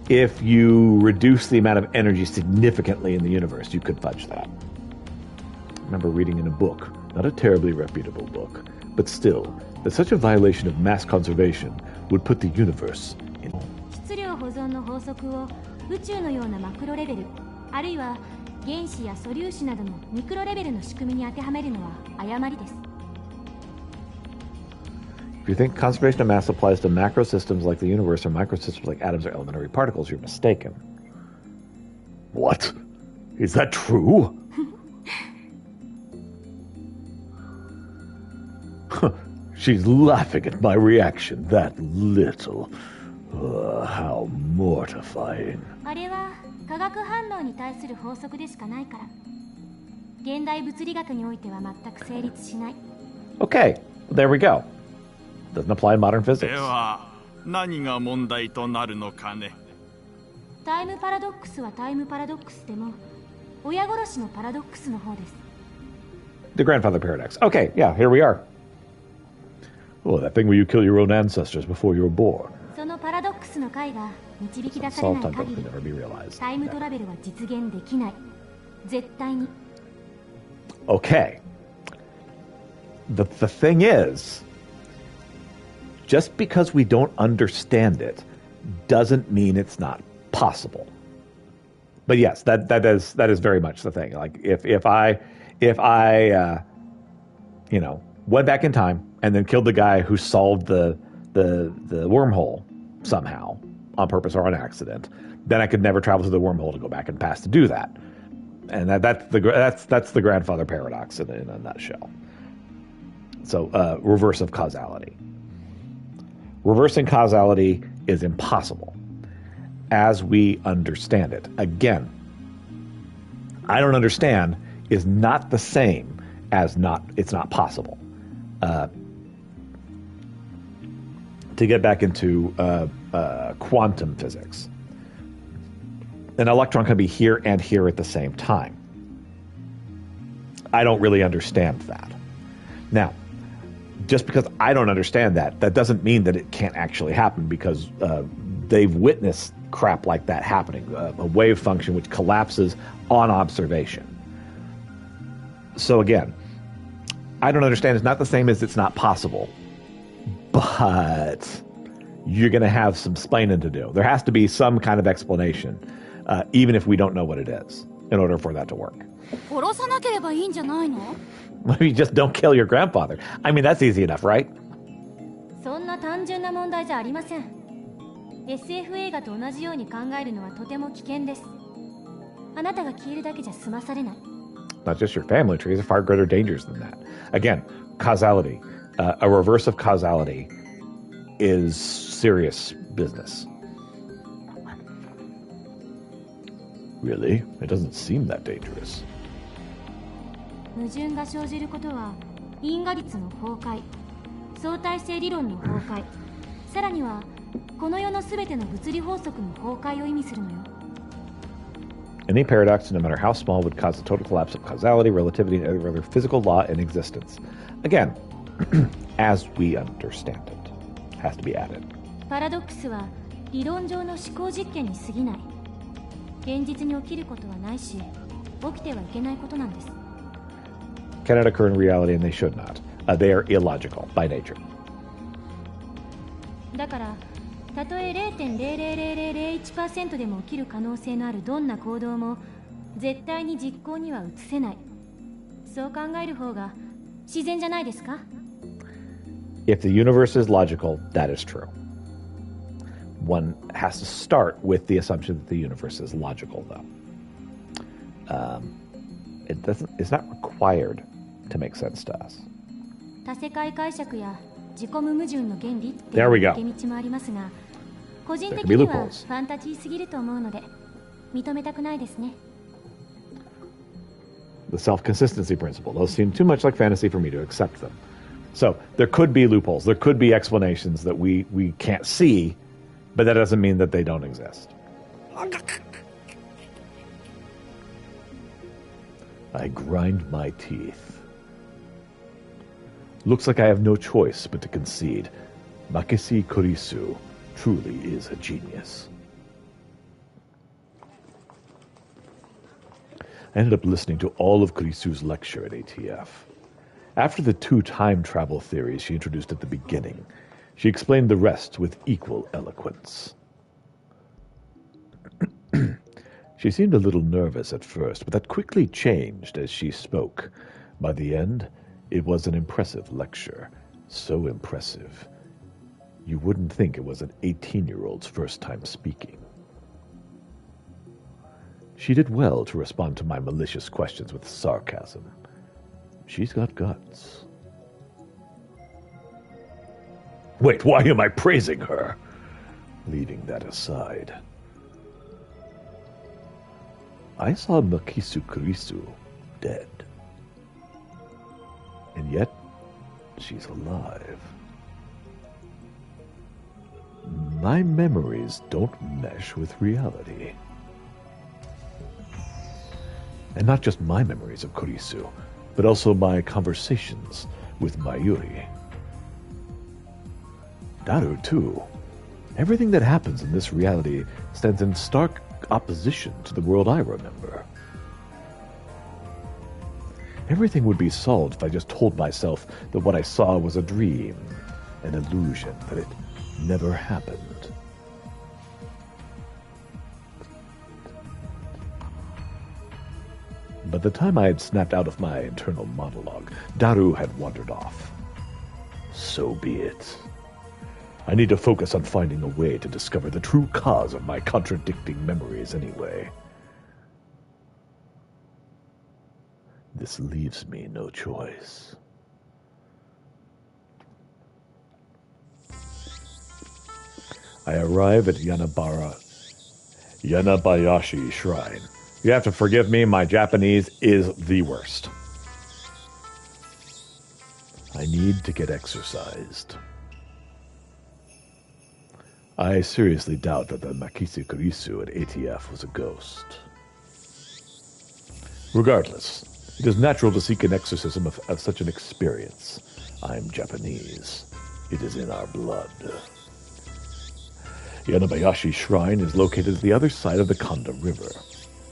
If you reduce the amount of energy significantly in the universe, you could fudge that. I remember reading in a book, not a terribly reputable book, but still, that such a violation of mass conservation would put the universe in. 質量保存の法則を宇宙のようなマクロレベル、あるいは原子や素粒子などのミクロレベルの仕組みに当てはめるのは誤りです。If you think conservation of mass applies to macro systems like the universe or microsystems like atoms or elementary particles, you're mistaken. What? Is that true? She's laughing at my reaction, that little. How mortifying. あれは化学反応に対する法則でしかないから。現代物理学においては全く成立しない。Okay, there we go. Doesn't apply in modern physics. では、何が問題となるのかね。タイムパラドックスはタイムパラドックスでも、親殺しのパラドックスの方です。The grandfather paradox. Okay, yeah, here we are. Oh, that thing where you kill your own ancestors before you were born. そのパラドックスの解が導き出されない限り、タイムトラベルは実現できない。絶対に。Okay. The thing is, just because we don't understand it doesn't mean it's not possible. But yes, that is very much the thing. Like if I went back in time and then killed the guy who solved the wormhole somehow on purpose or on accident, then I could never travel to the wormhole to go back in past to do that. And that's the grandfather paradox in a nutshell. So reverse of causality. Reversing causality is impossible as we understand it. Again, I don't understand is not the same as it's not possible. To get back into quantum physics, an electron can be here and here at the same time. I don't really understand that. Now, just because I don't understand that doesn't mean that it can't actually happen, because they've witnessed crap like that happening, a wave function which collapses on observation. So again, I don't understand is not the same as it's not possible, but you're going to have some explaining to do. There has to be some kind of explanation, even if we don't know what it is, in order for that to work. Maybe just don't kill your grandfather. I mean, that's easy enough, right? そんな単純な問題じゃありません。SF 映画と同じように考えるのはとても危険です。あなたが消えるだけじゃ済まされない。Not just your family tree, there's far greater dangers than that. Again, causality. A reverse of causality is serious business. Really? It doesn't seem that dangerous. 矛盾が生じることは因果律の崩壊、相対性理論の崩壊、さらにはこの世のすべての物理法則の崩壊を意味するのよ。Any paradox, no matter how small, would cause the total collapse of causality, relativity, and every other physical law in existence. Again, as we understand it, has to be added. パラドックスは理論上の思考実験に過ぎない。現実に起きることはないし、起きてはいけないことなんです。Cannot occur in reality, and they should not. They are illogical by nature. だから、たとえ 0.00001% でも起きる可能性のあるどんな行動も絶対に実行には移せない。そう考える方が自然じゃないですか? If the universe is logical, that is true. One has to start with the assumption that the universe is logical, though. It's not required to make sense to us. 多世界解釈や自己無矛盾の原理っていう抜け道もありますが、個人的にはファンタジーすぎると思うので認めたくないですね。The self-consistency principle. Those seem too much like fantasy for me to accept them. So there could be loopholes. There could be explanations that we can't see, but that doesn't mean that they don't exist. I grind my teeth. Looks like I have no choice but to concede. Makesi Kurisu truly is a genius. I ended up listening to all of Kurisu's lecture at ATF. After the two time travel theories she introduced at the beginning, she explained the rest with equal eloquence. She seemed a little nervous at first, but that quickly changed as she spoke. By the end, it was an impressive lecture. So impressive. You wouldn't think it was an 18-year-old's first time speaking. She did well to respond to my malicious questions with sarcasm. She's got guts. Wait, why am I praising her? Leaving that aside, I saw Makisu Kurisu dead. And yet, she's alive. My memories don't mesh with reality. And not just my memories of Kurisu, but also my conversations with Mayuri. Daru, too. Everything that happens in this reality stands in stark opposition to the world I remember. Everything would be solved if I just told myself that what I saw was a dream, an illusion, that it never happened. By the time I had snapped out of my internal monologue, Daru had wandered off. So be it. I need to focus on finding a way to discover the true cause of my contradicting memories anyway. This leaves me no choice. I arrive at Yanabayashi Shrine. You have to forgive me, my Japanese is the worst. I need to get exercised. I seriously doubt that the Makisu Kurisu at ATF was a ghost. Regardless, it is natural to seek an exorcism of such an experience. I'm Japanese. It is in our blood. Yanabayashi Shrine is located at the other side of the Kanda River.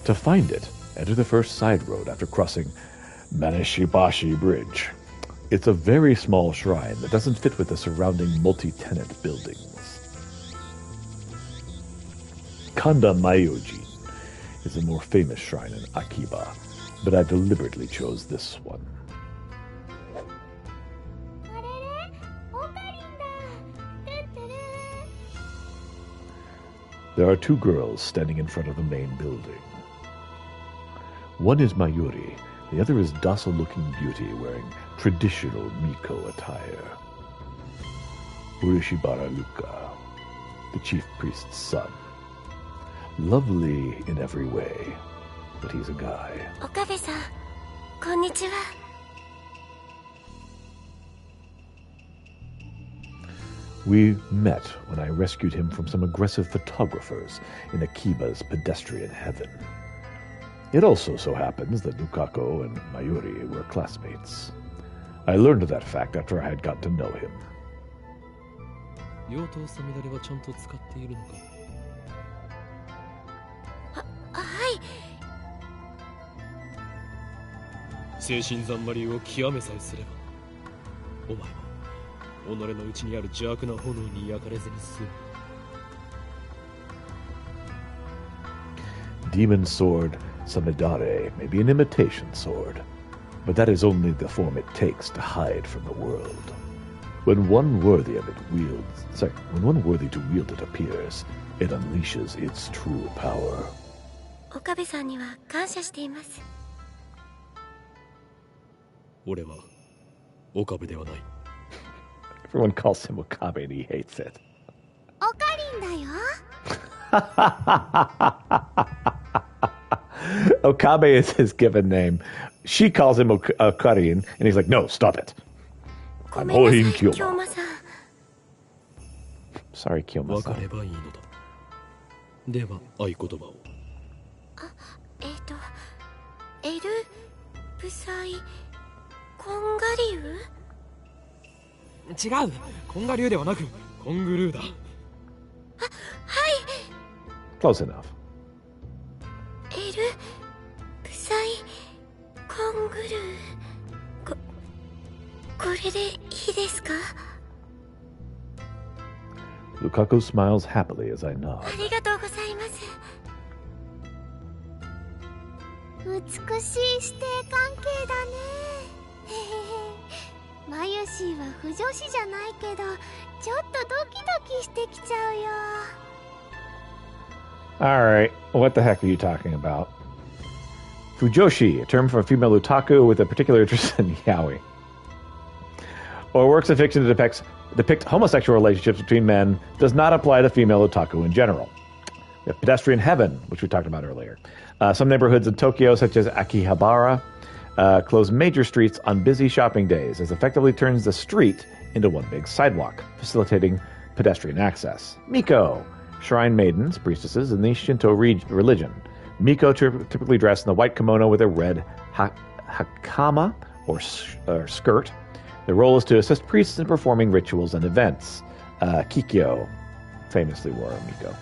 To find it, enter the first side road after crossing Manishibashi Bridge. It's a very small shrine that doesn't fit with the surrounding multi-tenant buildings. Kanda Myojin is a more famous shrine in Akiba, but I deliberately chose this one. There are two girls standing in front of the main building. One is Mayuri, the other is docile-looking beauty wearing traditional Miko attire. Urishibara Luka, the chief priest's son. Lovely in every way, but he's a guy. Okabe-san, konnichiwa. We met when I rescued him from some aggressive photographers in Akiba's pedestrian heaven. It also so happens that Lukako and Mayuri were classmates. I learned that fact after I had got to know him. Demon sword Samidare may be an imitation sword, but that is only the form it takes to hide from the world. When one worthy to wield it appears, it unleashes its true power. Okabe-sanには感謝しています。俺は岡部ではない。Everyone calls him Okabe and he hates it. オカリンだよ。Okabe is his given name. She calls him Okarin, and he's like, no, stop it. I'm Horin Kyoma. Sorry, Kyoma-san. では合言葉を。エルブサイコンガリュ違う、コンガリュウではなくコングルーだ。はい。Close enough. エルブサイコングルー。これでいいですか？ Lukaku smiles happily as I nod. ありがとうございます。美しい師弟関係だね。マユシーは不女子じゃないけど、ちょっとドキドキしてきちゃうよ。Alright, what the heck are you talking about? Fujoshi, a term for a female otaku with a particular interest in yaoi. Or works of fiction that depicts depict homosexual relationships between men does not apply to female otaku in general. We have pedestrian heaven, which we talked about earlier. Some neighborhoods in Tokyo, such as Akihabara, close major streets on busy shopping days, as effectively turns the street into one big sidewalk, facilitating pedestrian access. Miko, shrine maidens, priestesses in the Shinto religion. Miko typically dressed in a white kimono with a red hakama, or skirt. Their role is to assist priests in performing rituals and events. Kikyo famously wore a Miko.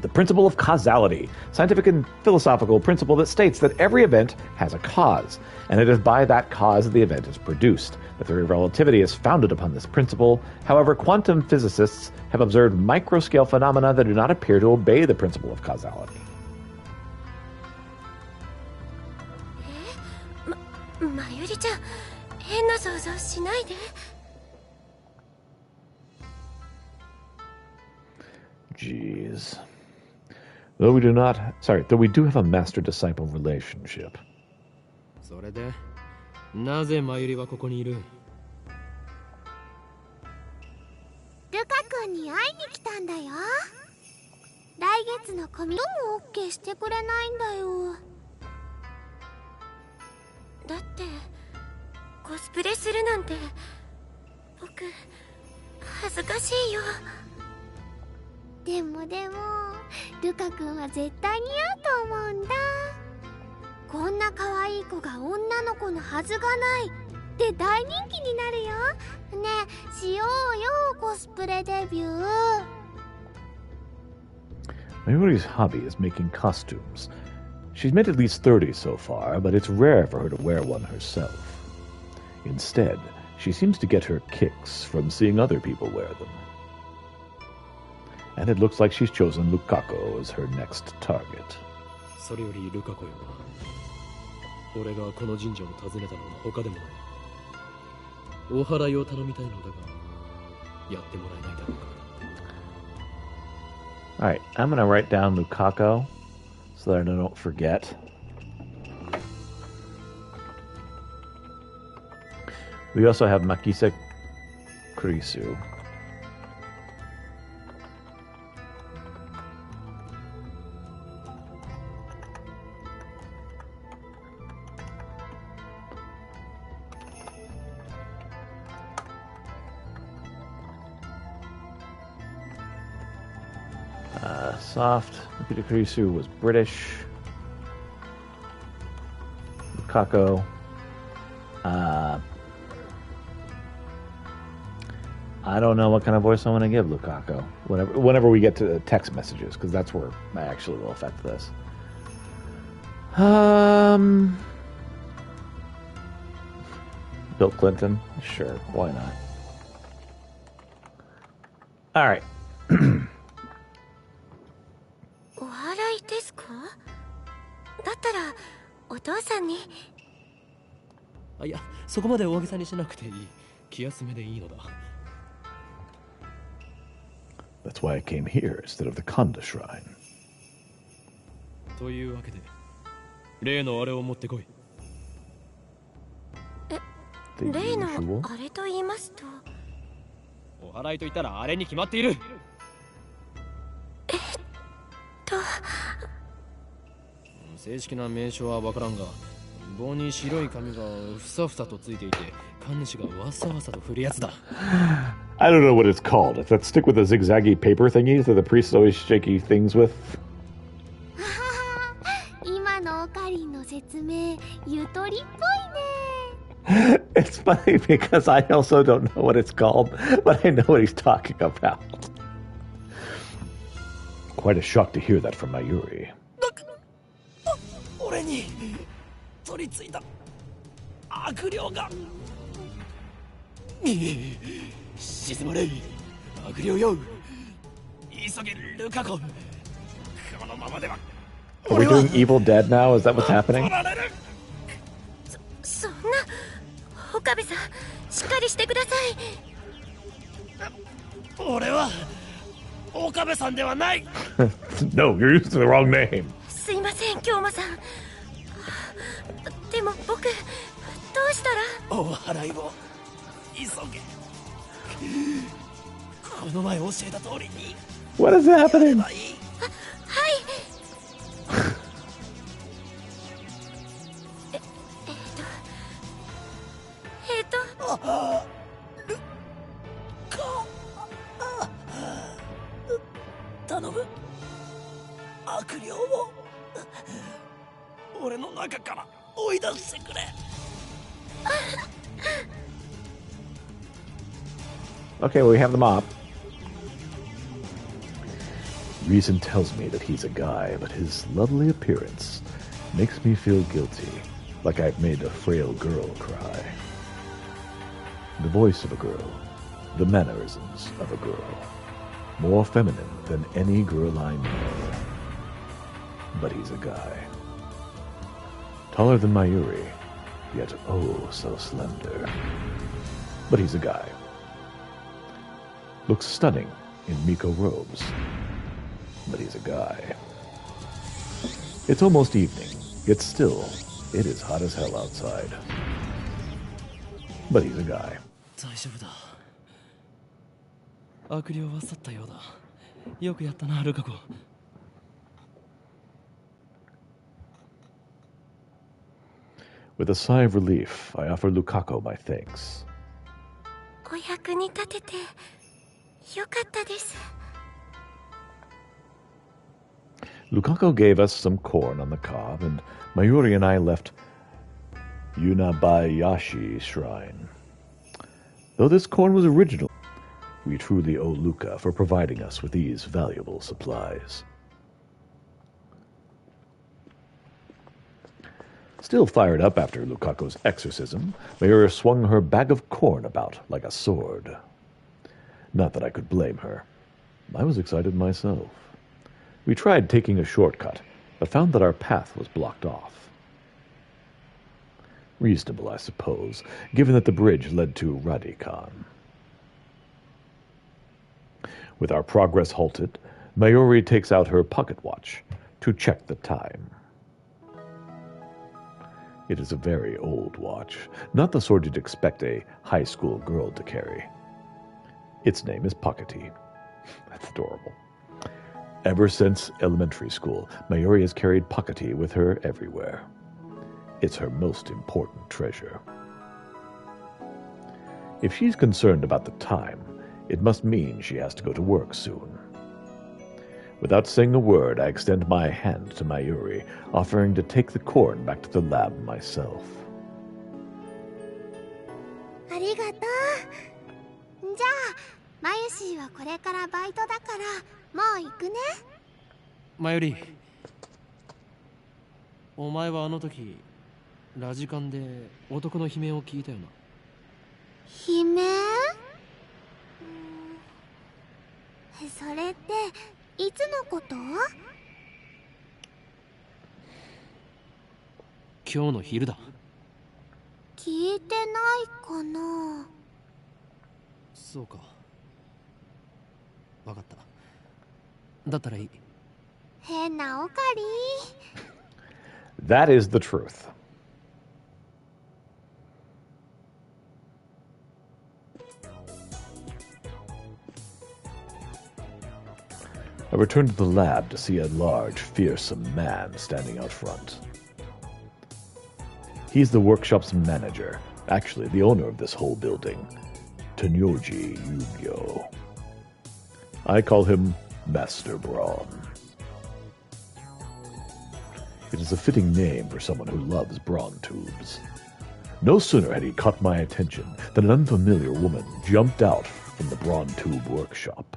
The principle of causality, scientific and philosophical principle that states that every event has a cause, and it is by that cause that the event is produced. The theory of relativity is founded upon this principle. However, quantum physicists have observed microscale phenomena that do not appear to obey the principle of causality. Mayuri-chan, 変な想像しないで. Jeez. Though we do have a master-disciple relationship. それで、なぜマユリはここにいる？ルカ君に会いに来たんだよ。来月のコミも OK してくれないんだよ。だってコスプレするなんて僕恥ずかしいよ。でもルカ君は絶対似合うと思うんだ。こんな可愛い子が女の子のはずがないって大人気になるよ。ねえ、しようよ、コスプレデビュー。Mayuri's hobby is making costumes. She's made at least 30 so far, but it's rare for her to wear one herself. Instead, she seems to get her kicks from seeing other people wear them. And it looks like she's chosen Lukako as her next target. それよりルカコよ。俺がこの神社を訪ねたのは他でもない。お祓いを頼みたいのだが、やってもらえないだろうか。Alright, I'm gonna write down Lukako so that I don't forget. We also have Makisa Kurisu. Soft. Makita Kurisu was British. Lukako. I don't know what kind of voice I want to give Lukako. Whenever we get to text messages, because that's where I actually will affect this. Bill Clinton? Sure, why not? All right. お祓いですか？だったらお父さんに。いや、そこまで大げさにしなくていい。気休めでいいのだ。That's why I came here instead of the Kanda Shrine. というわけで、例のあれを持ってこい。例のあれと言いますと。お祓いと言ったらあれに決まっている。正式な名称はわからんが、棒に白い紙がふさふさとついていて、神主がわさわさと振るやつだ。I don't know what it's called. It's that stick with the zigzaggy paper thingies that the priests always shaky things with. 今のオカリンの説明、ゆとりっぽいね。It's funny because I also don't know what it's called, but I know what he's talking about. Quite a shock to hear that from Mayuri. 俺に取り付いた悪霊が。静まれ、悪霊よ。急げルカコ。このままでは。Are we doing Evil Dead now? Is that what's happening? そんな、岡部さん、しっかりしてください。俺は岡部さんではない。No, you're using the wrong name. すいません、京馬さん。でも僕、どうしたら？お祓いを急げ。What is happening? はい頼む悪霊を俺の中から追い出してくれ Okay, well, we have the mop. Reason tells me that he's a guy, but his lovely appearance makes me feel guilty, like I've made a frail girl cry. The voice of a girl, the mannerisms of a girl, more feminine than any girl I know. But he's a guy. Taller than Mayuri, yet oh so slender. But he's a guy. Looks stunning in Miko robes. But he's a guy. It's almost evening, yet still, it is hot as hell outside. But he's a guy. 大丈夫だ。悪霊は去ったようだ。よくやったな、ルカ子。With a sigh of relief, I offer Lukako my thanks. お役に立ててよかったです。 Lukako gave us some corn on the cob, and Mayuri and I left Yunabayashi Shrine. Though this corn was original, we truly owe Luka for providing us with these valuable supplies. Still fired up after Lukako's exorcism, Mayuri swung her bag of corn about like a sword. Not that I could blame her. I was excited myself. We tried taking a shortcut, but found that our path was blocked off. Reasonable, I suppose, given that the bridge led to Radikan. With our progress halted, Mayuri takes out her pocket watch to check the time. It is a very old watch, not the sort you'd expect a high school girl to carry. Its name is Pockety. That's adorable. Ever since elementary school, Mayuri has carried Pockety with her everywhere. It's her most important treasure. If she's concerned about the time, it must mean she has to go to work soon. Without saying a word, I extend my hand to Mayuri, offering to take the corn back to the lab myself. ありがとう。じゃあ、マユシーはこれからバイトだからもう行くね。マユリ、お前はあの時ラジカンで男の悲鳴を聞いたよな。悲鳴？それっていつのこと？今日の昼だ。聞いてないかな。そうか。わかった。だったらいい。変なおかり。That is the truth. I returned to the lab to see a large, fearsome man standing out front. He's the workshop's manager, actually the owner of this whole building, Tenyoji Yugyo. I call him Master Brawn. It is a fitting name for someone who loves brawn tubes. No sooner had he caught my attention than an unfamiliar woman jumped out from the brawn tube workshop.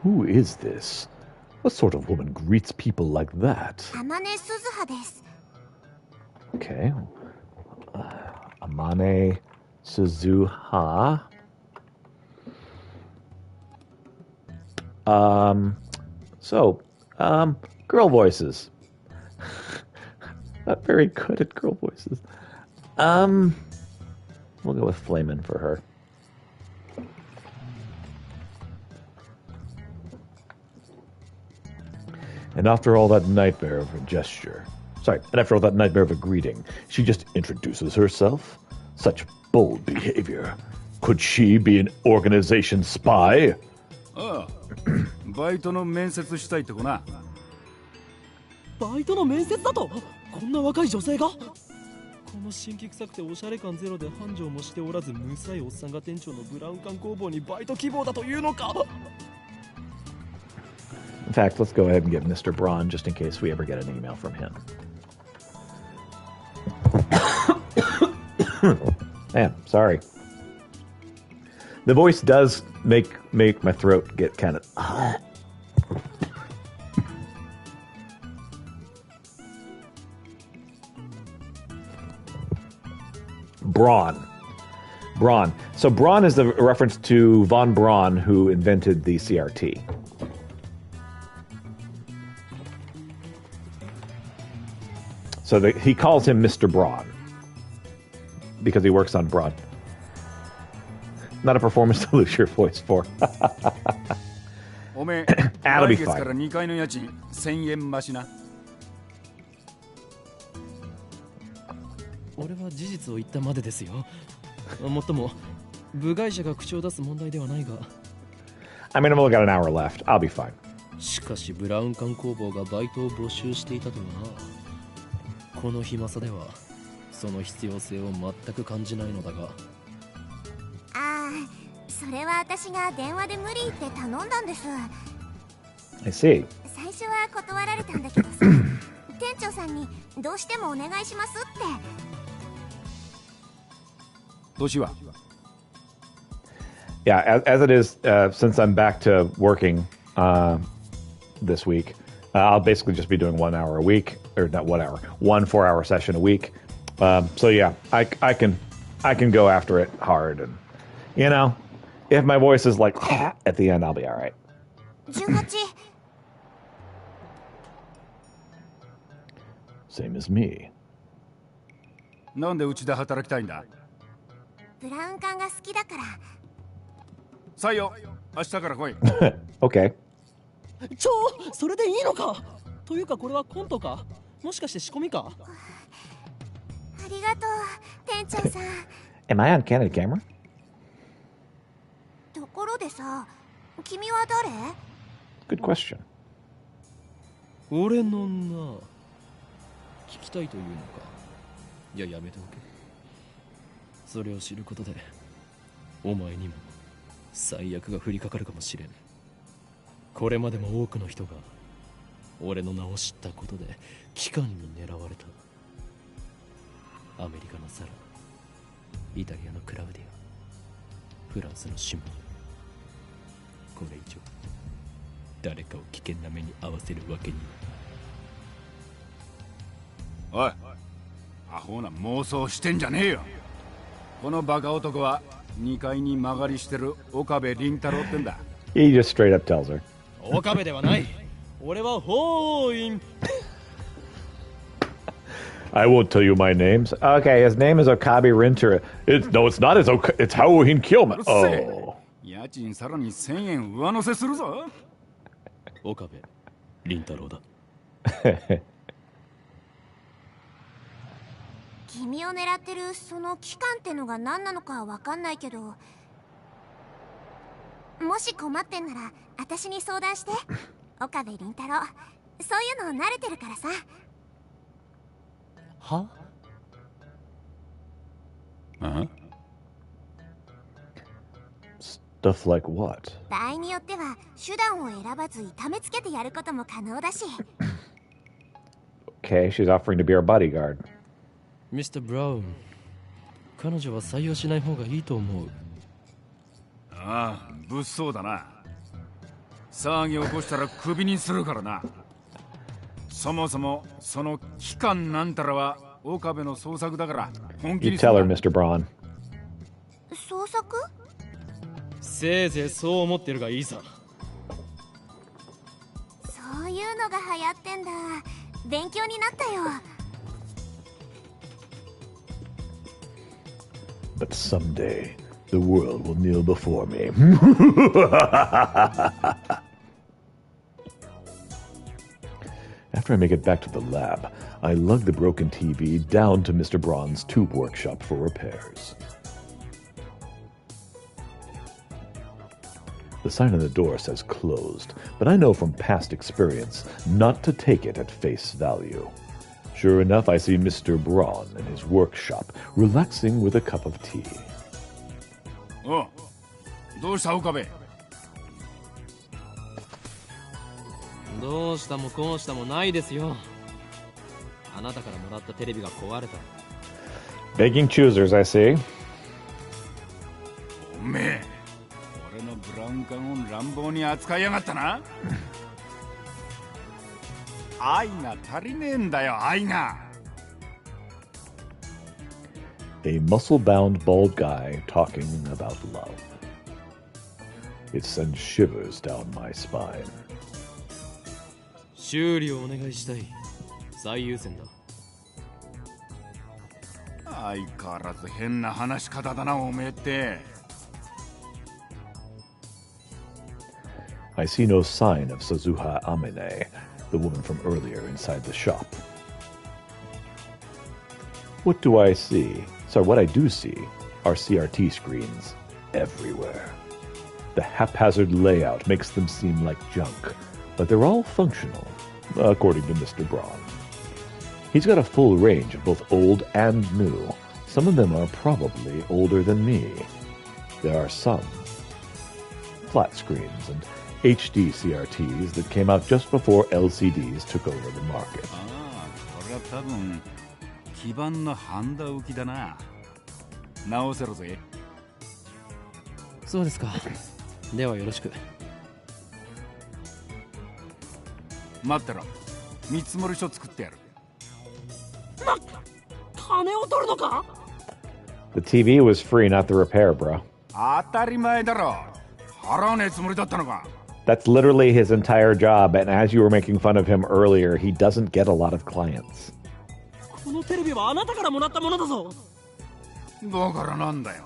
Who is this? What sort of woman greets people like that? Okay. Amane Suzuha. Girl voices. Not very good at girl voices. We'll go with Flamin' for her. And after all that nightmare of a gesture, and after all that nightmare of a greeting, she just introduces herself? Such bold behavior. Could she be an organization spy? ああ、バイトの面接したいって子な。バイトの面接だと？こんな若い女性が？この新規臭くておしゃれ感ゼロで繁盛もしておらず無さいおっさんが店長のブラウン管工房にバイト希望だというのか？ In fact, let's go ahead and get Mr. Braun just in case we ever get an email from him. Man, sorry. The voice does make my throat get kind of... Braun. So Braun is the reference to von Braun, who invented the CRT. So he calls him Mr. Braun because he works on Braun. Not a performance to lose your voice for. That'll be fine. 俺は事実を言ったまでですよ。もっとも部外者が口を出す問題ではないが。I mean, I've only got an hour left. I'll be fine. しかしブラウン管工房がバイトを募集していたとはな。この暇さではその必要性を全く感じないのだが。ああ、それは私が電話で無理って頼んだんです。I see. 最初は断られたんだけどさ、店長さんにどうしてもお願いしますって。年は Yeah, as it is, since I'm back to working this week, I'll basically just be doing 1 hour a week, or not 1 hour, 1 4-hour session a week. So yeah, I can go after it hard, and you know, if my voice is like at the end, I'll be all right. 18 Same as me. なんでうちで働きたいんだ？ブラウン管が好きだから。採用、明日から来い。Okay. それでいいのか？というかこれはコントか？もしかして仕込みか？ありがとう、店長さん。Am I on candid camera? ところでさ、君は誰？ Good question. 俺のな、聞きたいというのか？いや、やめておけ。それを知ることでお前にも最悪が降りかかるかもしれん。これまでも多くの人が俺の名を知ったことで機関に狙われた。アメリカのサラ、イタリアのクラウディア、フランスのシモン。これ以上誰かを危険な目に遭わせるわけには。おい、アホな妄想してんじゃねえよ。このバカ男は2階に間借りしてる岡部倫太郎ってんだ。He just straight up tells her. 岡部ではない。俺は法院。I won't tell you my names. Okay, his name is Okabe Rinter. No, it's not. It's Halloween Killman. Oh. 家賃さらに1000円上乗せするぞ。岡部倫太郎だ。君を狙ってるその機関ってのが何なのかわかんないけど、もし困ってんなら私に相談して。岡部倫太郎、そういうの慣れてるからさ。は？Stuff like what? 場合によっては手段を選ばず痛めつけてやることも可能だし。Okay, she's offering to be our bodyguard. Mr. Brown、彼女は採用しない方がいいと思う。ああ、物騒だな。騒ぎ起こしたらクビにするからな。そもそもその機関なんたらは岡部の創作だから本気 You に tell her, Mr. Braun. 創作？せいぜいそう思ってるがいいさ。そういうのが流行ってんだ。勉強になったよ。But someday, the world will kneel before me. After I make it back to the lab, I lug the broken TV down to Mr. Braun's tube workshop for repairs. The sign on the door says closed, but I know from past experience not to take it at face value. Sure enough, I see Mr. Braun in his workshop, relaxing with a cup of tea. Oh, どうした岡部? どうしたもこうしたもないですよ。あなたからもらったテレビが壊れた。Begging choosers, I see. おめえ、俺のブラウン管を乱暴に扱いやがったな。愛が足りねえんだよ、愛が。A muscle-bound bald guy talking about love. It sends shivers down my spine. 修理をお願いしたい。最優先だ。相変わらず変な話し方だな、おめえって。I see no sign of Suzuha Amine, the woman from earlier inside the shop. What do I see? Sorry, what I do see are CRT screens everywhere. The haphazard layout makes them seem like junk, but they're all functional, according to Mr. Braun. He's got a full range of both old and new. Some of them are probably older than me. There are some flat screens and HD CRTs that came out just before LCDs took over the market. これは多分基板のハンダ浮きだな。直せろぜ。そうですか。ではよろしく。待ってろ。見積書作ってやる。金を取るのか? The TV was free, not the repair, bro. 当たり前だろ。払わねえつもりだったのか。That's literally his entire job, and as you were making fun of him earlier, he doesn't get a lot of clients. このテレビはあなたからもらったものだぞ。だからなんだよ。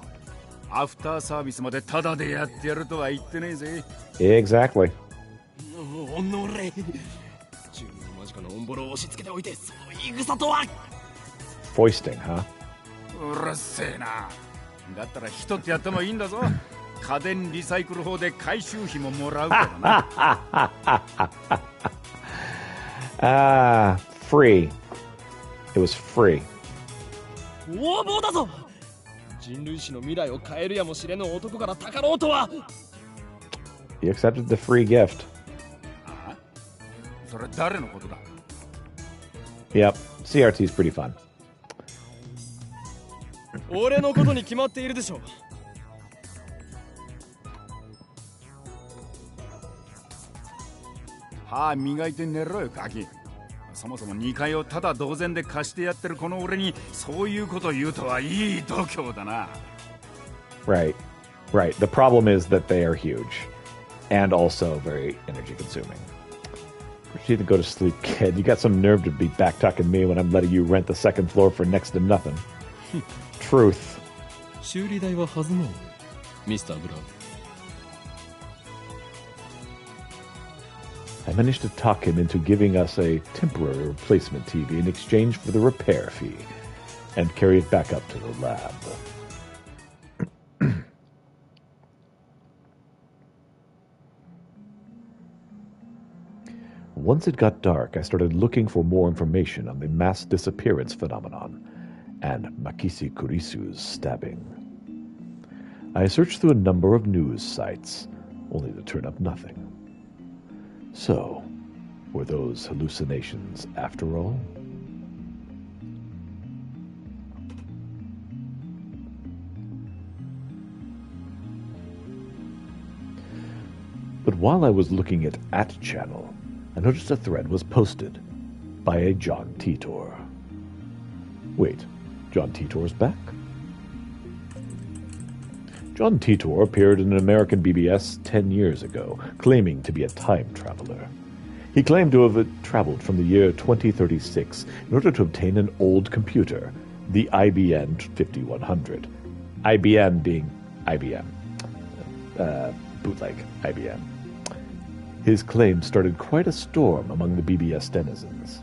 アフターサービスまでタダでやってやるとは言ってねえぜ。Exactly. おのれ。自分の間近のオンボロを押し付けておいて、その言い草とは。Foisting, huh? うるせえな。だったら一つやってもいいんだぞ。家電リサイクル法で回収費ももらうからな。Free. It was free. 横暴だぞ。人類史の未来を変えるやもしれぬ男からたかろうとは。He accepted the free gift. ああ、それ誰のことだ? Yep, CRT is pretty fun. 俺のことに決まっているでしょ。歯磨いて寝ろよ、ガキ。そもそも2階をただ同然で貸してやってるこの俺にそういうこと言うとはいい度胸だな。Right. Right. The problem is that they are huge and also very energy consuming. You need to go to sleep, kid. You got some nerve to be back talking me when I'm letting you rent the second floor for next to nothing. Truth. 修理代は弾もう、ミスター・ブラウン。I managed to talk him into giving us a temporary replacement TV in exchange for the repair fee, and carry it back up to the lab. Once it got dark, I started looking for more information on the mass disappearance phenomenon and Makisi Kurisu's stabbing. I searched through a number of news sites, only to turn up nothing. So, were those hallucinations after all? But while I was looking at channel, I noticed a thread was posted by a John Titor. Wait, John Titor's back? John Titor appeared in an American BBS 10 years ago, claiming to be a time traveler. He claimed to have traveled from the year 2036 in order to obtain an old computer, the IBM 5100. IBM being IBM. Bootleg IBM. His claims started quite a storm among the BBS denizens.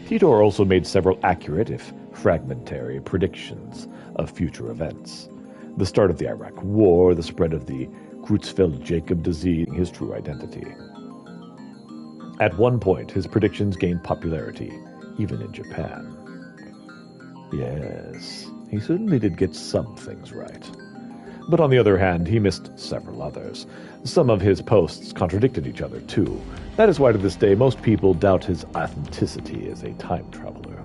Titor also made several accurate, if fragmentary, predictions of future events. The start of the Iraq War, the spread of the Creutzfeldt-Jakob disease, his true identity. At one point, his predictions gained popularity, even in Japan. Yes, he certainly did get some things right. But on the other hand, he missed several others. Some of his posts contradicted each other, too. That is why to this day most people doubt his authenticity as a time traveler.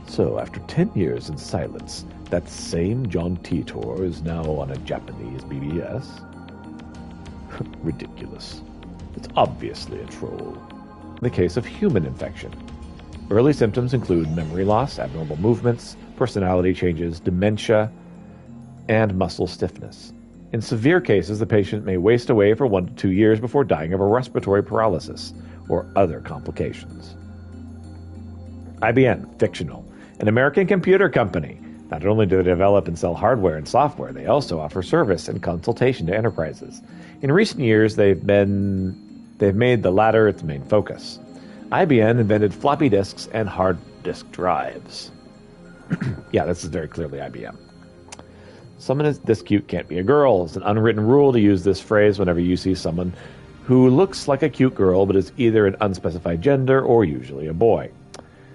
So, after 10 years in silence, that same John Titor is now on a Japanese BBS? Ridiculous. It's obviously a troll. The case of human infection. Early symptoms include memory loss, abnormal movements, personality changes, dementia, and muscle stiffness. In severe cases, the patient may waste away for 1 to 2 years before dying of a respiratory paralysis or other complications. IBM, fictional, an American computer company. Not only do they develop and sell hardware and software, they also offer service and consultation to enterprises. In recent years, they've made the latter its main focus. IBM invented floppy disks and hard disk drives. Yeah, this is very clearly IBM. Someone is this cute can't be a girl. It's an unwritten rule to use this phrase whenever you see someone who looks like a cute girl but is either an unspecified gender or usually a boy.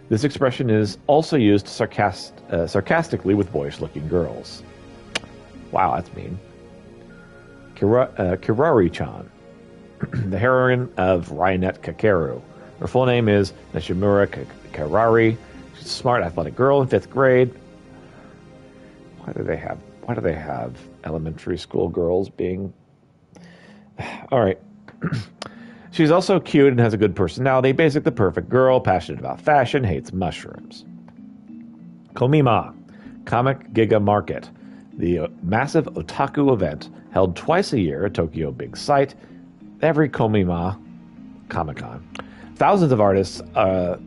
This expression is also used sarcastically with boyish-looking girls. Wow, that's mean. Kirari-chan, the heroine of Rainet Kakeru. Her full name is Nishimura Kirari. She's a smart, athletic girl in 5th grade. Why do they have elementary school girls being... All right. She's also cute and has a good personality, basic the perfect girl, passionate about fashion, hates mushrooms. Komima, Comic Giga Market, the massive otaku event held twice a year at Tokyo Big Sight, every Komima Comic-Con. Thousands of artists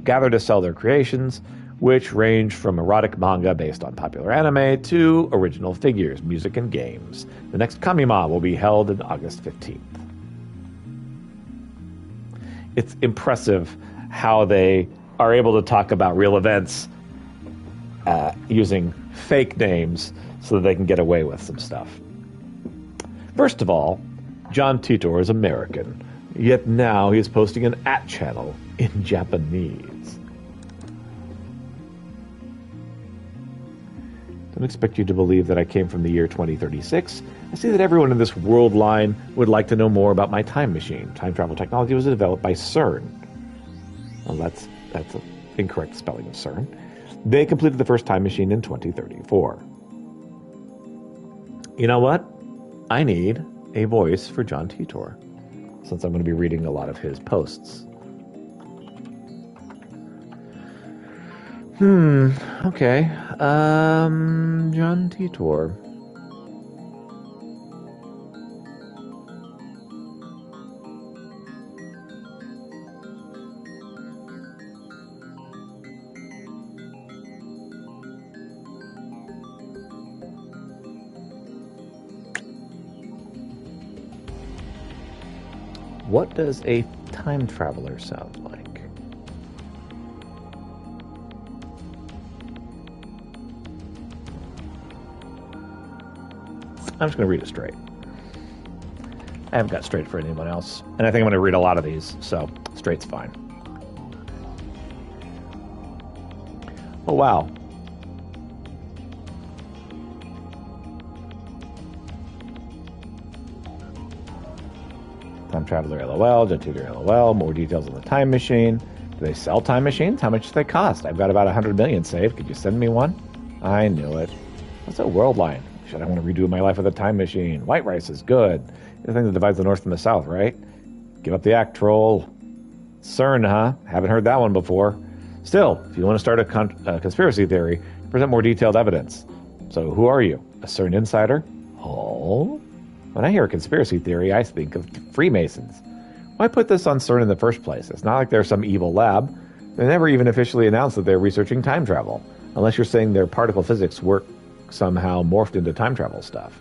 gather to sell their creations, which range from erotic manga based on popular anime to original figures, music, and games. The next Kamima will be held on August 15th. It's impressive how they are able to talk about real events using fake names so that they can get away with some stuff. First of all, John Titor is American, yet now he is posting an @channel in Japanese. Don't expect you to believe that I came from the year 2036. I see that everyone in this world line would like to know more about my time machine. Time travel technology was developed by CERN. Well, that's an incorrect spelling of CERN. They completed the first time machine in 2034. You know what? I need a voice for John Titor, since I'm going to be reading a lot of his posts. Okay. John Titor. What does a time traveler sound like? I'm just going to read it straight. I haven't got straight for anyone else. And I think I'm going to read a lot of these, so straight's fine. Oh, wow. Time Traveler LOL, John Titor LOL, more details on the time machine. Do they sell time machines? How much do they cost? I've got about 100 million saved. Could you send me one? I knew it. What's a world line? Should I want to redo my life with a time machine? White rice is good. The thing that divides the North from the South, right? Give up the act, troll. CERN, huh? Haven't heard that one before. Still, if you want to start a conspiracy theory, present more detailed evidence. So who are you? A CERN insider? Oh? When I hear a conspiracy theory, I think of Freemasons. Why put this on CERN in the first place? It's not like they're some evil lab. They never even officially announced that they're researching time travel, unless you're saying their particle physics work somehow morphed into time travel stuff.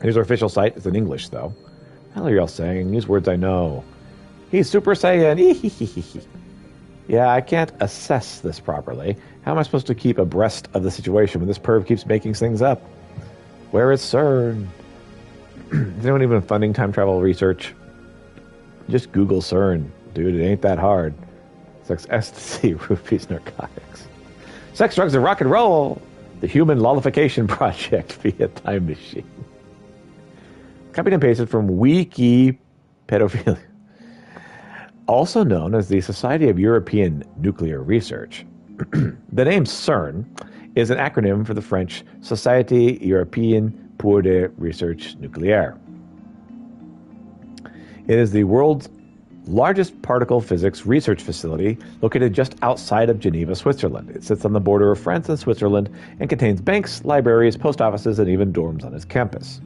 Here's our official site. It's in English, though. hell are y'all saying? These words I know. He's Super Saiyan. Yeah, I can't assess this properly. How am I supposed to keep abreast of the situation when this perv keeps making things up? Where is CERN? Is anyone even funding time travel research? Just Google CERN. Dude, it ain't that hard. Sex, ecstasy, rupees, narcotics. Sex, drugs, and rock and roll. The Human Lollification Project via time machine. Copied and pasted from Wiki Pedophilia. Also known as the Society of European Nuclear Research. The name CERN is an acronym for the French Société Européenne pour la Recherche Nucléaire. It is the world's largest particle physics research facility located just outside of Geneva, Switzerland. It sits on the border of France and Switzerland and contains banks, libraries, post offices, and even dorms on its campus.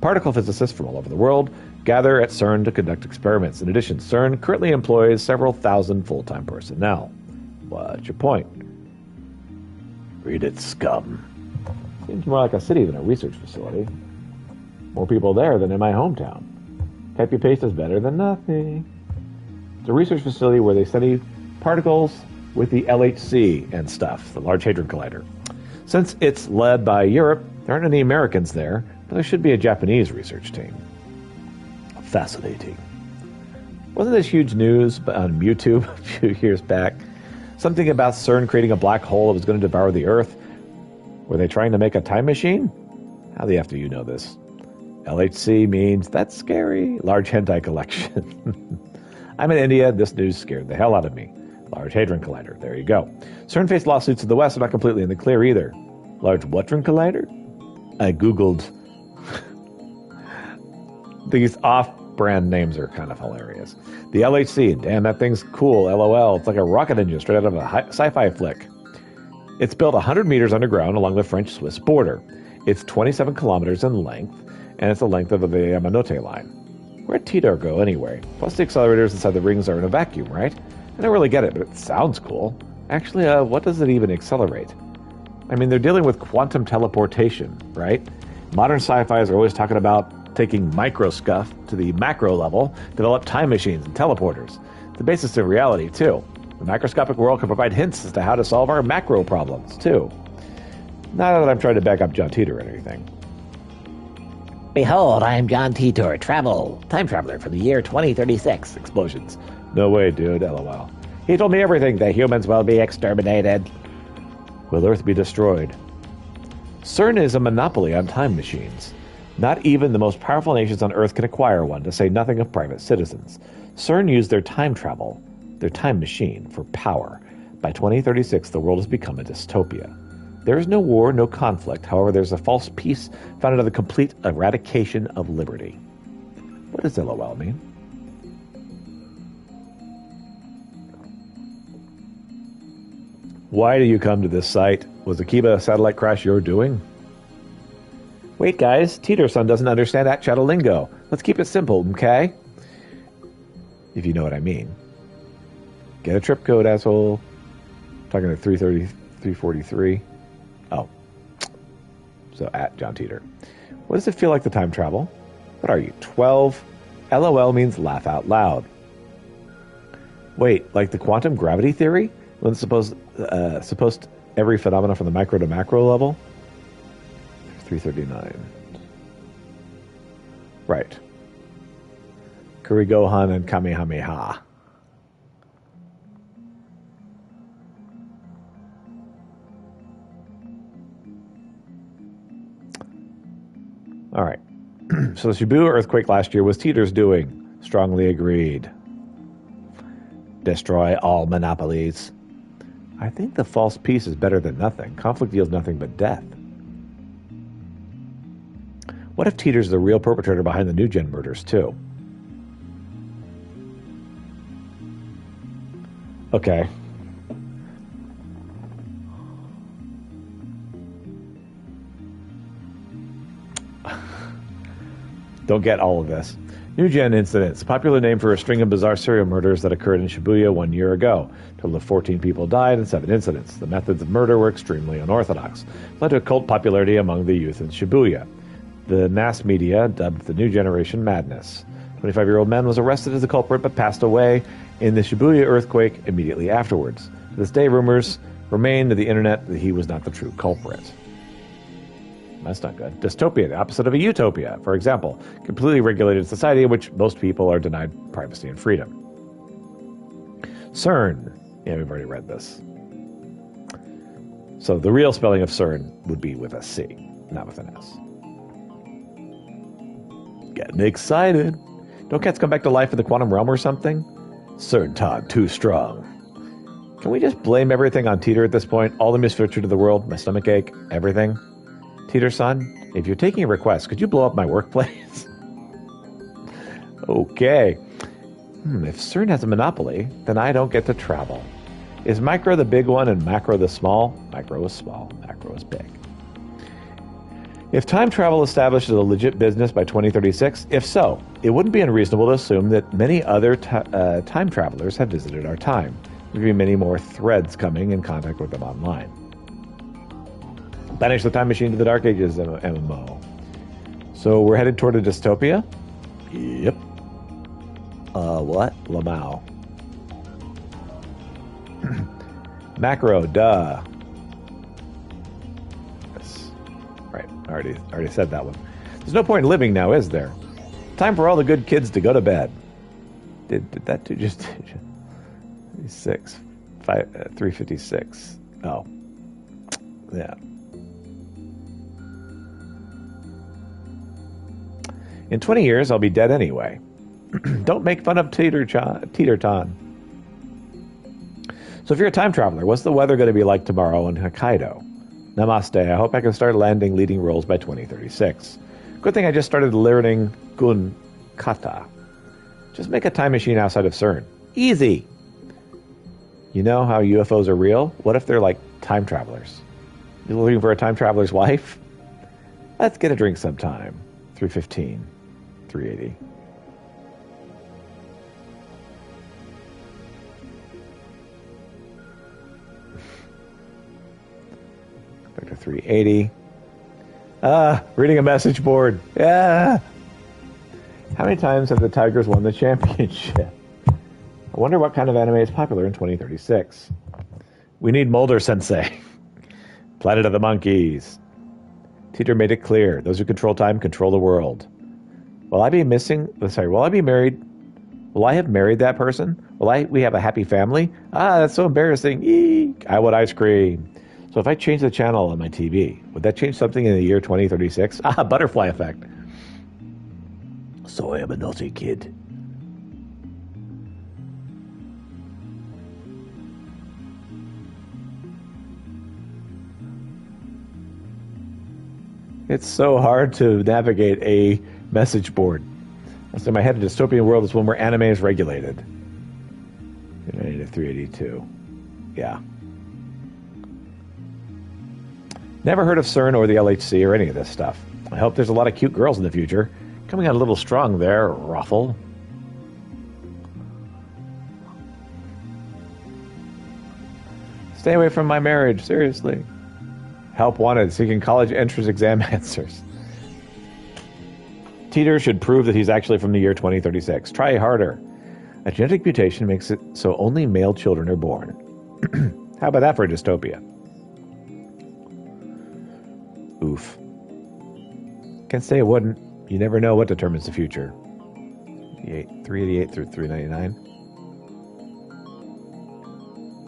Particle physicists from all over the world gather at CERN to conduct experiments. In addition, CERN currently employs several thousand full-time personnel. What's your point? Read it, scum. Seems more like a city than a research facility. More people there than in my hometown. Copy-paste is better than nothing. It's a research facility where they study particles with the LHC and stuff, the Large Hadron Collider. Since it's led by Europe, there aren't any Americans there, but there should be a Japanese research team. Fascinating. Wasn't this huge news on YouTube a few years back? Something about CERN creating a black hole that was going to devour the Earth. Were they trying to make a time machine? How the F do you know this? LHC means that's scary. Large hentai collection. I'm in India. This news scared the hell out of me. Large Hadron Collider. There you go. CERN faced lawsuits in the West are not completely in the clear either. Large Hadron Collider? I Googled. These off-brand names are kind of hilarious. The LHC. Damn, that thing's cool. LOL. It's like a rocket engine straight out of a sci-fi flick. It's built 100 meters underground along the French-Swiss border. It's 27 kilometers in length, and it's the length of the Yamanote line. Where'd Tito go anyway? Plus the accelerators inside the rings are in a vacuum, right? I don't really get it, but it sounds cool. Actually, what does it even accelerate? I mean, they're dealing with quantum teleportation, right? Modern sci-fis are always talking about taking micro scuff to the macro level, develop time machines and teleporters. The basis of reality, too. The macroscopic world can provide hints as to how to solve our macro problems, too. Not that I'm trying to back up John Titor or anything. Behold, I am John Titor, time traveler from the year 2036. Explosions. No way, dude, LOL. He told me everything. The humans will be exterminated. Will Earth be destroyed? CERN is a monopoly on time machines. Not even the most powerful nations on Earth can acquire one, to say nothing of private citizens. CERN used their time travel, their time machine, for power. By 2036, the world has become a dystopia. There is no war, no conflict. However, there's a false peace founded on the complete eradication of liberty. What does LOL mean? Why do you come to this site? Was Akiba satellite crash your doing? Wait, guys. Titor-san doesn't understand that chattel lingo. Let's keep it simple, okay? If you know what I mean. Get a trip code, asshole. I'm talking to 343. Oh. So at John Teeter. What does it feel like to time travel? What are you, 12? LOL means laugh out loud. Wait, like the quantum gravity theory? When it's supposed every phenomenon from the micro to macro level? 339. Right. Kurigohan and Kamehameha. All right. So the Shibuya earthquake last year was Teeter's doing. Strongly agreed. Destroy all monopolies. I think the false peace is better than nothing. Conflict deals nothing but death. What if Teeter's the real perpetrator behind the New Gen murders, too? Okay. Don't get all of this. New Gen incidents, a popular name for a string of bizarre serial murders that occurred in Shibuya 1 year ago. A total of 14 people died and 7 incidents. The methods of murder were extremely unorthodox. It led to a cult popularity among the youth in Shibuya. The mass media dubbed the new generation madness. 25-year-old man was arrested as the culprit but passed away in the Shibuya earthquake immediately afterwards. To this day, rumors remain to the internet that he was not the true culprit. That's not good. Dystopia, the opposite of a utopia. For example, completely regulated society in which most people are denied privacy and freedom. CERN. Yeah, we've already read this. So the real spelling of CERN would be with a C, not with an S. Getting excited. Don't cats come back to life in the quantum realm or something? CERN Todd, too strong. Can we just blame everything on Teeter at this point? All the misfortune of the world, my stomach ache, everything? Teeter son, if you're taking a request, could you blow up my workplace? Okay. If CERN has a monopoly, then I don't get to travel. Is micro the big one and macro the small? Micro is small, macro is big. If time travel established as a legit business by 2036, if so, it wouldn't be unreasonable to assume that many other time travelers have visited our time. There would be many more threads coming in contact with them online. Banish the time machine to the Dark Ages MMO. So we're headed toward a dystopia? Yep. What? Lamau. Macro, duh. Yes. Right, I already said that one. There's no point in living now, is there? Time for all the good kids to go to bed. Did that do just 356? Oh. Yeah. In 20 years, I'll be dead anyway. Don't make fun of Teeter-ton. So if you're a time traveler, what's the weather going to be like tomorrow in Hokkaido? Namaste. I hope I can start landing leading roles by 2036. Good thing I just started learning gun kata. Just make a time machine outside of CERN. Easy. You know how UFOs are real? What if they're like time travelers? You're looking for a time traveler's wife? Let's get a drink sometime. 315. 380. Back to 380. Reading a message board. Yeah. How many times have the Tigers won the championship? I wonder what kind of anime is popular in 2036. We need Mulder Sensei. Planet of the Monkeys. Teeter made it clear. Those who control time control the world. Will I be married? Will I have married that person? We have a happy family? That's so embarrassing. Eek. I want ice cream. So if I change the channel on my TV, would that change something in the year 2036? Butterfly effect. So I am a naughty kid. It's so hard to navigate a message board. So in my head, a dystopian world is one where anime is regulated. 390 to 382. Yeah. Never heard of CERN or the LHC or any of this stuff. I hope there's a lot of cute girls in the future. Coming out a little strong there, Ruffle. Stay away from my marriage, seriously. Help wanted, seeking college entrance exam answers. Teeter should prove that he's actually from the year 2036. Try harder. A genetic mutation makes it so only male children are born. How about that for a dystopia? Oof. Can't say it wouldn't. You never know what determines the future. 388 through 399.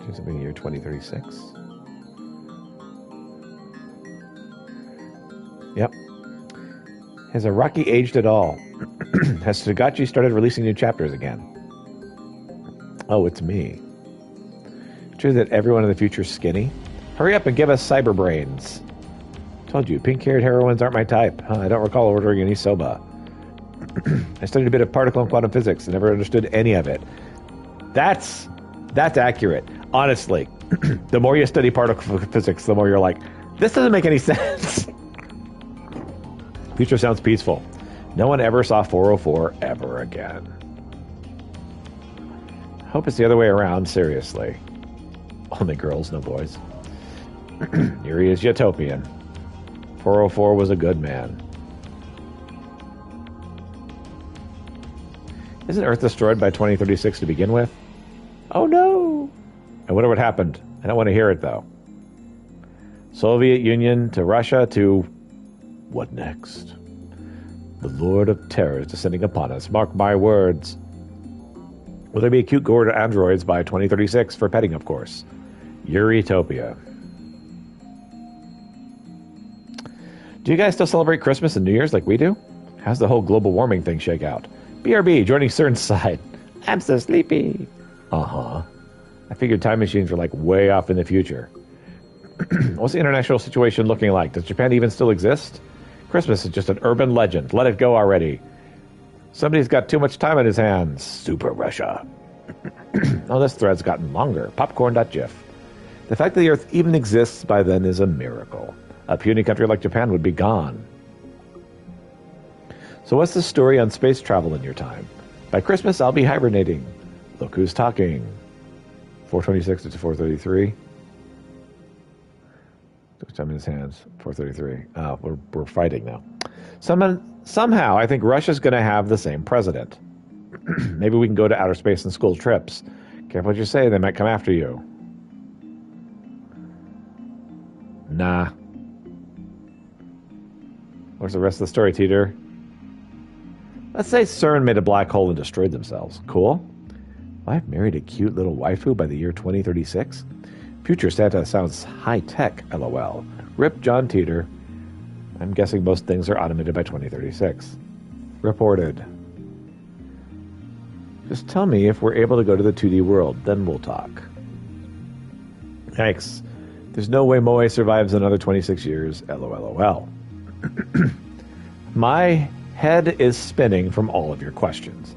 Choose something in the year 2036. Yep. Has Araki aged at all? Has Togachi started releasing new chapters again? Oh, it's me. True that everyone in the future is skinny? Hurry up and give us cyber brains. Told you, pink-haired heroines aren't my type. I don't recall ordering any soba. I studied a bit of particle and quantum physics and never understood any of it. That's accurate. Honestly, the more you study particle physics, the more you're like, this doesn't make any sense. Future sounds peaceful. No one ever saw 404 ever again. Hope it's the other way around, seriously. Only girls, no boys. Yuri is utopian. 404 was a good man. Isn't Earth destroyed by 2036 to begin with? Oh no! I wonder what happened. I don't want to hear it, though. Soviet Union to Russia to... What next? The Lord of Terror is descending upon us. Mark my words. Will there be cute gourd androids by 2036 for petting, of course? Eurytopia. Do you guys still celebrate Christmas and New Year's like we do? How's the whole global warming thing shake out? BRB, joining CERN's side. I'm so sleepy. Uh-huh. I figured time machines were like way off in the future. What's the international situation looking like? Does Japan even still exist? Christmas is just an urban legend. Let it go already. Somebody's got too much time on his hands. Super Russia. Oh, this thread's gotten longer. Popcorn.gif. The fact that the Earth even exists by then is a miracle. A puny country like Japan would be gone. So what's the story on space travel in your time? By Christmas, I'll be hibernating. Look who's talking. 426 to 433. Time in his hands. 433. We're fighting now. Somehow, I think Russia's going to have the same president. Maybe we can go to outer space and school trips. Careful what you say, they might come after you. Nah. Where's the rest of the story, Teeter? Let's say CERN made a black hole and destroyed themselves. Cool. I've married a cute little waifu by the year 2036. Future Santa sounds high-tech, LOL. Rip John Teeter. I'm guessing most things are automated by 2036. Reported. Just tell me if we're able to go to the 2D world, then we'll talk. Thanks. There's no way Moe survives another 26 years, LOLOL. My head is spinning from all of your questions.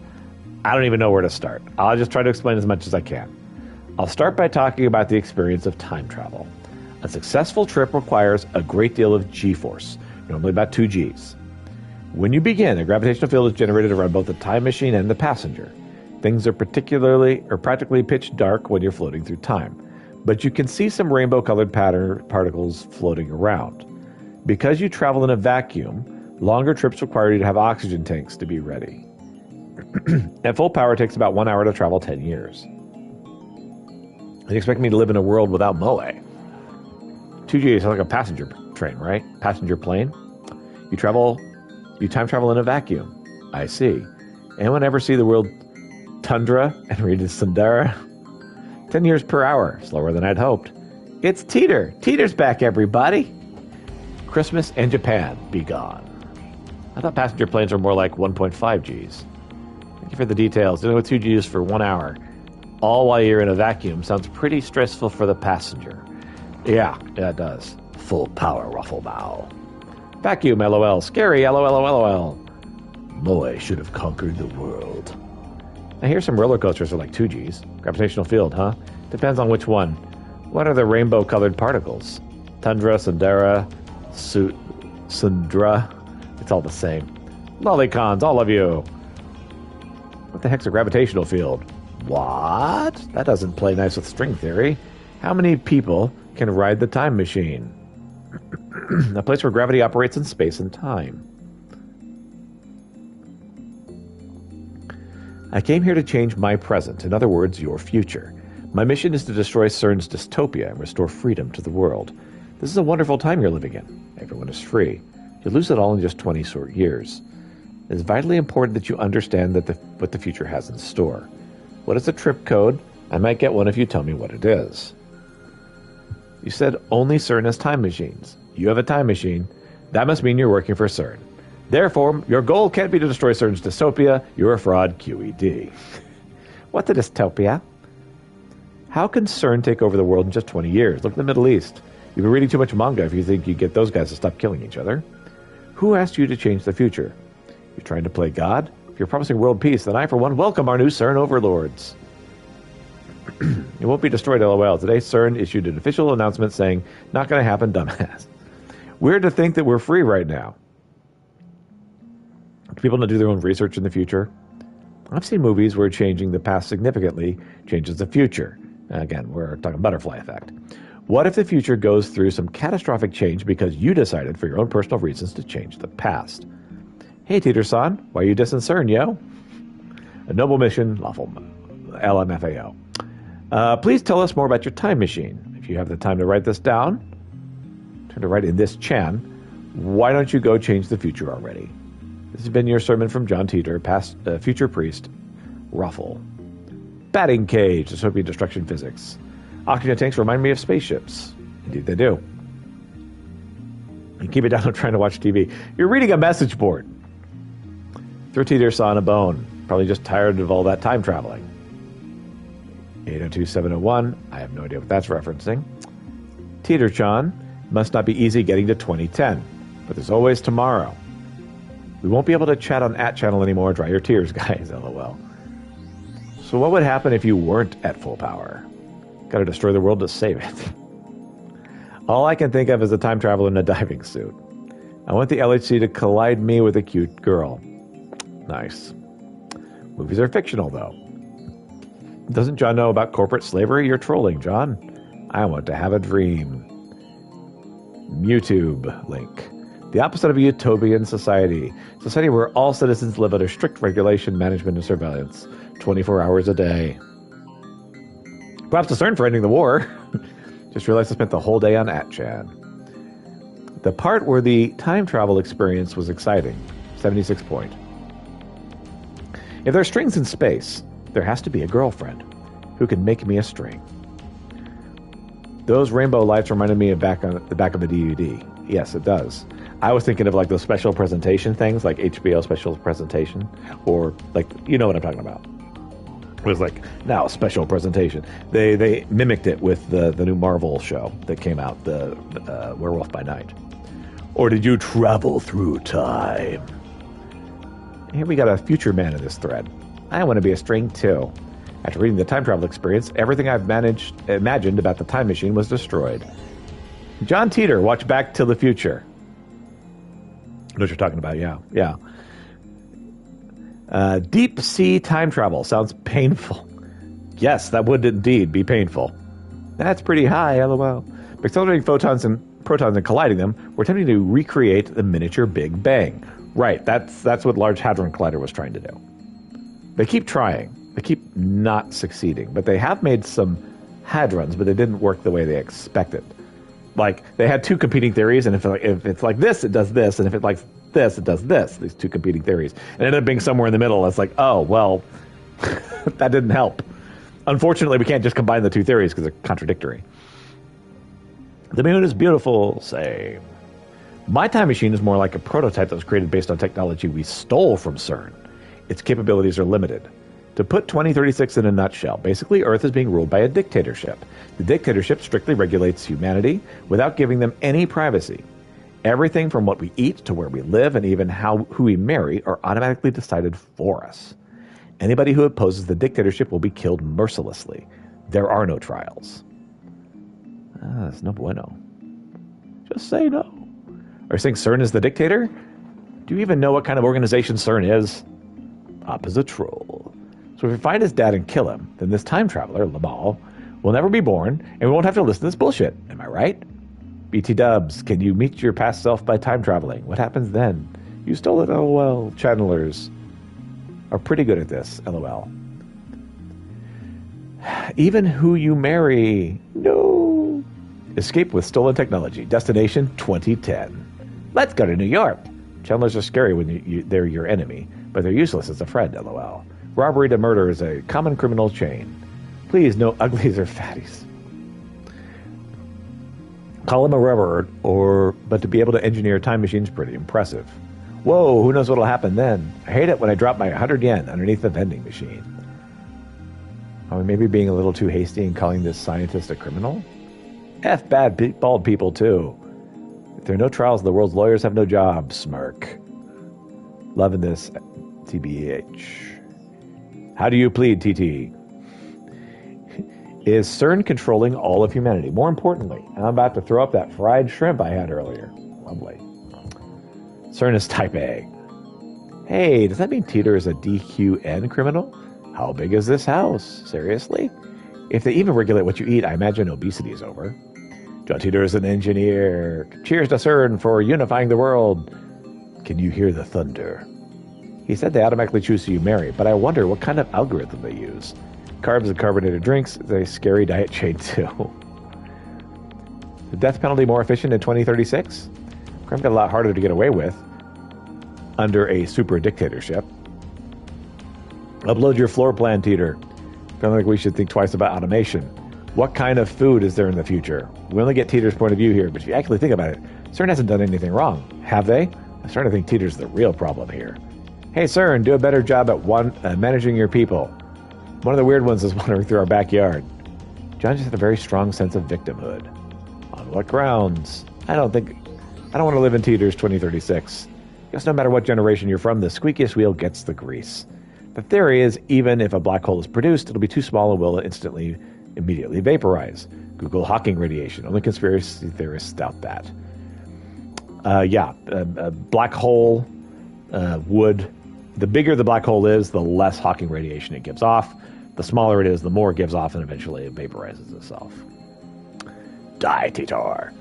I don't even know where to start. I'll just try to explain as much as I can. I'll start by talking about the experience of time travel. A successful trip requires a great deal of G-force, normally about 2 Gs. When you begin, a gravitational field is generated around both the time machine and the passenger. Things are practically pitch dark when you're floating through time, but you can see some rainbow-colored particles floating around. Because you travel in a vacuum, longer trips require you to have oxygen tanks to be ready. At full power, it takes about 1 hour to travel 10 years. You expect me to live in a world without Moe? 2G is like a passenger train, right? Passenger plane? You time travel in a vacuum. I see. Anyone ever see the word tundra and read it Sundara? 10 years per hour. Slower than I'd hoped. It's Teeter. Teeter's back, everybody. Christmas and Japan, be gone. I thought passenger planes were more like 1.5 Gs. Thank you for the details. Dealing with 2 Gs for 1 hour, all while you're in a vacuum, sounds pretty stressful for the passenger. Yeah, it does. Full power, ruffle bow. Vacuum, LOL. Scary, LOL. Moe should have conquered the world. I hear some roller coasters are like 2 Gs. Gravitational field, huh? Depends on which one. What are the rainbow-colored particles? Tundra, Sundara, Sundra. It's all the same. Lollicons, all of you. What the heck's a gravitational field? What? That doesn't play nice with string theory. How many people can ride the time machine? A place where gravity operates in space and time. I came here to change my present, in other words, your future. My mission is to destroy CERN's dystopia and restore freedom to the world. This is a wonderful time you're living in. Everyone is free. You'll lose it all in just 20 short years. It is vitally important that you understand what the future has in store. What is the trip code? I might get one if you tell me what it is. You said only CERN has time machines. You have a time machine. That must mean you're working for CERN. Therefore, your goal can't be to destroy CERN's dystopia. You're a fraud, QED. What's a dystopia? How can CERN take over the world in just 20 years? Look at the Middle East. You've been reading too much manga if you think you get those guys to stop killing each other. Who asked you to change the future? You're trying to play God? If you're promising world peace, then I, for one, welcome our new CERN overlords. It won't be destroyed, LOL. Today, CERN issued an official announcement saying, not going to happen, dumbass. Weird to think that we're free right now. Do people not do their own research in the future? I've seen movies where changing the past significantly changes the future. Again, we're talking butterfly effect. What if the future goes through some catastrophic change because you decided for your own personal reasons to change the past? Hey, Teeter-san, why are you dissing CERN, yo? A noble mission, lawful LMFAO. Please tell us more about your time machine. If you have the time to write this down, turn to write in this Chan, why don't you go change the future already? This has been your sermon from John Teeter, past future priest, Ruffle. Batting cage, dystopian destruction physics. Oxygen tanks remind me of spaceships. Indeed they do. You keep it down, I'm trying to watch TV. You're reading a message board. Throw Teeter saw on a bone. Probably just tired of all that time traveling. 802-701. I have no idea what that's referencing. Teeter-chan, must not be easy getting to 2010. But there's always tomorrow. We won't be able to chat on @channel anymore. Dry your tears, guys. LOL. So what would happen if you weren't at full power? Gotta destroy the world to save it. All I can think of is a time traveler in a diving suit. I want the LHC to collide me with a cute girl. Nice. Movies are fictional, though. Doesn't John know about corporate slavery? You're trolling, John. I want to have a dream. Mewtube link. The opposite of a utopian society. Society where all citizens live under strict regulation, management, and surveillance. 24 hours a day. Props to CERN for ending the war. Just realized I spent the whole day on @chan. The part where the time travel experience was exciting. 76 point. If there are strings in space, there has to be a girlfriend who can make me a string. Those rainbow lights reminded me of the back of the DVD. Yes, it does. I was thinking of like those special presentation things, like HBO special presentation, or like, you know what I'm talking about. It was like, now special presentation. They mimicked it with the new Marvel show that came out, the Werewolf by Night. Or did you travel through time? Here we got a future man in this thread. I want to be a string too. After reading the time travel experience, everything I've imagined about the time machine was destroyed. John Teeter, watch Back to the Future. I know what you're talking about, yeah. Deep sea time travel sounds painful. Yes, that would indeed be painful. That's pretty high, LOL. By accelerating photons and protons and colliding them, we're attempting to recreate the miniature Big Bang. Right, that's what Large Hadron Collider was trying to do. They keep trying. They keep not succeeding. But they have made some hadrons, but they didn't work the way they expected. Like, they had two competing theories, and if it's like this, it does this, and if it's like this, it does this, these two competing theories. And it ended up being somewhere in the middle. It's like, oh, well, that didn't help. Unfortunately, we can't just combine the two theories because they're contradictory. The moon is beautiful, same. My time machine is more like a prototype that was created based on technology we stole from CERN. Its capabilities are limited. To put 2036 in a nutshell, basically Earth is being ruled by a dictatorship. The dictatorship strictly regulates humanity without giving them any privacy. Everything from what we eat to where we live and even who we marry are automatically decided for us. Anybody who opposes the dictatorship will be killed mercilessly. There are no trials. That's no bueno. Just say no. Are you saying CERN is the dictator? Do you even know what kind of organization CERN is? Opposite troll. So if we find his dad and kill him, then this time traveler, Lamal, will never be born, and we won't have to listen to this bullshit. Am I right? BT Dubs, can you meet your past self by time traveling? What happens then? You stole it, LOL. Channelers are pretty good at this, LOL. Even who you marry, no. Escape with stolen technology. Destination 2010. Let's go to New York. Channelers are scary when they're your enemy, but they're useless as a friend, LOL. Robbery to murder is a common criminal chain. Please, no uglies or fatties. Call him a rubber, but to be able to engineer a time machine's pretty impressive. Whoa, who knows what'll happen then? I hate it when I drop my 100 yen underneath the vending machine. Are we maybe being a little too hasty in calling this scientist a criminal? F bad bald people, too. If there are no trials, the world's lawyers have no jobs. Smirk. Loving this, TBH. How do you plead, TT? Is CERN controlling all of humanity? More importantly, I'm about to throw up that fried shrimp I had earlier. Lovely. CERN is type A. Hey, does that mean Teeter is a DQN criminal? How big is this house? Seriously? If they even regulate what you eat, I imagine obesity is over. John Teeter is an engineer. Cheers to CERN for unifying the world. Can you hear the thunder? He said they automatically choose who you marry, but I wonder what kind of algorithm they use. Carbs and carbonated drinks is a scary diet chain too. The death penalty more efficient in 2036? Crime got a lot harder to get away with under a super dictatorship. Upload your floor plan, Teeter. I feel like we should think twice about automation. What kind of food is there in the future? We only get Teeter's point of view here, but if you actually think about it, CERN hasn't done anything wrong, have they? I'm starting to think Teeter's the real problem here. Hey, CERN, do a better job at managing your people. One of the weird ones is wandering through our backyard. John just had a very strong sense of victimhood. On what grounds? I don't want to live in Teeter's 2036. Guess no matter what generation you're from, the squeakiest wheel gets the grease. The theory is, even if a black hole is produced, it'll be too small and will immediately vaporize. Google Hawking radiation. Only conspiracy theorists doubt that. A black hole would... The bigger the black hole is, the less Hawking radiation it gives off. The smaller it is, the more it gives off, and eventually it vaporizes itself. Die, Titor.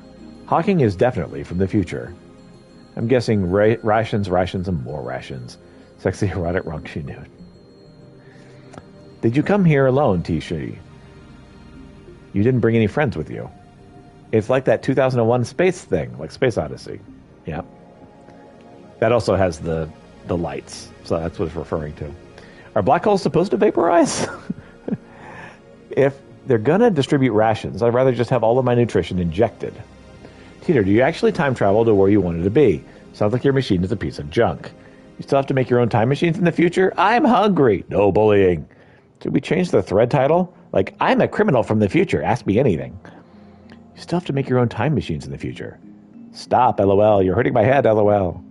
Hawking is definitely from the future. I'm guessing rations, and more rations. Sexy, erotic, raunchy nude. Did you come here alone, Tishi? You didn't bring any friends with you. It's like that 2001 space thing, like Space Odyssey. Yeah. That also has the lights, so that's what it's referring to. Are black holes supposed to vaporize? If they're gonna distribute rations, I'd rather just have all of my nutrition injected. Teeter, do you actually time travel to where you wanted to be? Sounds like your machine is a piece of junk. You still have to make your own time machines in the future? I'm hungry. No bullying. Should we change the thread title? Like, I'm a criminal from the future. Ask me anything. You still have to make your own time machines in the future. Stop, LOL. You're hurting my head, LOL.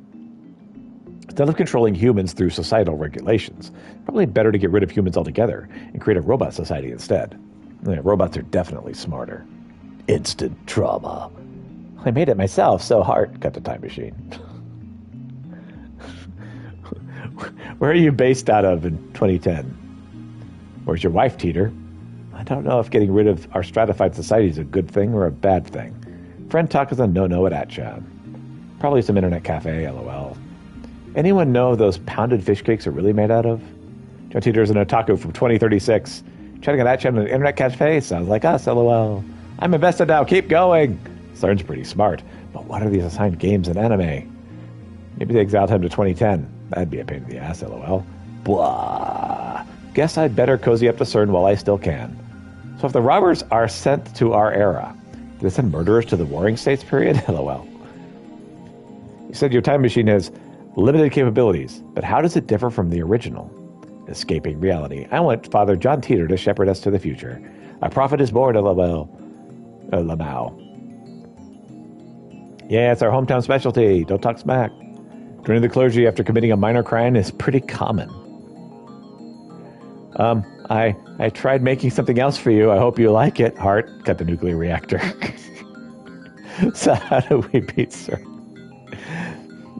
Instead of controlling humans through societal regulations, probably better to get rid of humans altogether and create a robot society instead. Yeah, robots are definitely smarter. Instant trauma. I made it myself, so hard. Cut the time machine. Where are you based out of in 2010? Where's your wife, Teeter? I don't know if getting rid of our stratified society is a good thing or a bad thing. Friend talk is a no-no at Atchan. Probably some internet cafe, LOL. Anyone know those pounded fish cakes are really made out of? John Teeter is an otaku from 2036. Chatting at Atchan in an internet cafe sounds like us, LOL. I'm invested now, keep going! CERN's pretty smart, but what are these assigned games and anime? Maybe they exiled him to 2010. That'd be a pain in the ass, LOL. Blah. Guess I'd better cozy up to CERN while I still can. So if the robbers are sent to our era, do they send murderers to the Warring States period? LOL. You said your time machine has limited capabilities, but how does it differ from the original? Escaping reality. I want Father John Teeter to shepherd us to the future. A prophet is born, LOL. Lamau. Yeah, it's our hometown specialty. Don't talk smack. Joining the clergy after committing a minor crime is pretty common. I tried making something else for you. I hope you like it. Heart, cut the nuclear reactor. So how do we beat CERN?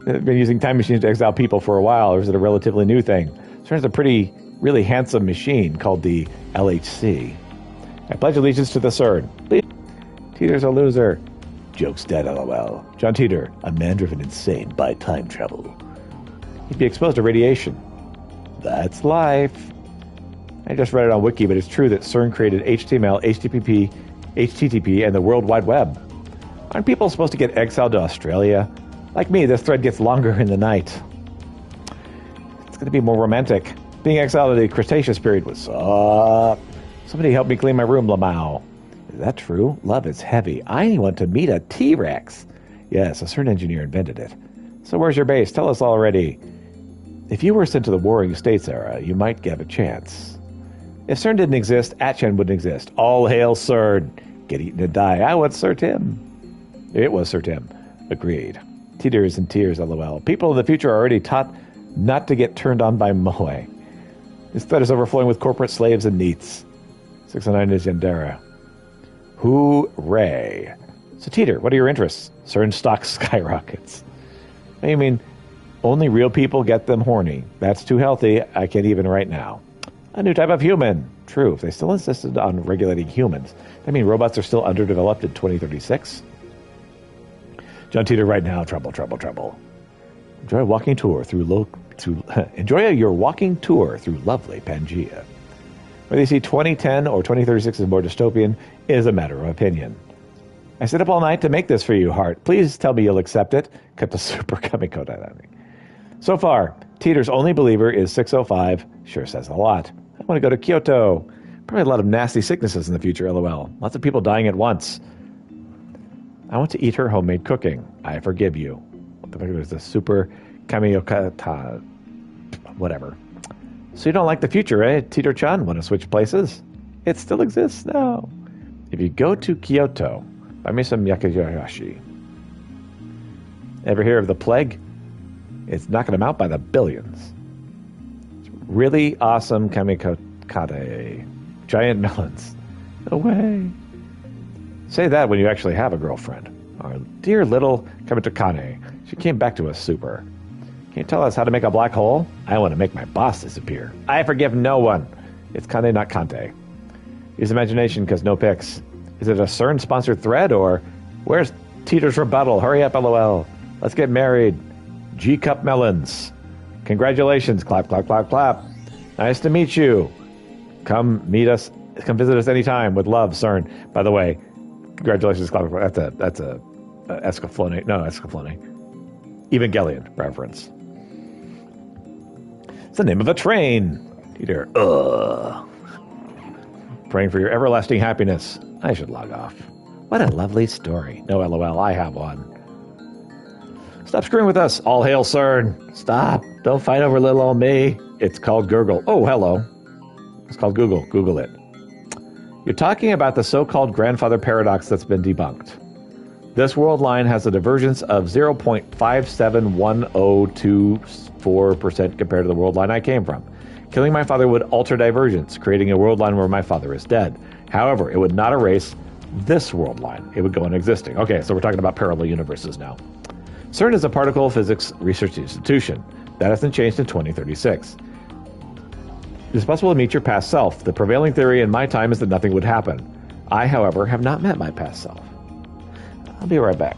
They've been using time machines to exile people for a while, or is it a relatively new thing? CERN's a really handsome machine called the LHC. I pledge allegiance to the CERN. Teeter's a loser. Joke's dead, LOL. John Teeter, a man driven insane by time travel. He'd be exposed to radiation. That's life. I just read it on Wiki, but it's true that CERN created HTML, HTTP, and the World Wide Web. Aren't people supposed to get exiled to Australia? Like me, this thread gets longer in the night. It's going to be more romantic. Being exiled to the Cretaceous period would suck. Somebody help me clean my room, Lamau. Is that true? Love is heavy. I want to meet a T-Rex. Yes, a CERN engineer invented it. So where's your base? Tell us already. If you were sent to the Warring States era, you might get a chance. If CERN didn't exist, Atchan wouldn't exist. All hail CERN. Get eaten and die. I want Sir Tim. It was Sir Tim. Agreed. Teeter is in tears, LOL. People in the future are already taught not to get turned on by Moe. This thread is overflowing with corporate slaves and neats. 609 is Yandera. Hooray. So Teeter, what are your interests? CERN stock skyrockets. I mean, only real people get them horny. That's too healthy. I can't even right now. A new type of human. True, if they still insisted on regulating humans, I mean, robots are still underdeveloped in 2036. John Teeter right now, trouble. Enjoy a walking tour through enjoy your walking tour through lovely Pangea. Whether you see 2010 or 2036 as more dystopian is a matter of opinion. I stayed up all night to make this for you, Hart. Please tell me you'll accept it. Cut to Super Kamiko Dynamic. So far, Teeter's only believer is 605. Sure says a lot. I want to go to Kyoto. Probably a lot of nasty sicknesses in the future, lol. Lots of people dying at once. I want to eat her homemade cooking. I forgive you. What the fuck is this? Super Kamiyokata. Whatever. So you don't like the future, eh? Teeter-chan, want to switch places? It still exists now. If you go to Kyoto, buy me some yakiyashi. Ever hear of the plague? It's knocking them out by the billions. It's really awesome kamikade. Giant melons. No way. Say that when you actually have a girlfriend. Our dear little Kamitokane. She came back to us super. Can you tell us how to make a black hole? I want to make my boss disappear. I forgive no one. It's Kane, not Kante. Use imagination because no pics. Is it a CERN-sponsored thread or where's Teeter's rebuttal? Hurry up, lol. Let's get married. G-cup melons. Congratulations. Clap, clap, clap, clap. Nice to meet you. Come meet us. Come visit us anytime. With love, CERN. By the way, congratulations. Clap, clap. That's a Escaflowne. No, Escaflowne. Evangelion reference. It's the name of a train. Teeter. Ugh. Praying for your everlasting happiness. I should log off. What a lovely story. No LOL, I have one. Stop screwing with us. All hail CERN. Stop. Don't fight over little old me. It's called Gurgle. Oh, hello. It's called Google. Google it. You're talking about the so-called grandfather paradox that's been debunked. This world line has a divergence of 0.571024% compared to the world line I came from. Killing my father would alter divergence, creating a world line where my father is dead. However, it would not erase this world line. It would go on existing. Okay, so we're talking about parallel universes now. CERN is a particle physics research institution. That hasn't changed in 2036. It is possible to meet your past self. The prevailing theory in my time is that nothing would happen. I, however, have not met my past self. I'll be right back.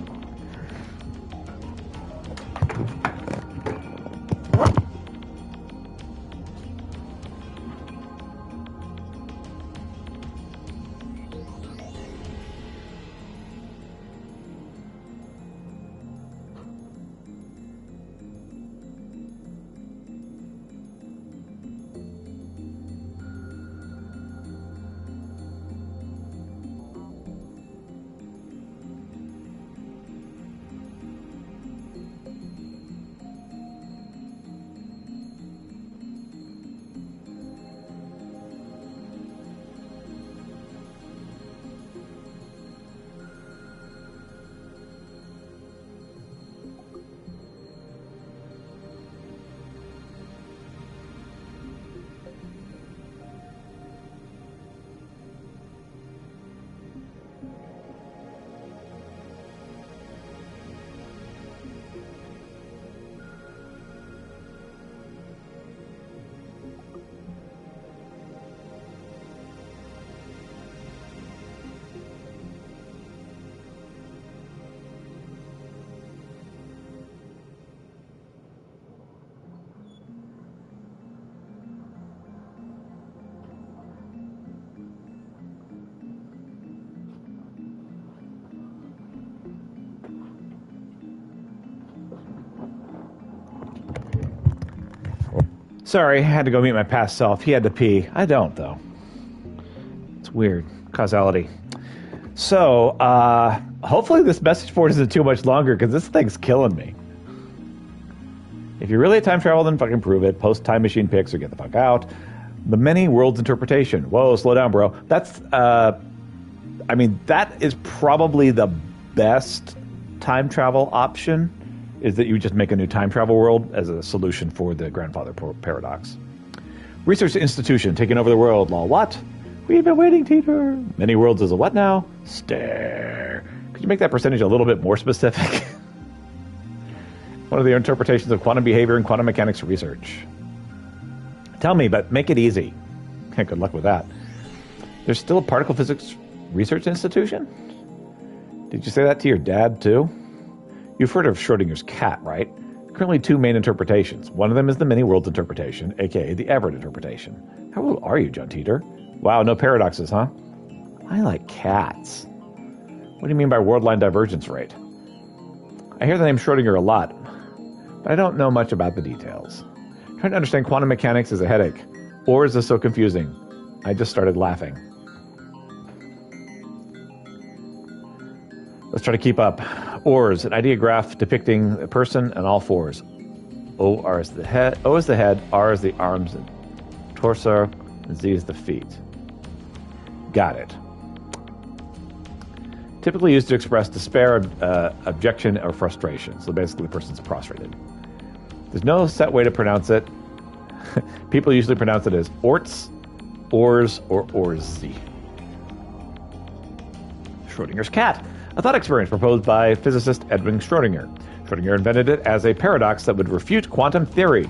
Sorry, I had to go meet my past self. He had to pee. I don't, though. It's weird. Causality. So, hopefully this message board isn't too much longer, because this thing's killing me. If you really time travel, then fucking prove it. Post time machine pics or get the fuck out. The many worlds interpretation. Whoa, slow down, bro. That's, I mean, that is probably the best time travel option, is that you just make a new time travel world as a solution for the grandfather paradox. Research institution taking over the world. Lol, what? We've been waiting, Teeter. Many worlds is a what now? Stare. Could you make that percentage a little bit more specific? One of the interpretations of quantum behavior and quantum mechanics research. Tell me, but make it easy. Good luck with that. There's still a particle physics research institution? Did you say that to your dad, too? You've heard of Schrodinger's cat, right? Currently 2 main interpretations. One of them is the many worlds interpretation, aka the Everett interpretation. How old are you, John Teeter? Wow, no paradoxes, huh? I like cats. What do you mean by world line divergence rate? I hear the name Schrodinger a lot, but I don't know much about the details. Trying to understand quantum mechanics is a headache. Or is this so confusing? I just started laughing. Let's try to keep up. Oars, an ideograph depicting a person and all fours. O is the head, R is the arms and torso, and Z is the feet. Got it. Typically used to express despair, objection, or frustration. So basically the person's prostrated. There's no set way to pronounce it. People usually pronounce it as orts, oars, or orzy. Schrodinger's cat. A thought experiment proposed by physicist Edwin Schrodinger. Schrodinger invented it as a paradox that would refute quantum theory,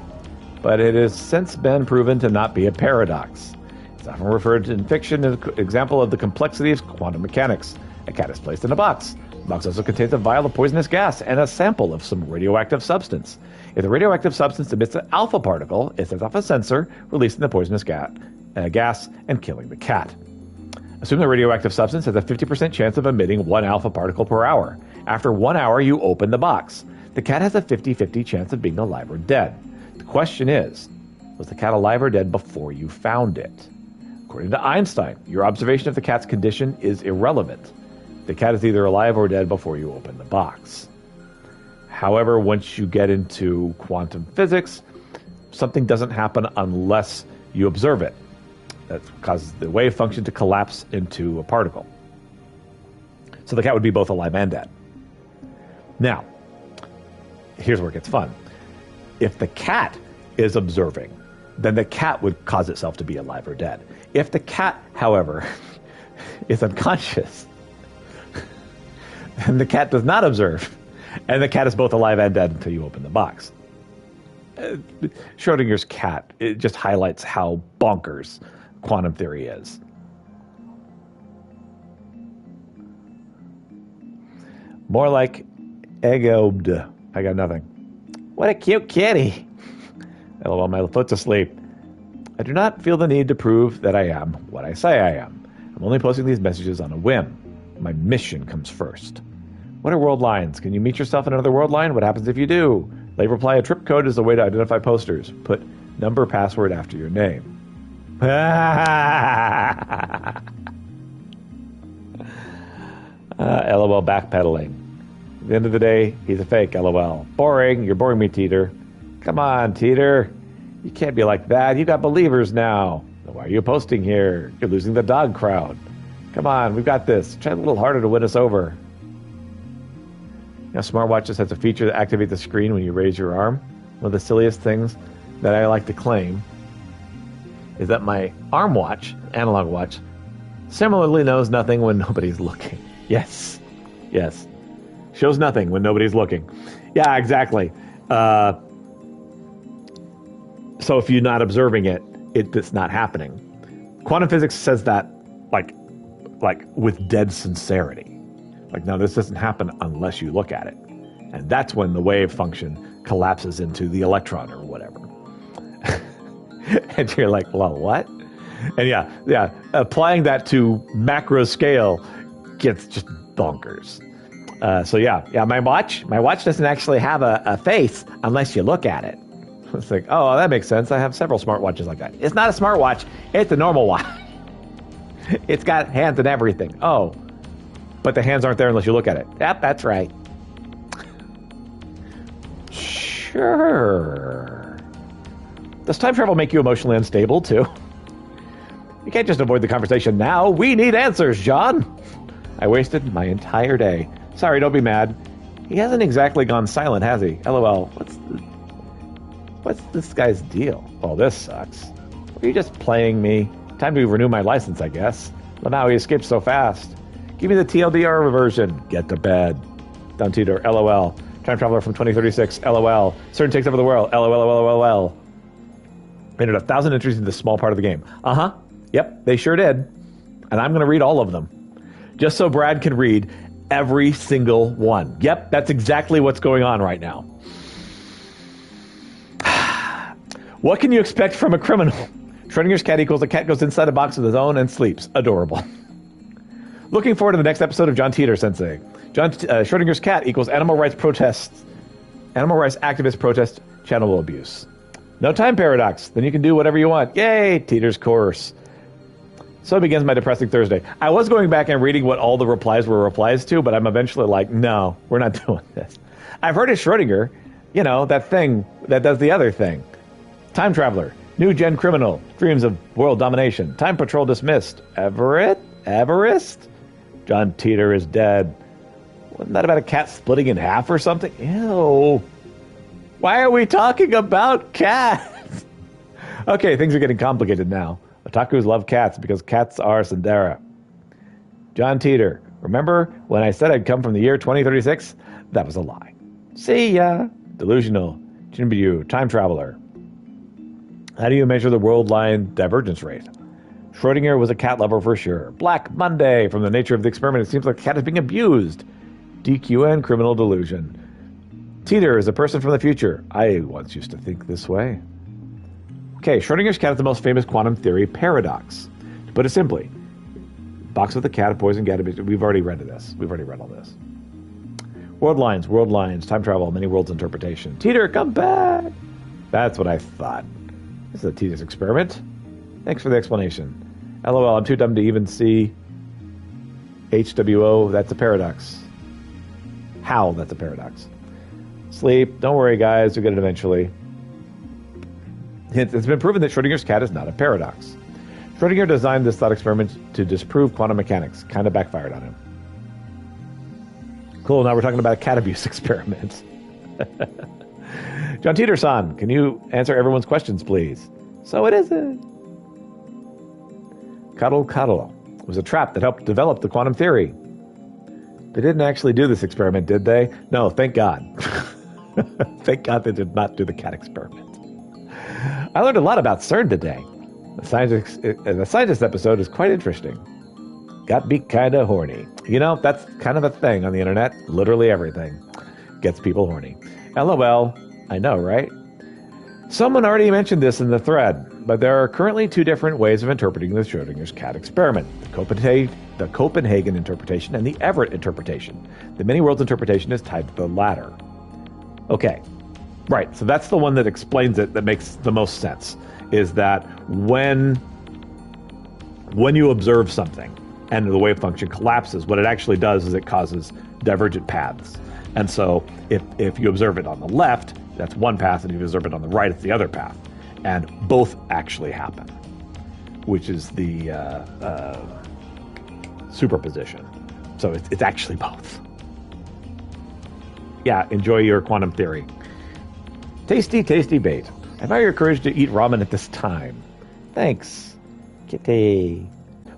but it has since been proven to not be a paradox. It's often referred to in fiction as an example of the complexity of quantum mechanics. A cat is placed in a box. The box also contains a vial of poisonous gas and a sample of some radioactive substance. If the radioactive substance emits an alpha particle, it sets off a sensor, releasing the poisonous gas and killing the cat. Assume the radioactive substance has a 50% chance of emitting 1 alpha particle per hour. After 1 hour, you open the box. The cat has a 50-50 chance of being alive or dead. The question is, was the cat alive or dead before you found it? According to Einstein, your observation of the cat's condition is irrelevant. The cat is either alive or dead before you open the box. However, once you get into quantum physics, something doesn't happen unless you observe it. That causes the wave function to collapse into a particle. So the cat would be both alive and dead. Now, here's where it gets fun. If the cat is observing, then the cat would cause itself to be alive or dead. If the cat, however, is unconscious, then the cat does not observe, and the cat is both alive and dead until you open the box. Schrodinger's cat, it just highlights how bonkers quantum theory is. More like eggobed. I got nothing. What a cute kitty. LOL, my foot's asleep. I do not feel the need to prove that I am what I say I am. I'm only posting these messages on a whim. My mission comes first. What are world lines? Can you meet yourself in another world line? What happens if you do? Late reply, a trip code is the way to identify posters. Put number password after your name. LOL backpedaling. At the end of the day, he's a fake, LOL. Boring. You're boring me, Teeter. Come on, Teeter. You can't be like that. You got believers now. Why are you posting here? You're losing the dog crowd. Come on, we've got this. Try a little harder to win us over. You know, smartwatches has a feature that activates the screen when you raise your arm. One of the silliest things that I like to claim is that my arm watch, analog watch, similarly knows nothing when nobody's looking. Yes. Yes. Shows nothing when nobody's looking. Yeah, exactly. So if you're not observing it, it's not happening. Quantum physics says that like with dead sincerity. Like, no, this doesn't happen unless you look at it. And that's when the wave function collapses into the electron or whatever. And you're like, well, what? And yeah, applying that to macro scale gets just bonkers. So yeah, my watch doesn't actually have a face unless you look at it. It's like, oh, that makes sense. I have several smartwatches like that. It's not a smartwatch. It's a normal watch. It's got hands and everything. Oh, but the hands aren't there unless you look at it. Yep, that's right. Sure. Does time travel make you emotionally unstable, too? You can't just avoid the conversation now. We need answers, John. I wasted my entire day. Sorry, don't be mad. He hasn't exactly gone silent, has he? LOL. What's this guy's deal? Well, this sucks. Are you just playing me? Time to renew my license, I guess. But now he escaped so fast. Give me the TLDR version. Get to bed. Down Teeter. LOL. Time traveler from 2036. LOL. CERN takes over the world. LOL. Entered 1,000 entries into this small part of the game. Uh-huh. Yep, they sure did. And I'm going to read all of them. Just so Brad can read every single one. Yep, that's exactly what's going on right now. What can you expect from a criminal? Schrodinger's cat equals a cat goes inside a box of his own and sleeps. Adorable. Looking forward to the next episode of John Teeter Sensei. Schrodinger's cat equals animal rights activist protest channel abuse. No time paradox. Then you can do whatever you want. Yay, Teeter's course. So begins my depressing Thursday. I was going back and reading what all the replies were replies to, but I'm eventually like, no, we're not doing this. I've heard of Schrodinger, that thing that does the other thing. Time traveler, new gen criminal, dreams of world domination, time patrol dismissed. Everest? John Teeter is dead. Wasn't that about a cat splitting in half or something? Ew. Why are we talking about cats? Okay, things are getting complicated now. Otakus love cats because cats are Sandera. John Teeter, remember when I said I'd come from the year 2036? That was a lie. See ya. Delusional. Jinbyu, time traveler. How do you measure the world line divergence rate? Schrodinger was a cat lover for sure. Black Monday. From the nature of the experiment, it seems like the cat is being abused. DQN, criminal delusion. Teeter is a person from the future. I once used to think this way. Okay, Schrodinger's cat is the most famous quantum theory paradox. To put it simply, box with a cat, a poison cat. We've already read this. We've already read all this. World lines, time travel, many worlds interpretation. Teeter, come back! That's what I thought. This is a Teeter's experiment. Thanks for the explanation. LOL, I'm too dumb to even see HWO. That's a paradox. How? That's a paradox. Sleep. Don't worry, guys. You'll get it eventually. It's been proven that Schrodinger's cat is not a paradox. Schrodinger designed this thought experiment to disprove quantum mechanics. Kind of backfired on him. Cool, now we're talking about a cat abuse experiment. John Teeter-san, can you answer everyone's questions, please? So it isn't. Cuddle was a trap that helped develop the quantum theory. They didn't actually do this experiment, did they? No, thank God. Thank God they did not do the cat experiment. I learned a lot about CERN today. The scientist episode is quite interesting. Got me kind of horny. That's kind of a thing on the internet. Literally everything gets people horny. LOL. I know, right? Someone already mentioned this in the thread, but there are currently two different ways of interpreting the Schrodinger's cat experiment. The Copenhagen interpretation and the Everett interpretation. The many worlds interpretation is tied to the latter. Okay. Right, so that's the one that explains it, that makes the most sense, is that when you observe something and the wave function collapses, what it actually does is it causes divergent paths. And so if you observe it on the left, that's one path, and if you observe it on the right, it's the other path. And both actually happen, which is the superposition. So it's actually both. Yeah, enjoy your quantum theory. Tasty bait. I admire your courage to eat ramen at this time. Thanks, Kitty.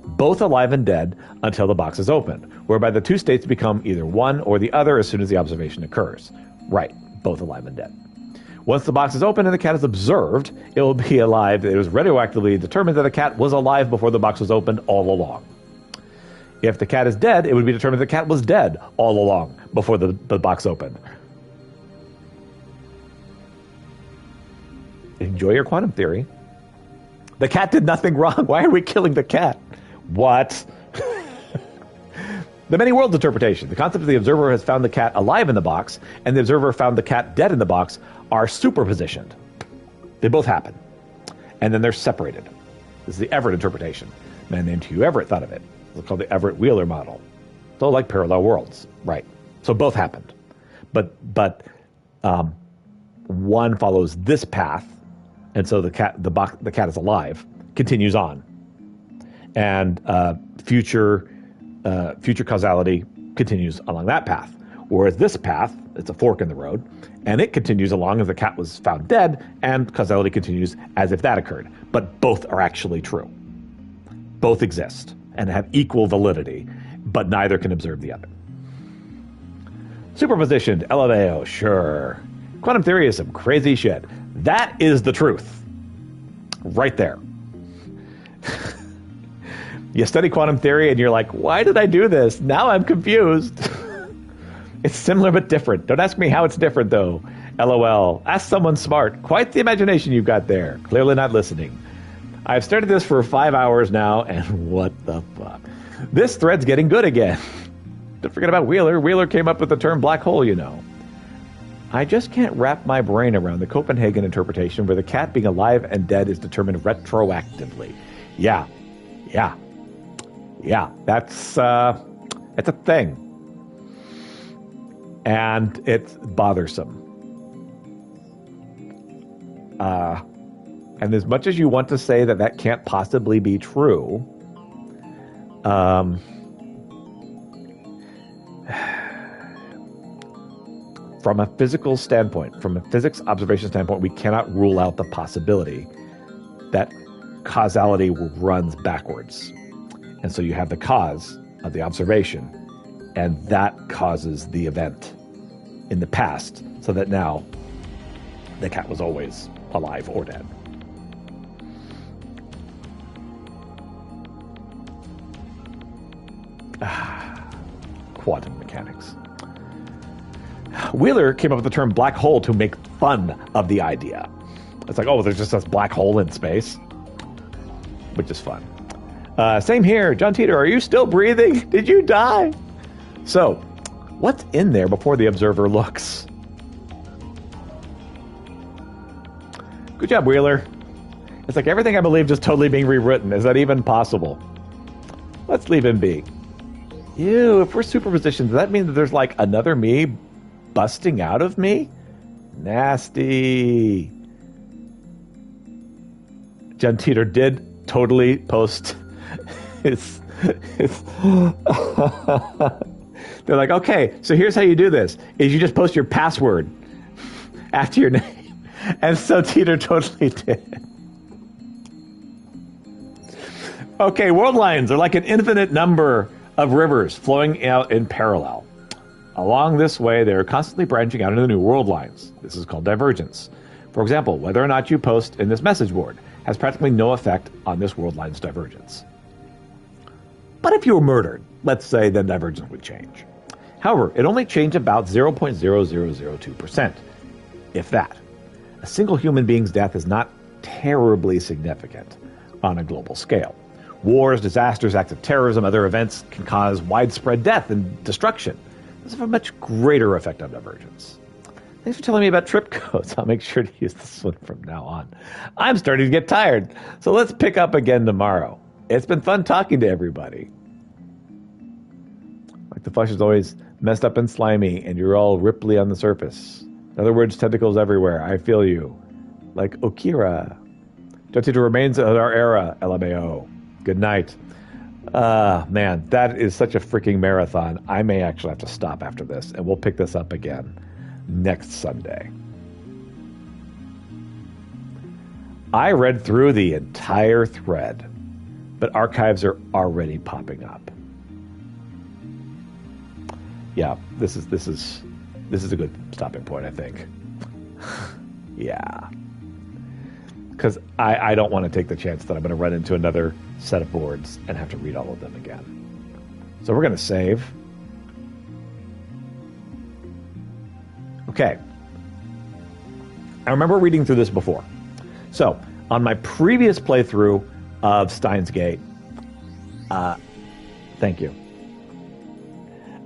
Both alive and dead until the box is opened, whereby the two states become either one or the other as soon as the observation occurs. Right, both alive and dead. Once the box is open and the cat is observed, it will be alive. It was radioactively determined that the cat was alive before the box was opened all along. If the cat is dead, it would be determined the cat was dead all along before the box opened. Enjoy your quantum theory. The cat did nothing wrong. Why are we killing the cat? What? The many worlds interpretation. The concept of the observer has found the cat alive in the box, and the observer found the cat dead in the box, are superpositioned. They both happen. And then they're separated. This is the Everett interpretation. A man named Hugh Everett thought of it. It's called the Everett-Wheeler model. So like parallel worlds. Right. So both happened. But one follows this path, and so the cat is alive, continues on. And future causality continues along that path. Whereas this path, it's a fork in the road, and it continues along as the cat was found dead, and causality continues as if that occurred. But both are actually true. Both exist and have equal validity, but neither can observe the other. Superpositioned, LMAO, sure. Quantum theory is some crazy shit. That is the truth. Right there. You study quantum theory and you're like, why did I do this? Now I'm confused. It's similar but different. Don't ask me how it's different, though. LOL. Ask someone smart. Quite the imagination you've got there. Clearly not listening. I've started this for 5 hours now, and what the fuck? This thread's getting good again. Don't forget about Wheeler. Wheeler came up with the term black hole, you know. I just can't wrap my brain around the Copenhagen interpretation where the cat being alive and dead is determined retroactively. Yeah. That's a thing. And it's bothersome. And as much as you want to say that that can't possibly be true, from a physical standpoint, from a physics observation standpoint, we cannot rule out the possibility that causality runs backwards. And so you have the cause of the observation, and that causes the event in the past, so that now the cat was always alive or dead. Quantum mechanics. Wheeler came up with the term black hole to make fun of the idea. It's like, oh, there's just this black hole in space, which is fun. Same here. John Teeter, are you still breathing? Did you die? So, what's in there before the observer looks? Good job, Wheeler. It's like everything I believe just totally being rewritten. Is that even possible? Let's leave him be. Ew, if we're superposition, does that mean that there's like another me busting out of me? Nasty. John Teeter did totally post his they're like, okay, so here's how you do this, is you just post your password after your name. And so Teeter totally did. Okay, world lines are like an infinite number of rivers flowing out in parallel. Along this way, they are constantly branching out into new world lines. This is called divergence. For example, whether or not you post in this message board has practically no effect on this world line's divergence. But if you were murdered, let's say, then divergence would change. However, it only changed about 0.0002%, if that. A single human being's death is not terribly significant on a global scale. Wars, disasters, acts of terrorism, other events can cause widespread death and destruction. This has a much greater effect on divergence. Thanks for telling me about trip codes. I'll make sure to use this one from now on. I'm starting to get tired, so let's pick up again tomorrow. It's been fun talking to everybody. Like the flesh is always messed up and slimy, and you're all ripply on the surface. In other words, tentacles everywhere. I feel you. Like Okira. Jotito remains of our era, LMAO. Good night. Man, that is such a freaking marathon. I may actually have to stop after this, and we'll pick this up again next Sunday. I read through the entire thread, but archives are already popping up. Yeah, this is a good stopping point, I think. Yeah. Because I don't want to take the chance that I'm going to run into another set of boards and have to read all of them again. So we're going to save. Okay. I remember reading through this before. So, on my previous playthrough of Steins Gate, thank you,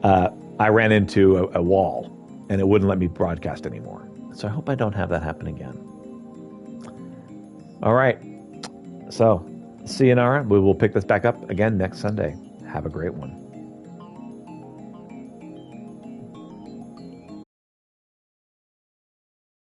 I ran into a wall, and it wouldn't let me broadcast anymore. So I hope I don't have that happen again. All right. So, see you, Nara. We will pick this back up again next Sunday. Have a great one.